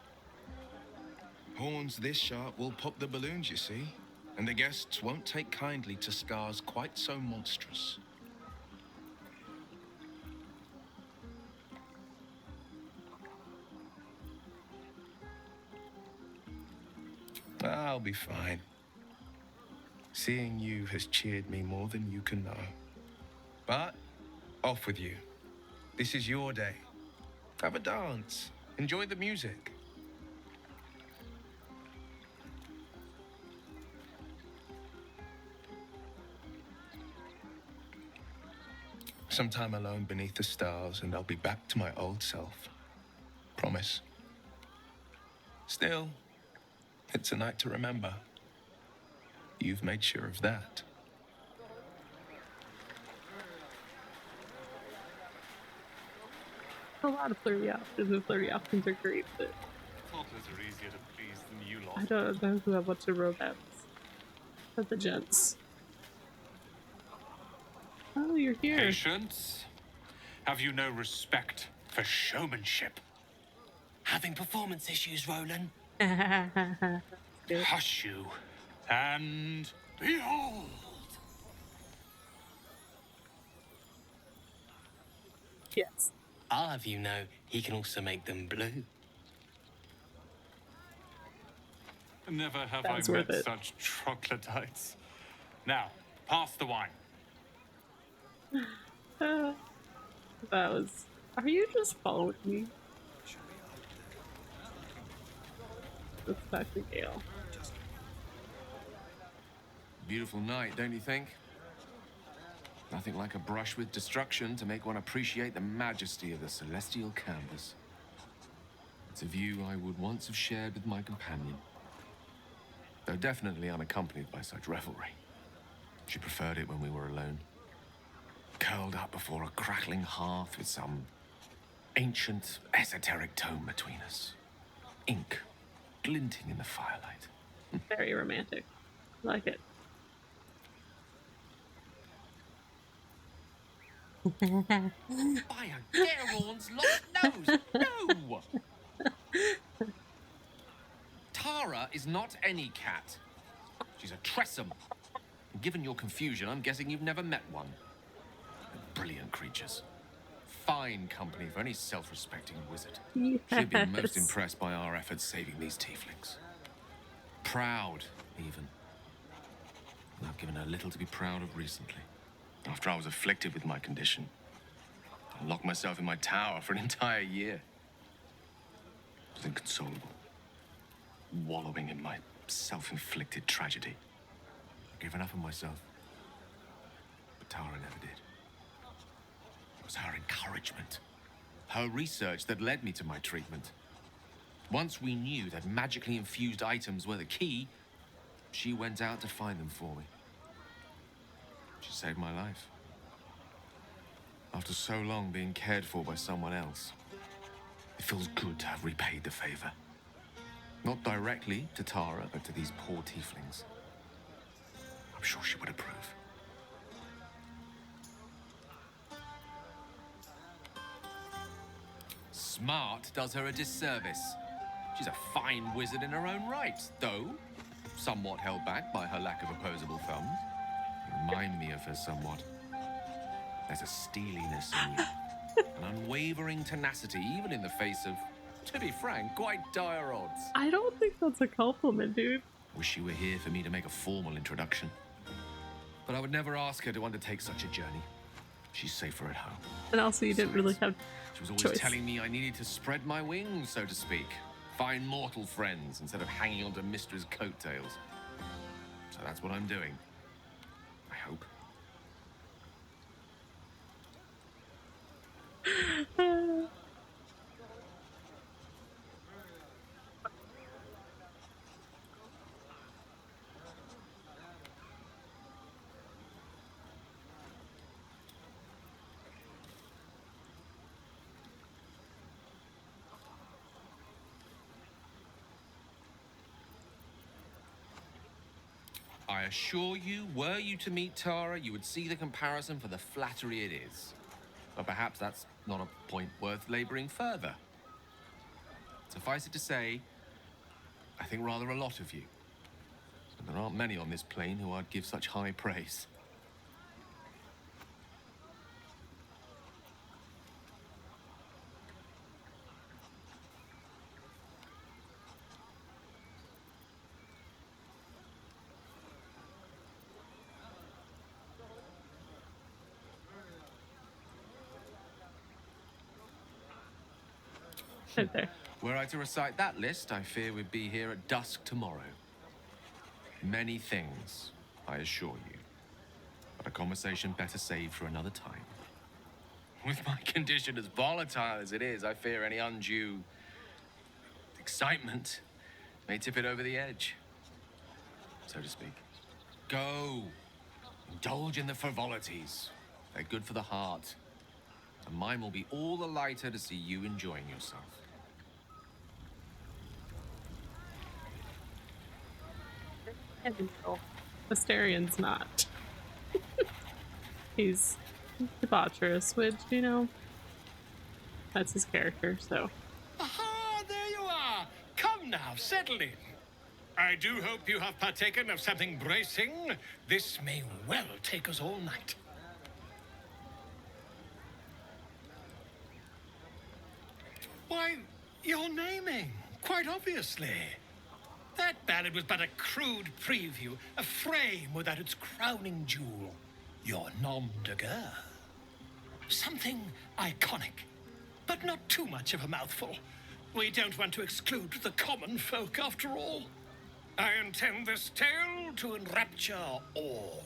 Horns this sharp will pop the balloons, you see, and the guests won't take kindly to scars quite so monstrous. I'll be fine. Seeing you has cheered me more than you can know. But, off with you. This is your day. Have a dance. Enjoy the music. Some time alone beneath the stars, and I'll be back to my old self. Promise. Still, it's a night to remember. You've made sure of that. A lot of flirty options, and flirty options are great, but Toddlers are easier to please than you lot. I don't know who I want to romance. But the gents. Oh, you're here. Patience? Have you no respect for showmanship? Having performance issues, Roland? Hush you, and behold! Yes. I'll have you know, he can also make them blue. Never have That's I worth met it. such troglodytes. Now, pass the wine. That was... Are you just following me? That's Dr. Gale. Beautiful night, don't you think? Nothing like a brush with destruction to make one appreciate the majesty of the celestial canvas. It's a view I would once have shared with my companion, though definitely unaccompanied by such revelry. She preferred it when we were alone, curled up before a crackling hearth with some ancient, esoteric tome between us. Ink glinting in the firelight. Very romantic. Like it. By a Gerorn's lost nose! No! Tara is not any cat. She's a Tressum. And given your confusion, I'm guessing you've never met one. They're brilliant creatures. Fine company for any self-respecting wizard. She'd be most impressed by our efforts saving these tieflings. Proud, even. And I've given her little to be proud of recently. After I was afflicted with my condition, I locked myself in my tower for an entire year. I was inconsolable, wallowing in my self-inflicted tragedy. I'd given up on myself, but Tara never did. It was her encouragement, her research that led me to my treatment. Once we knew that magically infused items were the key, she went out to find them for me. She saved my life. After so long being cared for by someone else, it feels good to have repaid the favor. Not directly to Tara, but to these poor tieflings. I'm sure she would approve. Smart does her a disservice. She's a fine wizard in her own right, though somewhat held back by her lack of opposable thumbs. You remind me of her somewhat. There's a steeliness in you, an unwavering tenacity, even in the face of, to be frank, quite dire odds. I don't think that's a compliment, dude. Wish you were here for me to make a formal introduction. But I would never ask her to undertake such a journey. She's safer at home. And also, you didn't really have She was always choice. telling me I needed to spread my wings, so to speak. Find mortal friends instead of hanging onto Mistra's coattails. So that's what I'm doing. I hope. I assure you, were you to meet Tara, you would see the comparison for the flattery it is. But perhaps that's not a point worth laboring further. Suffice it to say, I think rather a lot of you. And there aren't many on this plane who I'd give such high praise. There. Were I to recite that list, I fear we'd be here at dusk tomorrow. Many things, I assure you. But a conversation better saved for another time. With my condition as volatile as it is, I fear any undue excitement may tip it over the edge, so to speak. Go. Indulge in the frivolities. They're good for the heart. And mine will be all the lighter to see you enjoying yourself. Asterian's not. He's debaucherous, which, you know, that's his character, so. Aha, there you are. Come now, settle in. I do hope you have partaken of something bracing. This may well take us all night. Why, you're naming, quite obviously. That ballad was but a crude preview, a frame without its crowning jewel. Your nom de guerre. Something iconic, but not too much of a mouthful. We don't want to exclude the common folk, after all. I intend this tale to enrapture all.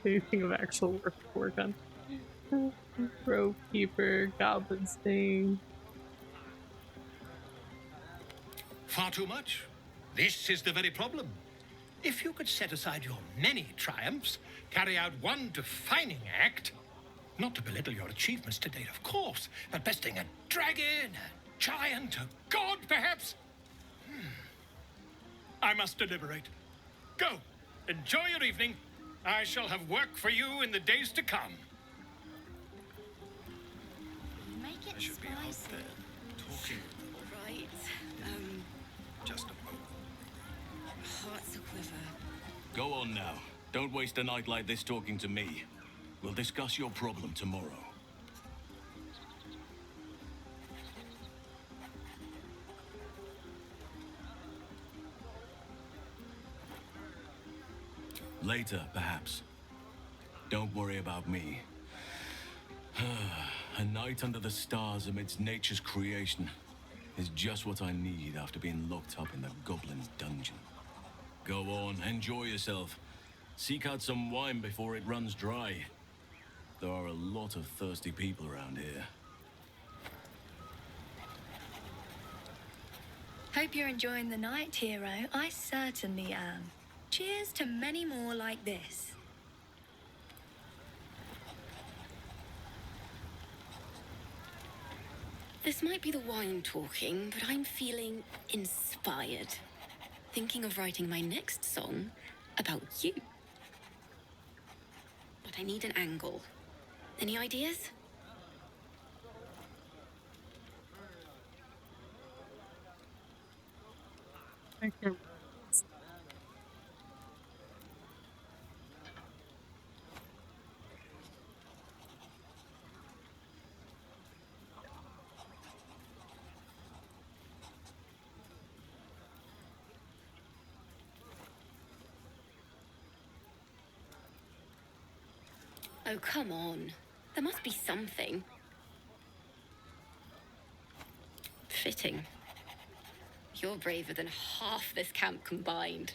Anything of actual work on. Grove Keeper, Goblin Sting. Far too much. This is the very problem. If you could set aside your many triumphs, carry out one defining act, not to belittle your achievements to date, of course, but besting a dragon, a giant, a god, perhaps. I must deliberate. Go. Enjoy your evening. I shall have work for you in the days to come. Make it should be out there, talking with them. Right. Just a moment. Heart's a quiver. Go on now. Don't waste a night like this talking to me. We'll discuss your problem tomorrow. Later, perhaps. Don't worry about me. A night under the stars amidst nature's creation is just what I need after being locked up in the goblin's dungeon. Go on, enjoy yourself. Seek out some wine before it runs dry. There are a lot of thirsty people around here. Hope you're enjoying the night, hero. I certainly am. Cheers to many more like this. This might be the wine talking, but I'm feeling inspired. Thinking of writing my next song about you. But I need an angle. Any ideas? Thank you. Oh, come on. There must be something. Fitting. You're braver than half this camp combined.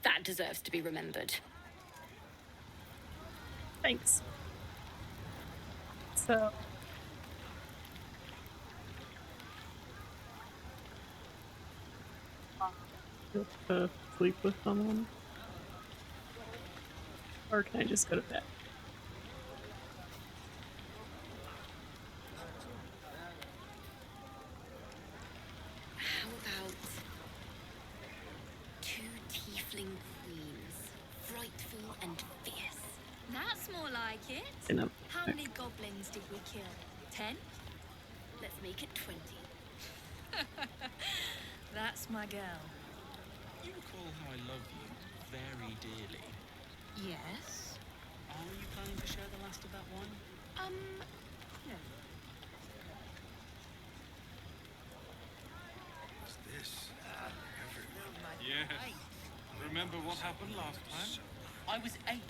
That deserves to be remembered. Thanks. So to sleep with someone, or can I just go to bed? How about two tiefling queens, frightful and fierce? That's more like it. Enough. How many goblins did we kill? 10? Let's make it 20. That's my girl. You recall how I love you very dearly. Yes? Are you planning to share the last of that wine? No. What's this? Yes. Remember what happened last time? I was 8,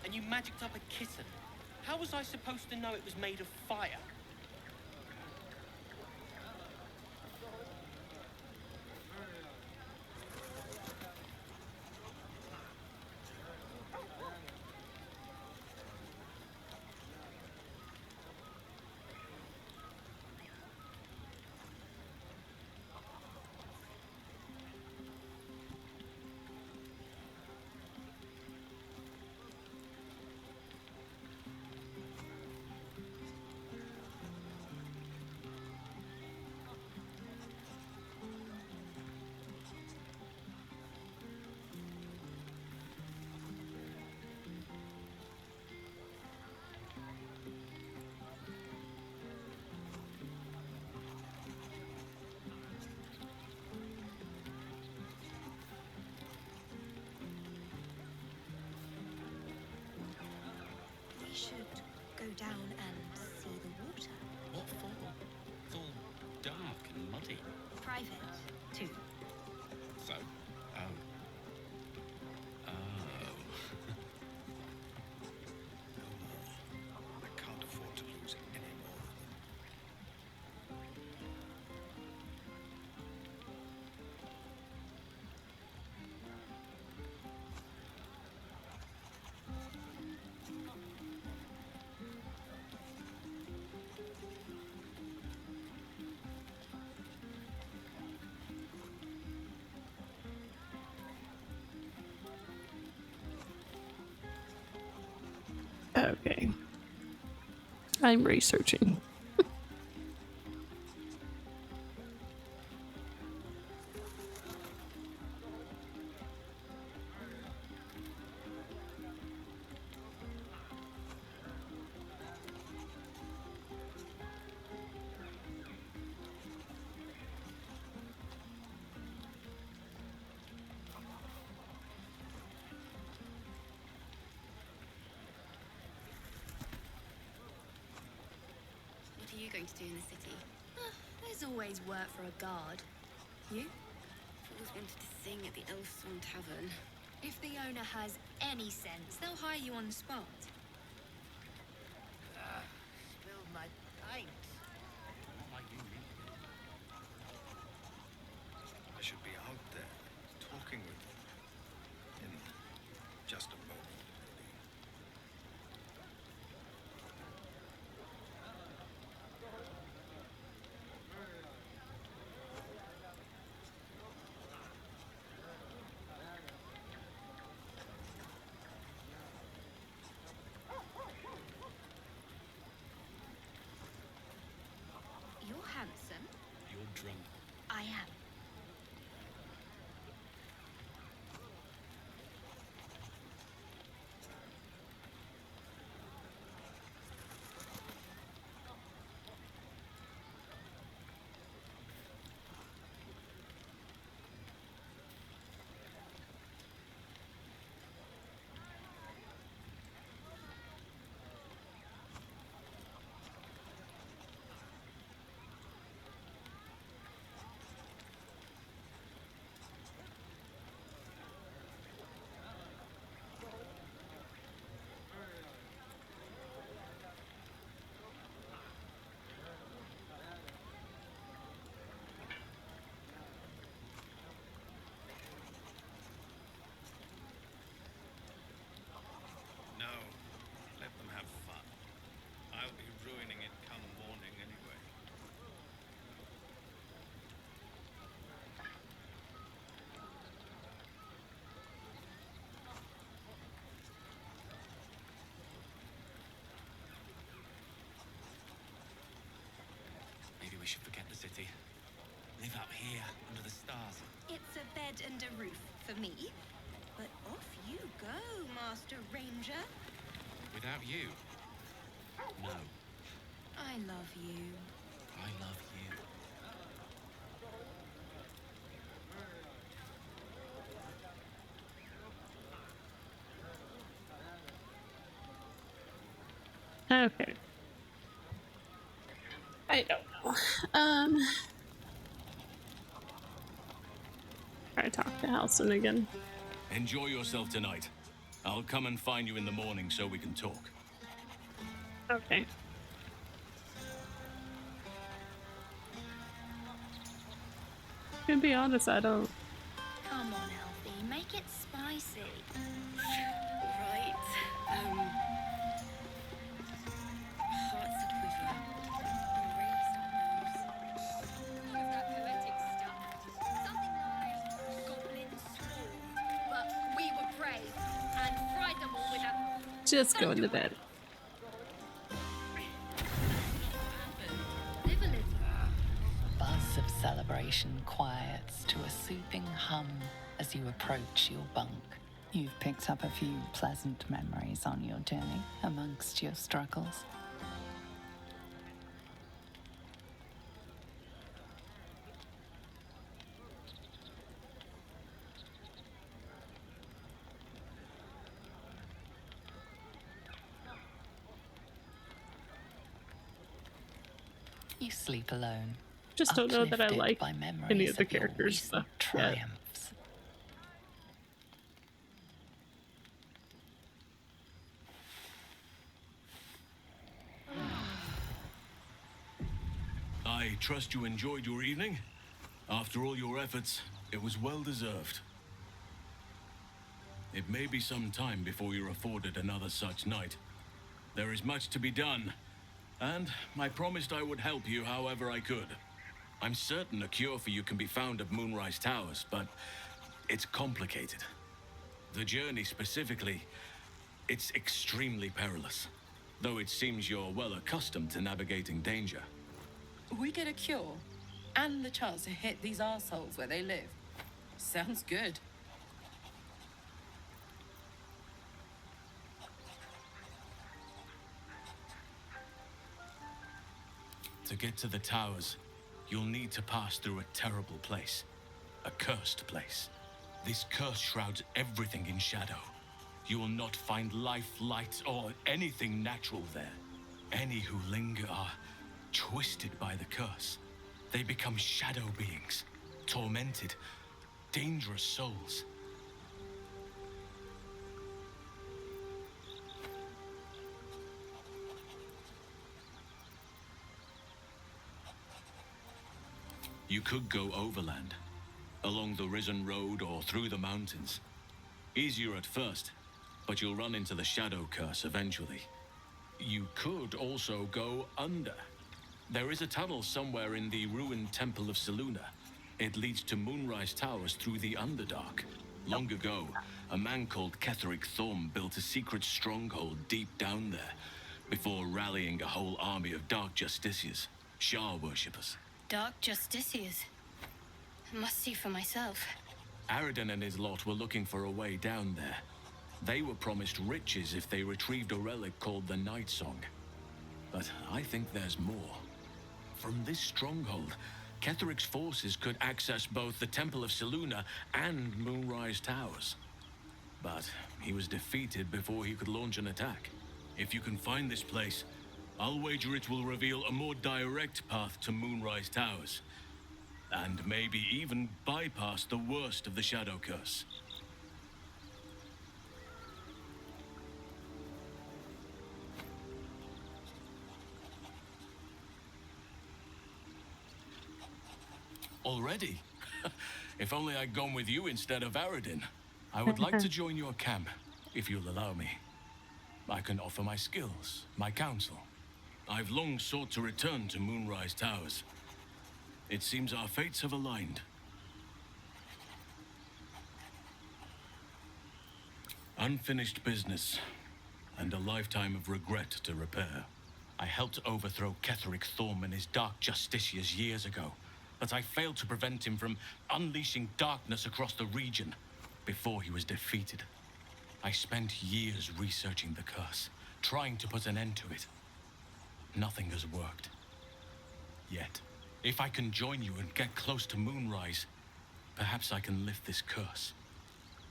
and you magicked up a kitten. How was I supposed to know it was made of fire? We should go down and see the water. What for? It's all dark and muddy. Private, too. So? Oh. Oh. I can't afford to lose any more of them. Okay. I'm researching. What are you going to do in the city? There's always work for a guard. You? I've always wanted to sing at the Elfsong Tavern. If the owner has any sense, they'll hire you on the spot. Spilled my pint. I should be out there, talking with them. In just a moment, maybe. the city. Live out here, under the stars. It's a bed and a roof for me. But off you go, Master Ranger. Without you? No. I love you. I love you. Okay. I don't know. Try to talk to Halson again. Enjoy yourself tonight. I'll come and find you in the morning so we can talk. Okay. To be honest, I don't. Come on, Elfie, make it spicy. Right. Hearts a quiver. Raise our moves. That poetic stuff. Something like goblins swarm, but we were brave and fried them all with a... Just going to bed. Buzz of celebration quiets to a soothing hum as you approach your bunk. You've picked up a few pleasant memories on your journey amongst your struggles. You sleep alone. Just don't know that I uplifted like by memories any of the of your characters. recent triumphs. I trust you enjoyed your evening. After all your efforts, it was well deserved. It may be some time before you're afforded another such night. There is much to be done, and I promised I would help you however I could. I'm certain a cure for you can be found at Moonrise Towers, but it's complicated. The journey specifically, it's extremely perilous, though it seems you're well accustomed to navigating danger. We get a cure and the chance to hit these arseholes where they live. Sounds good. To get to the towers, you'll need to pass through a terrible place. A cursed place. This curse shrouds everything in shadow. You will not find life, light, or anything natural there. Any who linger are twisted by the curse. They become shadow beings, tormented, dangerous souls. You could go overland, along the Risen Road or through the mountains. Easier at first, but you'll run into the shadow curse eventually. You could also go under. There is a tunnel somewhere in the ruined Temple of Selûne. It leads to Moonrise Towers through the Underdark. Long ago, a man called Ketheric Thorm built a secret stronghold deep down there, before rallying a whole army of Dark Justiciars, Shah worshippers. Dark Justiciars. I must see for myself. Aradin and his lot were looking for a way down there. They were promised riches if they retrieved a relic called the Night Song. But I think there's more. From this stronghold, Ketheric's forces could access both the Temple of Selûne and Moonrise Towers. But he was defeated before he could launch an attack. If you can find this place, I'll wager it will reveal a more direct path to Moonrise Towers. And maybe even bypass the worst of the Shadow Curse. Already? If only I'd gone with you instead of Aradin. I would like to join your camp, if you'll allow me. I can offer my skills, my counsel. I've long sought to return to Moonrise Towers. It seems our fates have aligned. Unfinished business, and a lifetime of regret to repair. I helped overthrow Ketheric Thorm and his Dark Justiciars years ago, but I failed to prevent him from unleashing darkness across the region before he was defeated. I spent years researching the curse, trying to put an end to it. Nothing has worked. Yet, if I can join you and get close to Moonrise, perhaps I can lift this curse.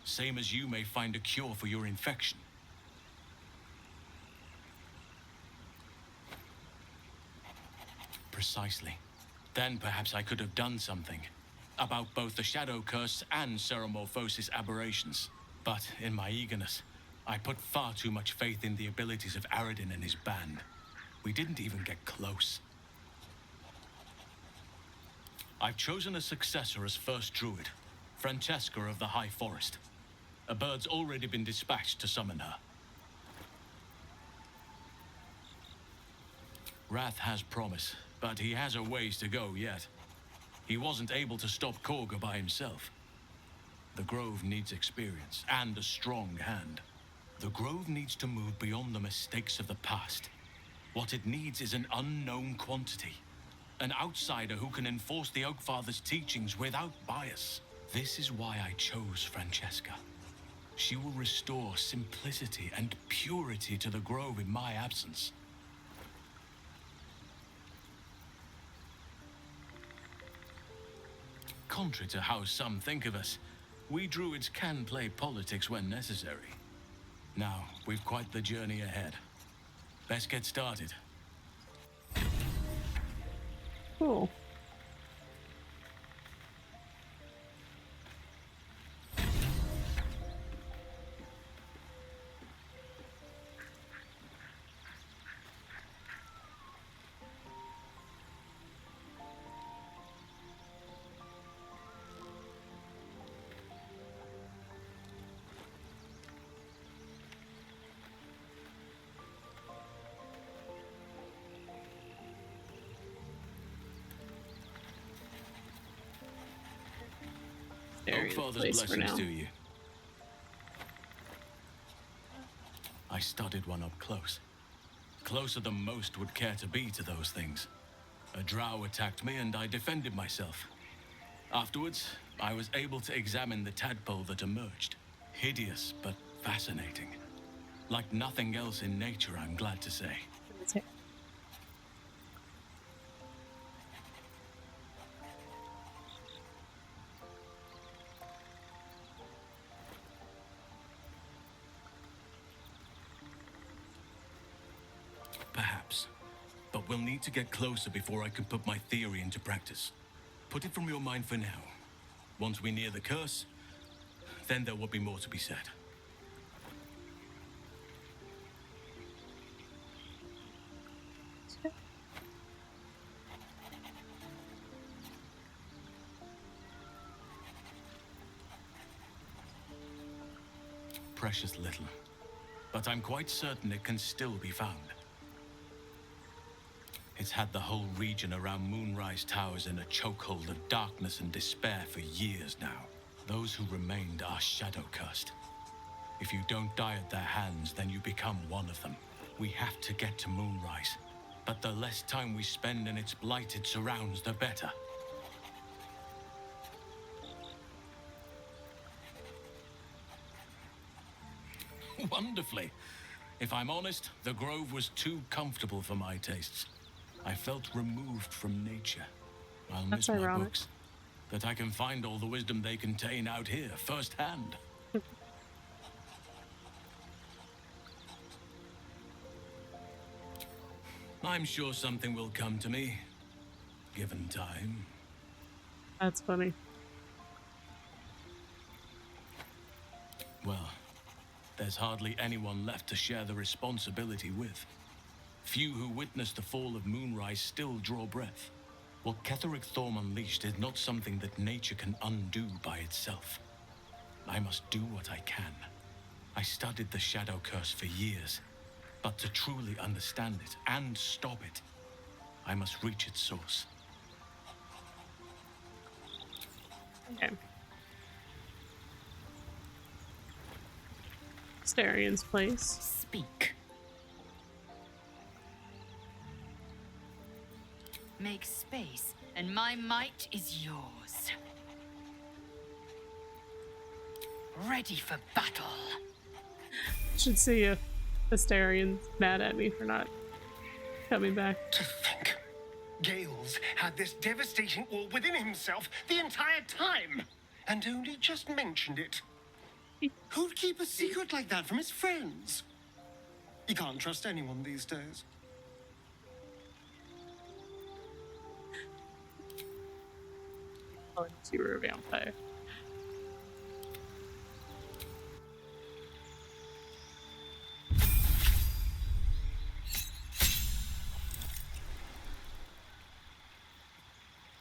Same as you may find a cure for your infection. Precisely. Then perhaps I could have done something about both the Shadow Curse and Ceremorphosis aberrations. But in my eagerness, I put far too much faith in the abilities of Aradin and his band. We didn't even get close. I've chosen a successor as first druid, Francesca of the High Forest. A bird's already been dispatched to summon her. Wrath has promise, but he has a ways to go yet. He wasn't able to stop Korga by himself. The Grove needs experience and a strong hand. The Grove needs to move beyond the mistakes of the past. What it needs is an unknown quantity. An outsider who can enforce the Oakfather's teachings without bias. This is why I chose Francesca. She will restore simplicity and purity to the Grove in my absence. Contrary to how some think of us, we druids can play politics when necessary. Now, we've quite the journey ahead. Best get started. Cool. Oakfather's blessings to you. I studied one up close. Closer than most would care to be to those things. A drow attacked me and I defended myself. Afterwards, I was able to examine the tadpole that emerged. Hideous, but fascinating. Like nothing else in nature, I'm glad to say. Perhaps. But we'll need to get closer before I can put my theory into practice. Put it from your mind for now. Once we near the curse, then there will be more to be said. Precious little. But I'm quite certain it can still be found. It's had the whole region around Moonrise Towers in a chokehold of darkness and despair for years now. Those who remained are shadow-cursed. If you don't die at their hands, then you become one of them. We have to get to Moonrise. But the less time we spend in its blighted surrounds, the better. Wonderfully. If I'm honest, the Grove was too comfortable for my tastes. I felt removed from nature. I'll miss my books. That I can find all the wisdom they contain out here, firsthand. I'm sure something will come to me, given time. That's funny. Well, there's hardly anyone left to share the responsibility with. Few who witnessed the fall of Moonrise still draw breath. What Ketheric Thorm unleashed is not something that nature can undo by itself. I must do what I can. I studied the Shadow Curse for years, but to truly understand it and stop it, I must reach its source. Okay. Astarion's place. Speak. Make space, and my might is yours. Ready for battle. Should see if Asterian's mad at me for not coming back. To think Gales had this devastating all within himself the entire time, and only just mentioned it. Who'd keep a secret like that from his friends? You can't trust anyone these days. Oh, you were a vampire.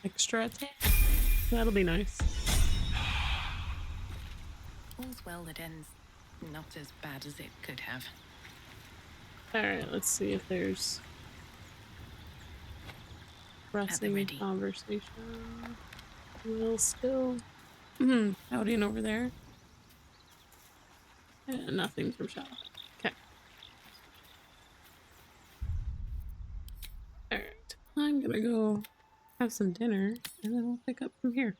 Extra attack? That'll be nice. All's well that ends not as bad as it could have. Alright, let's see if there's pressing conversation. Will still. Outing over there. And nothing from Shadow. Okay. Alright. I'm gonna go have some dinner and then we'll pick up from here.